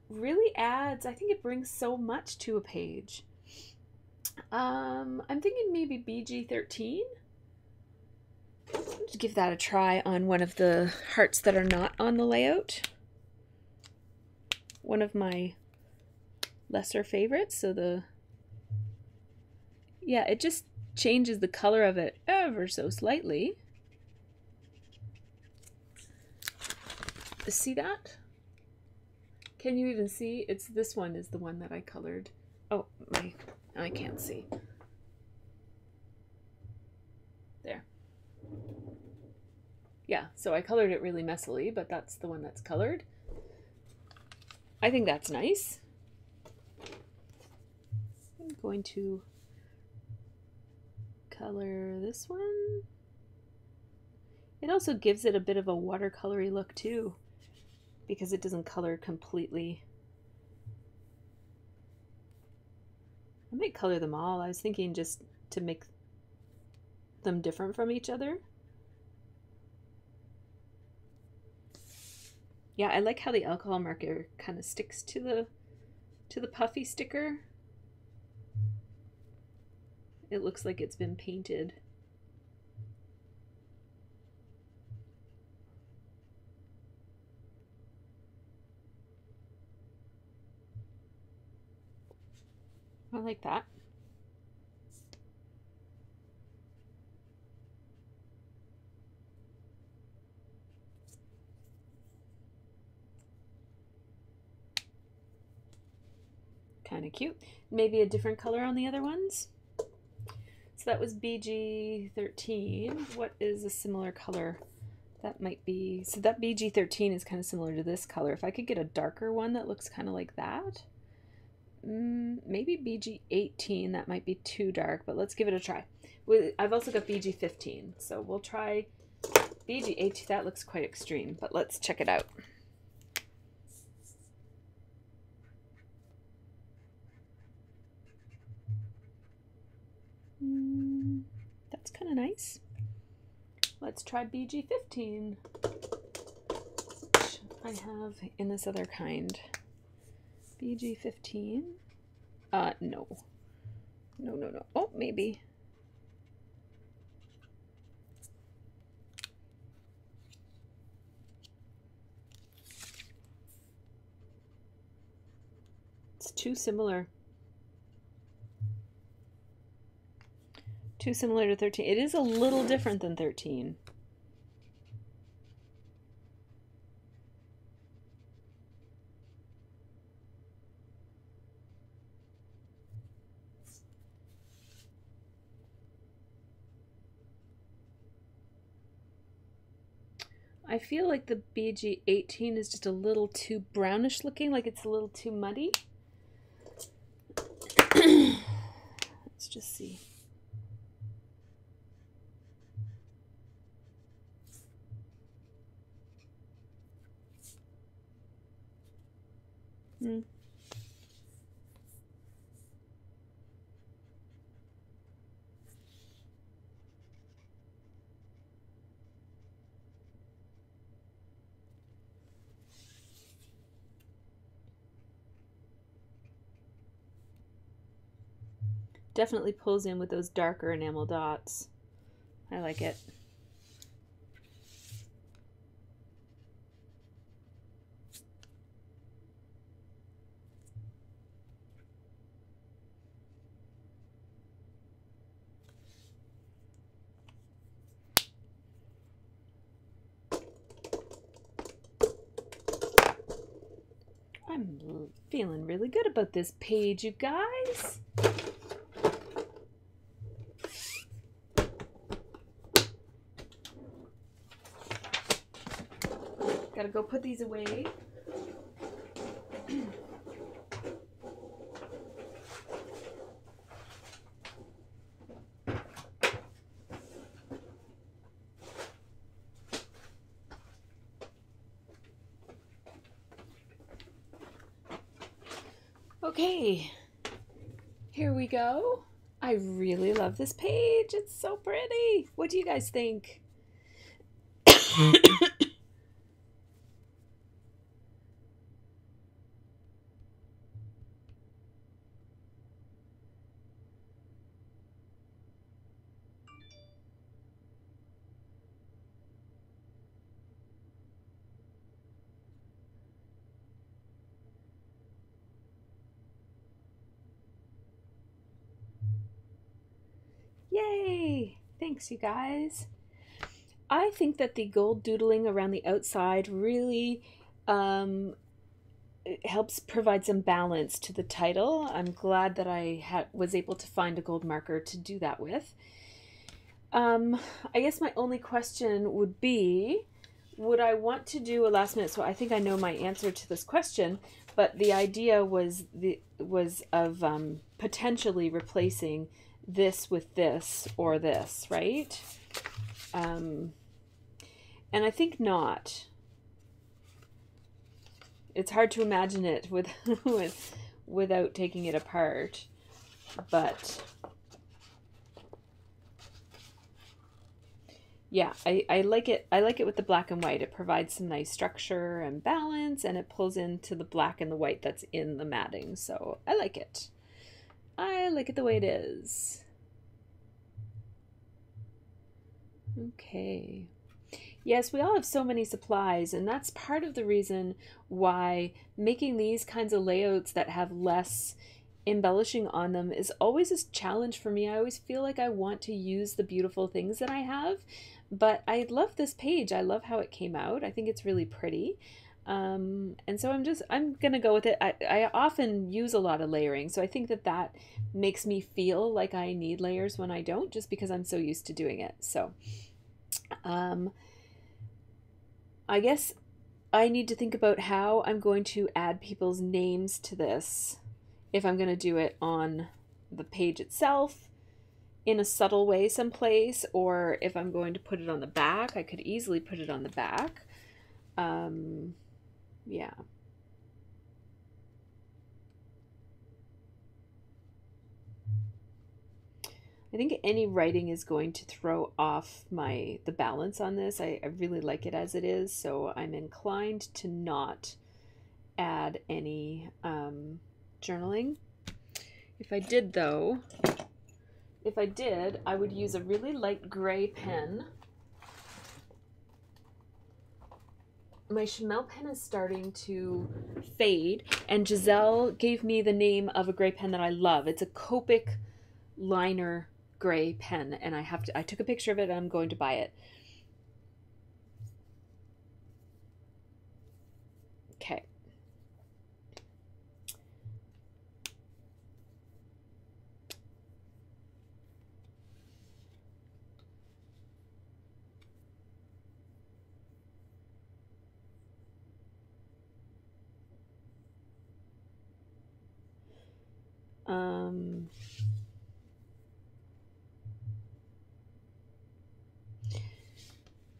really adds, I think it brings so much to a page. I'm thinking maybe BG13. Let's give that a try on one of the hearts that are not on the layout. One of my lesser favorites. So yeah, it just changes the color of it ever so slightly. See that? Can you even see? It's this one is the one that I colored. Oh, I can't see. There. Yeah, so I colored it really messily, but that's the one that's colored. I think that's nice. I'm going to color this one. It also gives it a bit of a watercolory look too, because it doesn't color completely. I might color them all. I was thinking just to make them different from each other. Yeah, I like how the alcohol marker kind of sticks to the puffy sticker. It looks like it's been painted. I like that. Kind of cute. Maybe a different color on the other ones. So that was BG13. What is a similar color? That might be, so that BG13 is kind of similar to this color. If I could get a darker one that looks kind of like that. Maybe BG18, that might be too dark, but let's give it a try. I've also got BG15, so we'll try BG18. That looks quite extreme, but let's check it out. That's kind of nice. Let's try BG15, which I have in this other kind. BG15. No. No. Oh, maybe. too similar. Too similar to 13. It is a little different than 13. I feel like the BG18 is just a little too brownish looking, like it's a little too muddy. Let's just see. Definitely pulls in with those darker enamel dots. I like it. I'm feeling really good about this page, you guys. Gotta go put these away. Okay, here we go. I really love this page. It's so pretty. What do you guys think? Yay! Thanks, you guys. I think that the gold doodling around the outside really helps provide some balance to the title. I'm glad that I was able to find a gold marker to do that with. I guess my only question would be, would I want to do a last minute? So I think I know my answer to this question, but the idea was of potentially replacing this with this or this, right? And I think not. It's hard to imagine it without taking it apart, but yeah, I like it. I like it with the black and white. It provides some nice structure and balance, and it pulls into the black and the white that's in the matting. So I like it. I like it the way it is. Okay. Yes, we all have so many supplies, and that's part of the reason why making these kinds of layouts that have less embellishing on them is always a challenge for me. I always feel like I want to use the beautiful things that I have, but I love this page. I love how it came out. I think it's really pretty. And so I'm gonna go with it. I often use a lot of layering, so I think that makes me feel like I need layers when I don't, just because I'm so used to doing it. So I guess I need to think about how I'm going to add people's names to this, if I'm going to do it on the page itself in a subtle way someplace, or if I'm going to put it on the back. I could easily put it on the back. Yeah. I think any writing is going to throw off the balance on this. I really like it as it is, so I'm inclined to not add any journaling. If I did, I would use a really light gray pen. my Chanel pen is starting to fade, and Giselle gave me the name of a gray pen that I love. It's a Copic liner gray pen, and I took a picture of it and I'm going to buy it. Okay.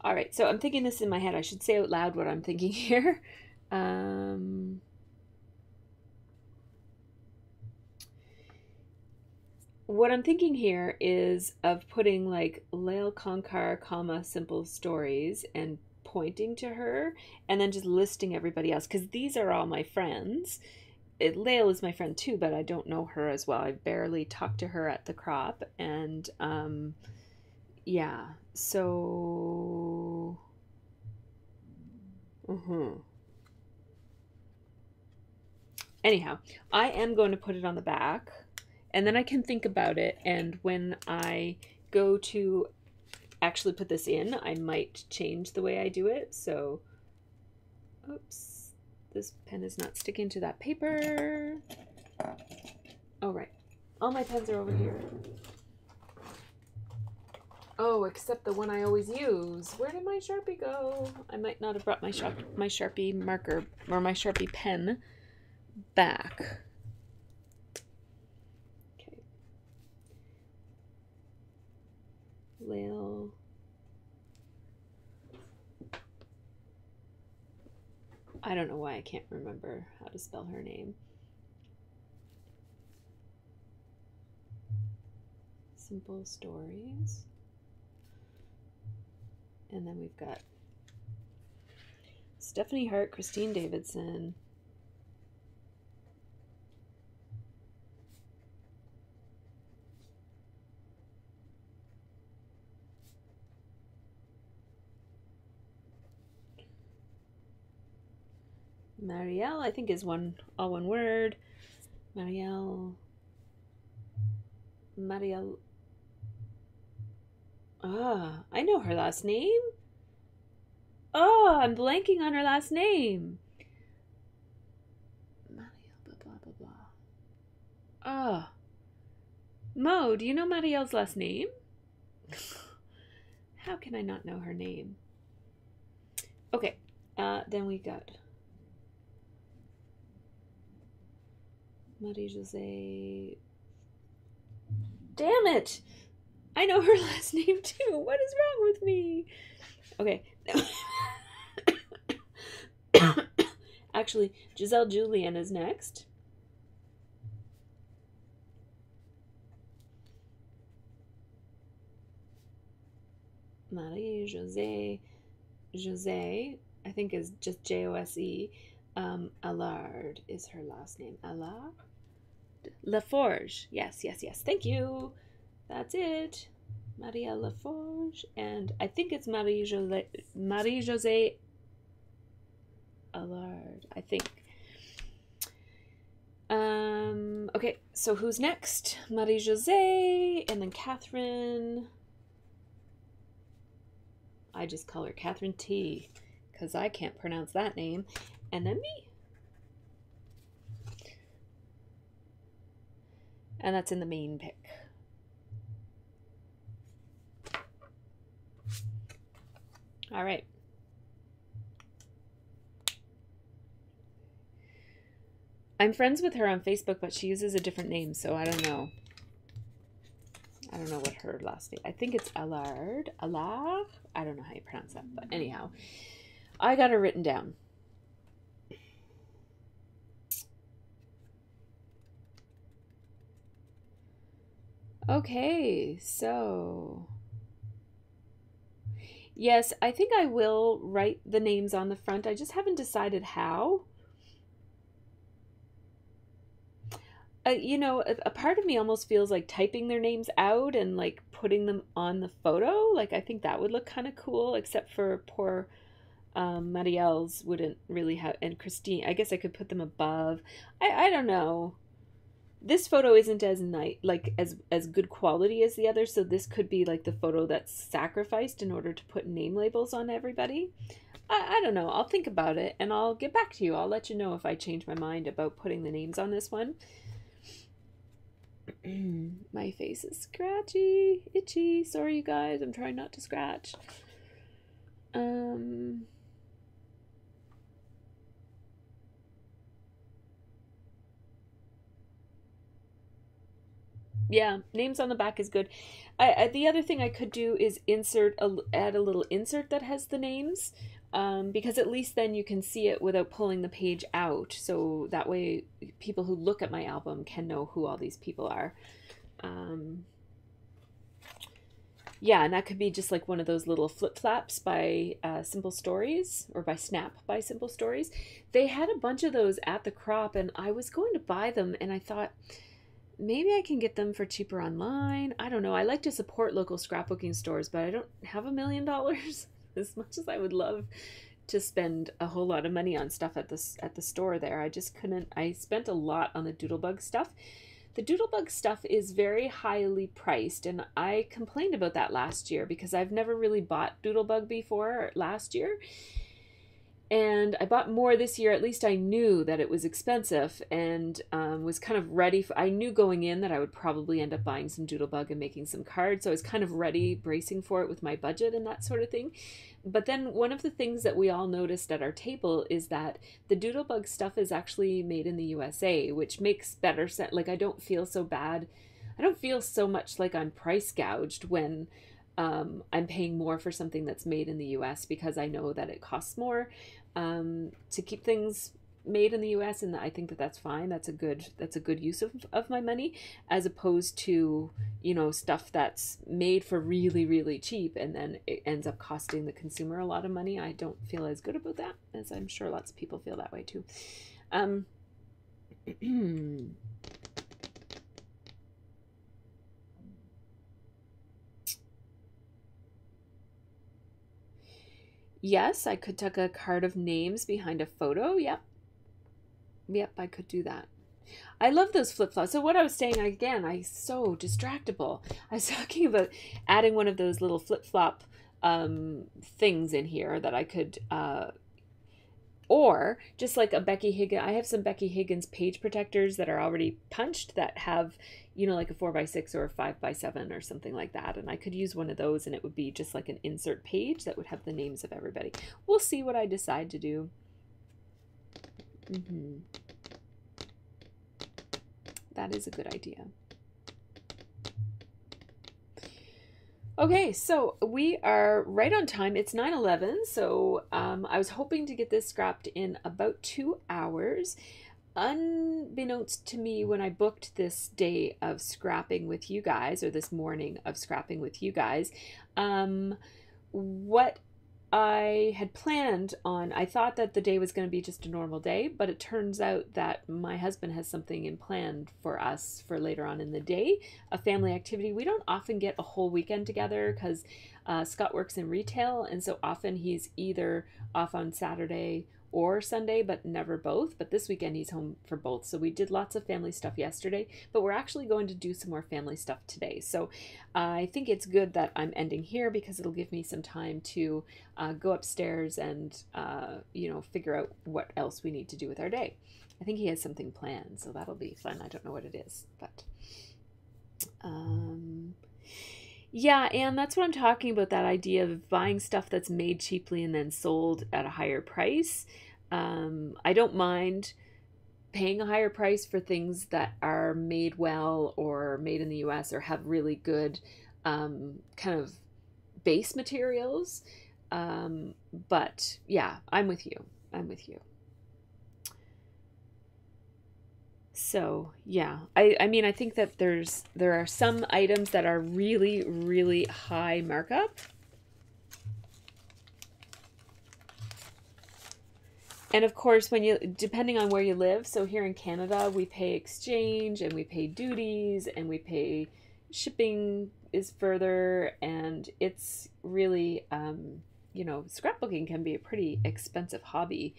All right, so I'm thinking this in my head. I should say out loud what I'm thinking here. What I'm thinking here is of putting like Lael Konkar, comma, simple stories and pointing to her, and then just listing everybody else, because these are all my friends. Lael is my friend too, but I don't know her as well. I barely talked to her at the crop, and yeah, so anyhow, I am going to put it on the back, and then I can think about it, and when I go to actually put this in, I might change the way I do it. So oops, this pen is not sticking to that paper. Oh, right. All my pens are over here. Oh, except the one I always use. Where did my Sharpie go? I might not have brought my Sharpie marker or my Sharpie pen back. Okay. Lael. I don't know why I can't remember how to spell her name. Simple stories. And then we've got Stephanie Hart, Christine Davidson. Marielle, I think, is all one word. Marielle. Ah, I know her last name. Oh, I'm blanking on her last name. Marielle, blah, blah, blah, blah. Oh. Mo, do you know Marielle's last name? How can I not know her name? Okay, then we got Marie-José. Damn it! I know her last name too. What is wrong with me? Okay. Actually, Giselle Julian is next. Marie-José. José, I think, is just Jose. Allard is her last name. Allard? Laforge. Yes, yes, yes. Thank you. That's it. Maria Laforge. And I think it's Marie-José Allard, I think. Okay, so who's next? Marie-José, and then Catherine. I just call her Catherine T, because I can't pronounce that name. And then me. And that's in the main pick. All right. I'm friends with her on Facebook, but she uses a different name, so I don't know. I don't know what her last name. I think it's Allard. Allard? I don't know how you pronounce that, but anyhow, I got her written down. Okay, so yes, I think I will write the names on the front. I just haven't decided how. You know, a part of me almost feels like typing their names out and like putting them on the photo. Like, I think that would look kind of cool, except for poor Marielle's wouldn't really have, and Christine, I guess I could put them above. I don't know. This photo isn't as nice, like as good quality as the other, so this could be like the photo that's sacrificed in order to put name labels on everybody. I don't know. I'll think about it and I'll get back to you. I'll let you know if I change my mind about putting the names on this one. My face is scratchy, itchy. Sorry, you guys. I'm trying not to scratch. Yeah, names on the back is good. The other thing I could do is add a little insert that has the names, because at least then you can see it without pulling the page out. So that way people who look at my album can know who all these people are. Yeah, and that could be just like one of those little flip-flaps by Simple Stories, or by Snap by Simple Stories. They had a bunch of those at the crop, and I was going to buy them, and I thought, maybe I can get them for cheaper online. I don't know. I like to support local scrapbooking stores, but I don't have $1 million as much as I would love to spend a whole lot of money on stuff at the store there. I just couldn't. I spent a lot on the Doodlebug stuff. The Doodlebug stuff is very highly priced, and I complained about that last year because I've never really bought Doodlebug before last year. And I bought more this year. At least I knew that it was expensive, and was kind of ready for, I knew going in that I would probably end up buying some Doodlebug and making some cards. So I was kind of ready, bracing for it with my budget and that sort of thing. But then one of the things that we all noticed at our table is that the Doodlebug stuff is actually made in the USA, which makes better sense. Like, I don't feel so bad. I don't feel so much like I'm price gouged when I'm paying more for something that's made in the US, because I know that it costs more to keep things made in the US, and I think that that's fine. That's a good use of my money, as opposed to, you know, stuff that's made for really, really cheap and then it ends up costing the consumer a lot of money. I don't feel as good about that, as I'm sure lots of people feel that way too. Yes, I could tuck a card of names behind a photo. Yep, I could do that. I love those flip-flops. So what I was saying, again, I'm so distractible. I was talking about adding one of those little flip-flop things in here that I could, or just like a Becky Higgins. I have some Becky Higgins page protectors that are already punched that have, you know, like a 4x6 or a 5x7 or something like that. And I could use one of those, and it would be just like an insert page that would have the names of everybody. We'll see what I decide to do. That is a good idea. Okay, so we are right on time. It's 9:11, so I was hoping to get this scrapped in about 2 hours. Unbeknownst to me, when I booked this day of scrapping with you guys, or this morning of scrapping with you guys, what I had planned on, I thought that the day was going to be just a normal day, but it turns out that my husband has something in planned for us for later on in the day, a family activity. We don't often get a whole weekend together because Scott works in retail, and so often he's either off on Saturday or Sunday, but never both. But this weekend he's home for both. So we did lots of family stuff yesterday, but we're actually going to do some more family stuff today. So I think it's good that I'm ending here, because it'll give me some time to go upstairs and, you know, figure out what else we need to do with our day. I think he has something planned, so that'll be fun. I don't know what it is, but yeah, and that's what I'm talking about, that idea of buying stuff that's made cheaply and then sold at a higher price. I don't mind paying a higher price for things that are made well or made in the US or have really good kind of base materials. But yeah, I'm with you. So yeah, I mean, I think that there are some items that are really, really high markup. And of course, depending on where you live, so here in Canada, we pay exchange and we pay duties and we pay shipping is further, and it's really, you know, scrapbooking can be a pretty expensive hobby.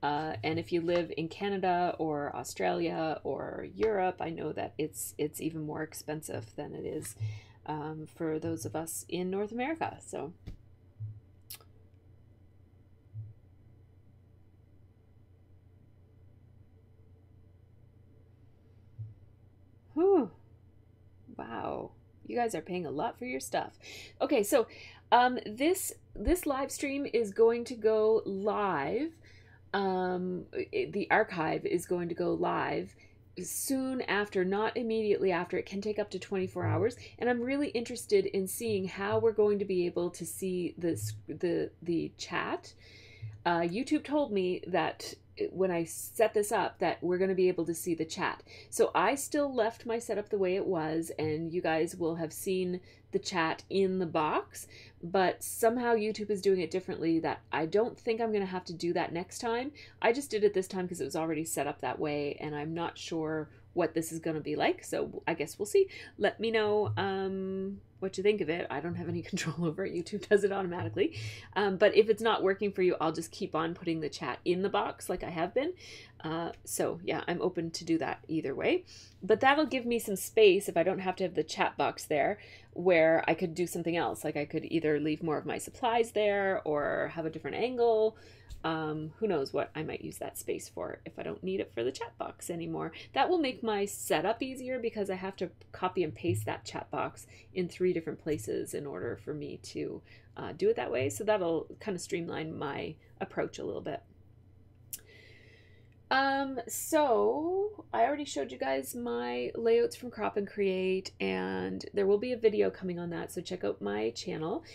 And if you live in Canada or Australia or Europe, I know that it's even more expensive than it is for those of us in North America. So, whew, wow, you guys are paying a lot for your stuff. Okay, so this live stream is going to go live. The archive is going to go live soon after, not immediately after. It can take up to 24 hours, and I'm really interested in seeing how we're going to be able to see the chat. YouTube told me that when I set this up that we're going to be able to see the chat. So I still left my setup the way it was, and you guys will have seen the chat in the box, but somehow YouTube is doing it differently that I don't think I'm going to have to do that next time. I just did it this time because it was already set up that way, and I'm not sure what this is going to be like, so I guess we'll see. Let me know what you think of it. I don't have any control over it. YouTube does it automatically. But if it's not working for you, I'll just keep on putting the chat in the box like I have been. So yeah, I'm open to do that either way. But that'll give me some space if I don't have to have the chat box there, where I could do something else. Like I could either leave more of my supplies there or have a different angle. Who knows what I might use that space for if I don't need it for the chat box anymore. That will make my setup easier because I have to copy and paste that chat box in 3 different places in order for me to do it that way. So that'll kind of streamline my approach a little bit. So I already showed you guys my layouts from Crop and Create, and there will be a video coming on that, so check out my channel.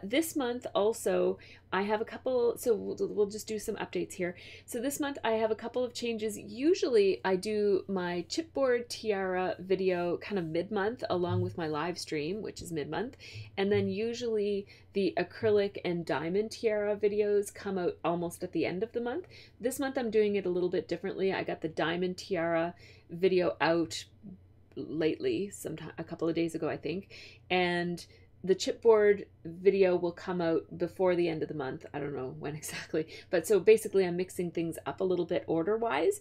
This month also I have a couple, so we'll just do some updates here. So this month I have a couple of changes. Usually I do my chipboard tiara video kind of mid-month along with my live stream, which is mid-month, and then usually the acrylic and diamond tiara videos come out almost at the end of the month. This month I'm doing it a little bit differently. I got the diamond tiara video out lately, sometime a couple of days ago I think, and the chipboard video will come out before the end of the month. I don't know when exactly, but so basically I'm mixing things up a little bit order-wise.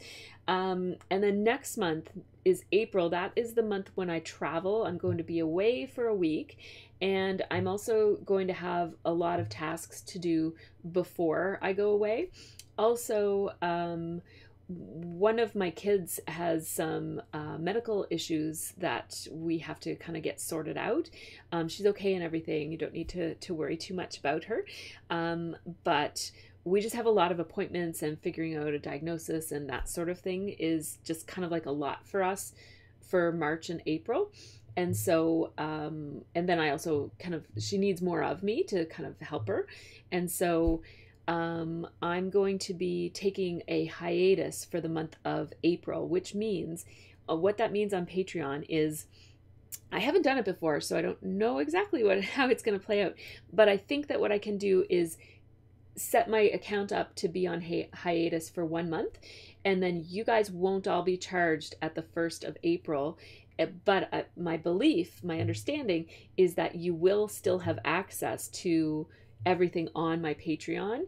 And then next month is April. That is the month when I travel. I'm going to be away for a week, and I'm also going to have a lot of tasks to do before I go away. Also, one of my kids has some medical issues that we have to kind of get sorted out. She's okay and everything. You don't need to worry too much about her. But we just have a lot of appointments, and figuring out a diagnosis and that sort of thing is just kind of like a lot for us for March and April. And so, and then I also kind of, she needs more of me to kind of help her. And so I'm going to be taking a hiatus for the month of April, which means what that means on Patreon is I haven't done it before, so I don't know exactly how it's going to play out. But I think that what I can do is set my account up to be on hiatus for 1 month, and then you guys won't all be charged at the 1st of April. But my belief, my understanding is that you will still have access to everything on my Patreon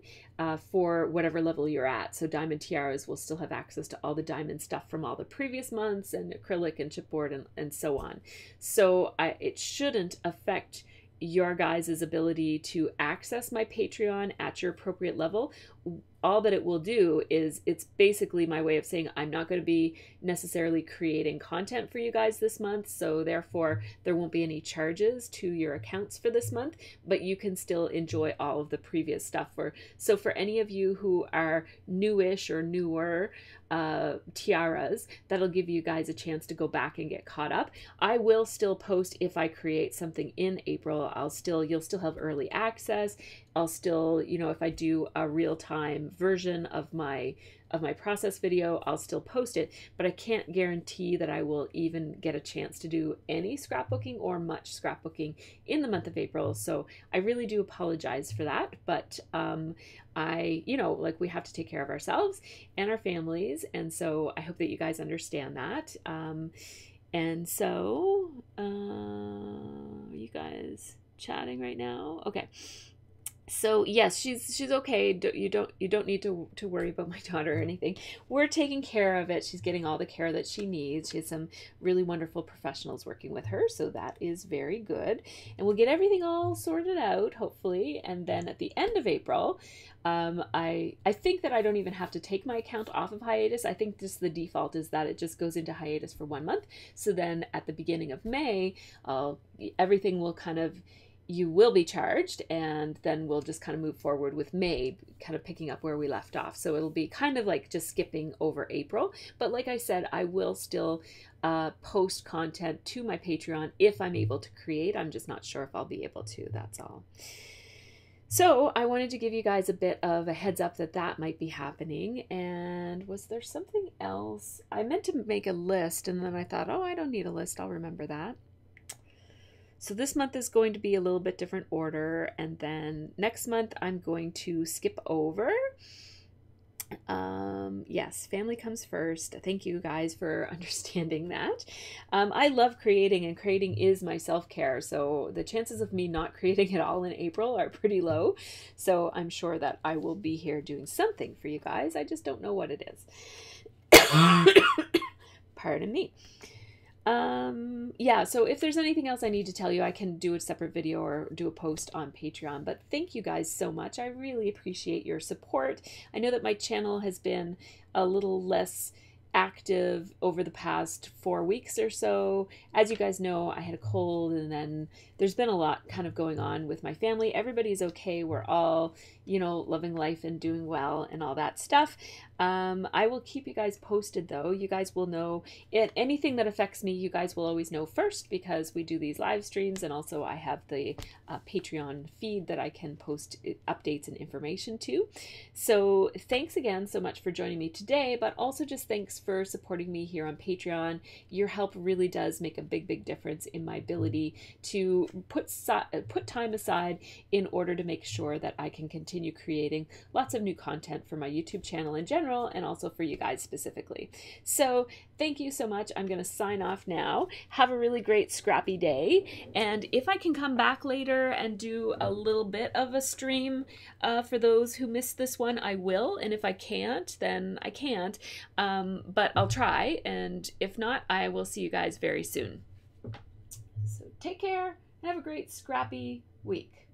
for whatever level you're at. So Diamond Tiaras will still have access to all the diamond stuff from all the previous months, and acrylic and chipboard and so on. So it shouldn't affect your guys' ability to access my Patreon at your appropriate level. All that it will do is it's basically my way of saying I'm not going to be necessarily creating content for you guys this month, so therefore there won't be any charges to your accounts for this month, but you can still enjoy all of the previous stuff. So for any of you who are newish or newer tiaras, that'll give you guys a chance to go back and get caught up. I will still post if I create something in April. You'll still have early access. I'll still, if I do a real-time version of my process video, I'll still post it, but I can't guarantee that I will even get a chance to do any scrapbooking or much scrapbooking in the month of April. So I really do apologize for that, but we have to take care of ourselves and our families, and so I hope that you guys understand that. And so, you guys chatting right now? Okay. So yes, she's okay. You don't need to worry about my daughter or anything. We're taking care of it. She's getting all the care that she needs. She has some really wonderful professionals working with her, so that is very good. And we'll get everything all sorted out, hopefully. And then at the end of April, I think that I don't even have to take my account off of hiatus. I think just the default is that it just goes into hiatus for 1 month. So then at the beginning of May, everything will kind of, you will be charged, and then we'll just kind of move forward with May, kind of picking up where we left off. So it'll be kind of like just skipping over April. But like I said, I will still post content to my Patreon if I'm able to create. I'm just not sure if I'll be able to, that's all. So I wanted to give you guys a bit of a heads up that that might be happening. And was there something else? I meant to make a list, and then I thought, oh, I don't need a list. I'll remember that. So this month is going to be a little bit different order, and then next month I'm going to skip over. Yes, family comes first. Thank you guys for understanding that. I love creating, and creating is my self-care, so the chances of me not creating at all in April are pretty low. So I'm sure that I will be here doing something for you guys. I just don't know what it is. Pardon me. Yeah, so if there's anything else I need to tell you, I can do a separate video or do a post on Patreon. But thank you guys so much. I really appreciate your support. I know that my channel has been a little less active over the past 4 weeks or so. As you guys know, I had a cold, and then there's been a lot kind of going on with my family. Everybody's okay. We're all, you know, loving life and doing well and all that stuff. I will keep you guys posted, though. You guys will know anything that affects me. You guys will always know first, because we do these live streams, and also I have the Patreon feed that I can post updates and information to. So thanks again so much for joining me today, but also just thanks for supporting me here on Patreon. Your help really does make a big difference in my ability to put time aside in order to make sure that I can continue creating lots of new content for my YouTube channel in general, and also for you guys specifically. So thank you so much. I'm going to sign off now. Have a really great scrappy day, and if I can come back later and do a little bit of a stream for those who missed this one, I will, and if I can't, then I can't, but I'll try, and if not, I will see you guys very soon. So take care and have a great scrappy week.